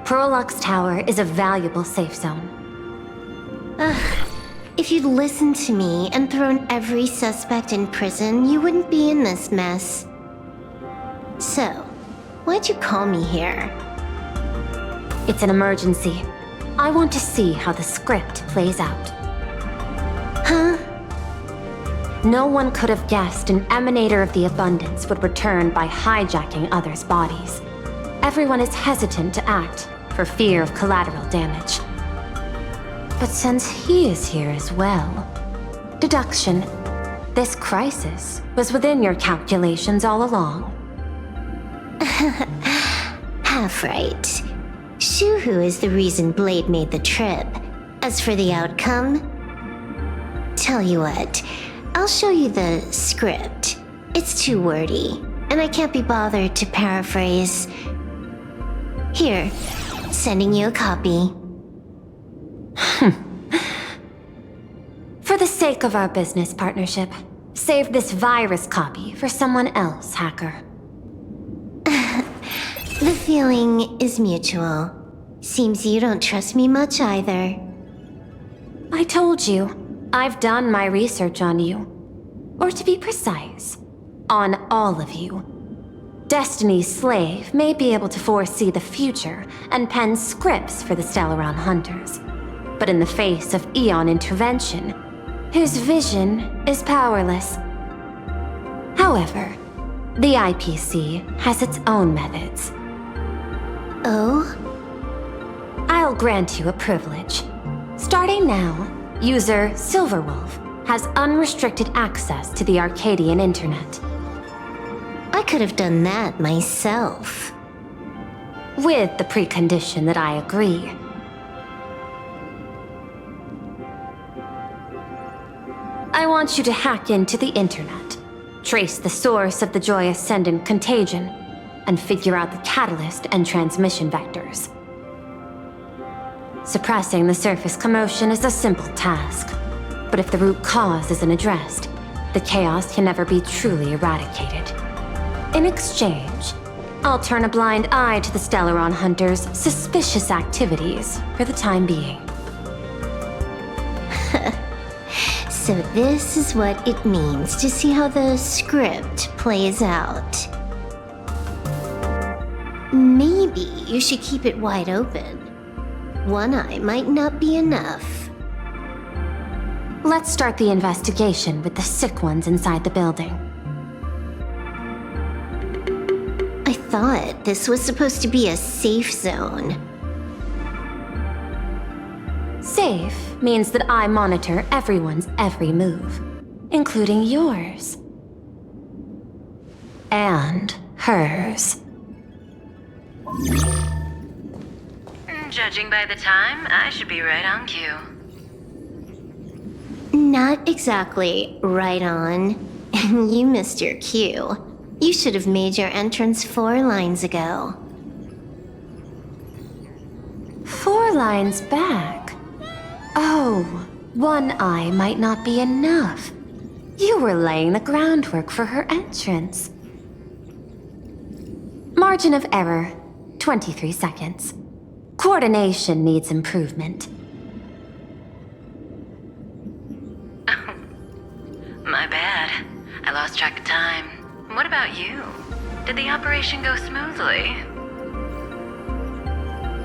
[SPEAKER 11] Prolux Tower is a valuable safe zone.
[SPEAKER 22] Ugh. If you'd listened to me and thrown every suspect in prison, you wouldn't be in this mess. So, why'd you call me here?
[SPEAKER 11] It's an emergency. I want to see how the script plays out.
[SPEAKER 22] Huh?
[SPEAKER 11] No one could have guessed an emanator of the abundance would return by hijacking others' bodies. Everyone is hesitant to act for fear of collateral damage. But since he is here as well... Deduction. This crisis was within your calculations all along.
[SPEAKER 22] Half right. Shuhu is the reason Blade made the trip. As for the outcome... Tell you what, I'll show you the script. It's too wordy, and I can't be bothered to paraphrase. Here, sending you a copy.
[SPEAKER 11] For the sake of our business partnership, save this virus copy for someone else, hacker.
[SPEAKER 22] The feeling is mutual. Seems you don't trust me much either.
[SPEAKER 11] I told you, I've done my research on you. Or to be precise, on all of you. Destiny's slave may be able to foresee the future and pen scripts for the Stellaron hunters. But in the face of Eon intervention, his vision is powerless. However, the IPC has its own methods.
[SPEAKER 22] Oh?
[SPEAKER 11] I'll grant you a privilege. Starting now, user Silverwolf has unrestricted access to the Arcadian internet.
[SPEAKER 22] I could have done that myself.
[SPEAKER 11] With the precondition that I agree. I want you to hack into the internet, trace the source of the Joy Ascendant contagion, and figure out the catalyst and transmission vectors. Suppressing the surface commotion is a simple task, but if the root cause isn't addressed, the chaos can never be truly eradicated. In exchange, I'll turn a blind eye to the Stellaron hunters' suspicious activities for the time being.
[SPEAKER 22] So this is what it means to see how the script plays out. Maybe you should keep it wide open. One eye might not be enough.
[SPEAKER 11] Let's start the investigation with the sick ones inside the building.
[SPEAKER 22] I thought this was supposed to be a safe zone.
[SPEAKER 11] Safe means that I monitor everyone's every move, including yours. And hers.
[SPEAKER 4] Judging by the time, I should be right on cue.
[SPEAKER 22] Not exactly right on. You missed your cue. You should have made your entrance 4 lines ago.
[SPEAKER 11] 4 lines back? Oh, one eye might not be enough. You were laying the groundwork for her entrance. Margin of error, 23 seconds. Coordination needs improvement.
[SPEAKER 4] My bad. I lost track of time. What about you? Did the operation go smoothly?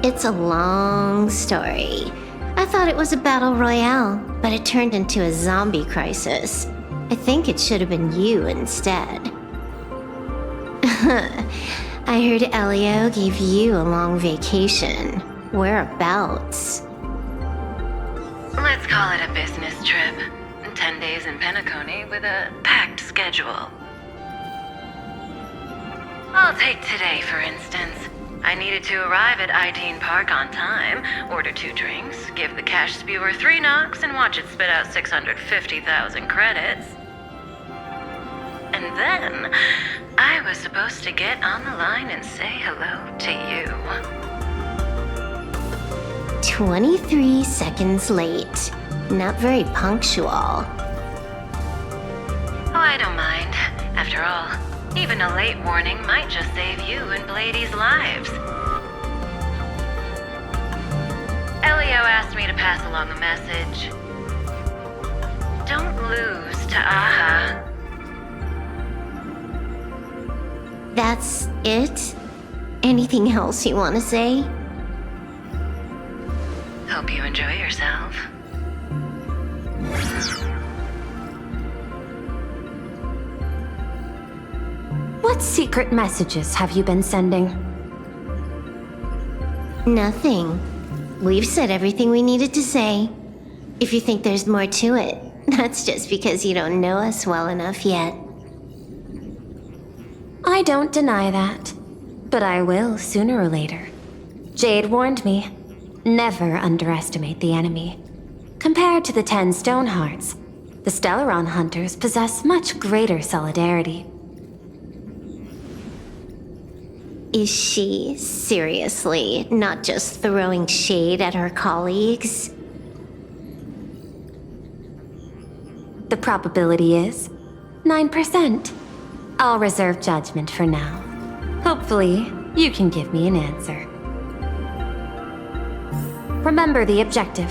[SPEAKER 22] It's a long story. I thought it was a battle royale, but it turned into a zombie crisis. I think it should have been you instead. I heard Elio gave you a long vacation. Whereabouts?
[SPEAKER 4] Let's call it a business trip. 10 days in Penacony with a packed schedule. I'll take today, for instance. I needed to arrive at Ideen Park on time, order 2 drinks, give the cash spewer 3 knocks, and watch it spit out 650,000 credits. And then, I was supposed to get on the line and say hello to you.
[SPEAKER 22] 23 seconds late. Not very punctual.
[SPEAKER 4] Oh, I don't mind. After all, even a late warning might just save you and Blady's lives. Elio asked me to pass along a message. Don't lose to Aha.
[SPEAKER 22] That's it? Anything else you want to say?
[SPEAKER 4] Hope you enjoy yourself.
[SPEAKER 11] What secret messages have you been sending?
[SPEAKER 22] Nothing. We've said everything we needed to say. If you think there's more to it, that's just because you don't know us well enough yet.
[SPEAKER 11] I don't deny that, but I will sooner or later. Jade warned me, never underestimate the enemy. Compared to the 10 Stonehearts, The Stellaron hunters possess much greater solidarity.
[SPEAKER 22] Is she seriously not just throwing shade at her colleagues?
[SPEAKER 11] The probability is 9%. I'll reserve judgment for now. Hopefully, you can give me an answer. Remember the objective.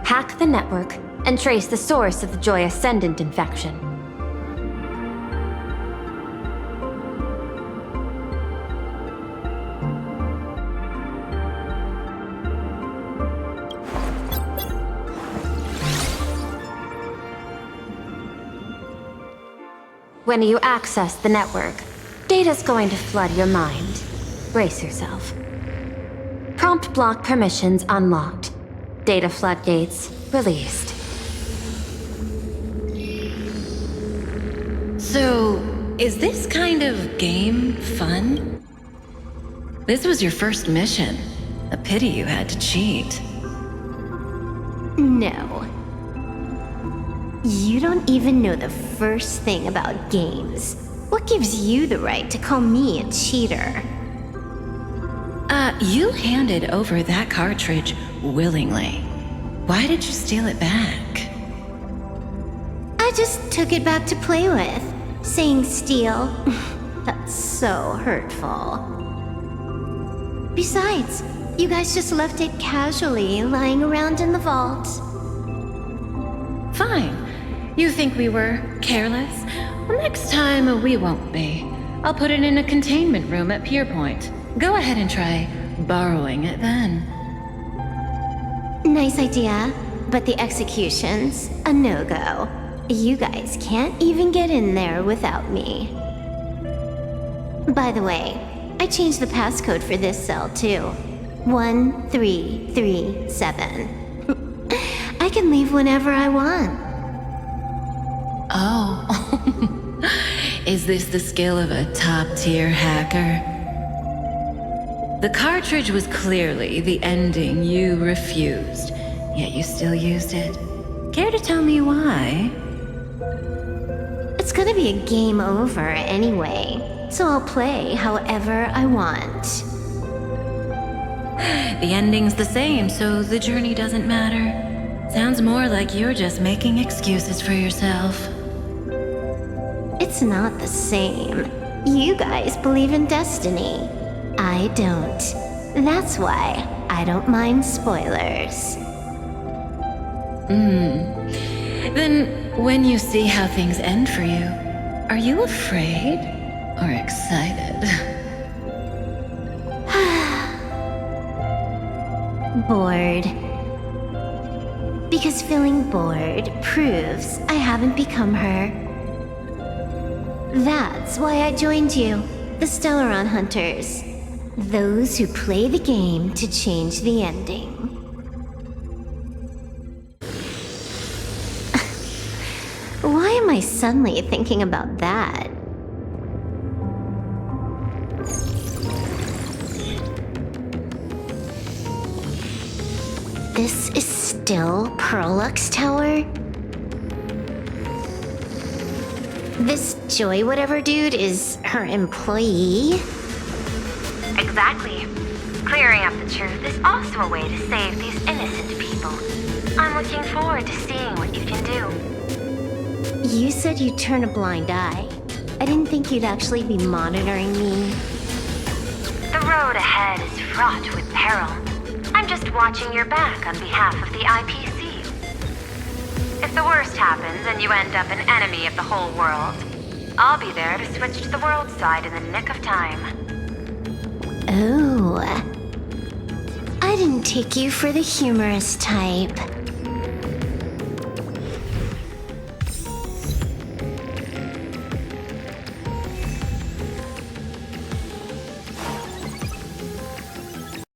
[SPEAKER 11] Hack the network and trace the source of the Joy Ascendant infection. When you access the network, data's going to flood your mind. Brace yourself. Prompt block permissions unlocked. Data floodgates released.
[SPEAKER 4] So, is this kind of game fun? This was your first mission. A pity you had to cheat.
[SPEAKER 22] No. You don't even know the first thing about games. What gives you the right to call me a cheater?
[SPEAKER 4] You handed over that cartridge willingly. Why did you steal it back?
[SPEAKER 22] I just took it back to play with. Saying steal, that's so hurtful. Besides, you guys just left it casually lying around in the vault.
[SPEAKER 4] Fine. You think we were careless? Well, next time we won't be. I'll put it in a containment room at Pierpoint. Go ahead and try borrowing it then.
[SPEAKER 22] Nice idea, but the execution's a no-go. You guys can't even get in there without me. By the way, I changed the passcode for this cell too. 1337. I can leave whenever I want.
[SPEAKER 4] Oh. Is this the skill of a top-tier hacker? The cartridge was clearly the ending you refused, yet you still used it. Care to tell me why?
[SPEAKER 22] It's gonna be a game over anyway, so I'll play however I want.
[SPEAKER 4] The ending's the same, so the journey doesn't matter. Sounds more like you're just making excuses for yourself.
[SPEAKER 22] It's not the same. You guys believe in destiny. I don't. That's why I don't mind spoilers.
[SPEAKER 4] Then, when you see how things end for you, are you afraid or excited?
[SPEAKER 22] Bored. Because feeling bored proves I haven't become her. That's why I joined you, the Stellaron Hunters. Those who play the game to change the ending. Why am I suddenly thinking about that? This is still Perlux Tower? This Joy whatever dude is her employee?
[SPEAKER 11] Exactly. Clearing up the truth is also a way to save these innocent people. I'm looking forward to seeing what you can do.
[SPEAKER 22] You said you'd turn a blind eye. I didn't think you'd actually be monitoring me.
[SPEAKER 11] The road ahead is fraught with peril. I'm just watching your back on behalf of the IPC. If the worst happens and you end up an enemy of the whole world, I'll be there to switch to the world side in the nick of time.
[SPEAKER 22] Oh. I didn't take you for the humorous type.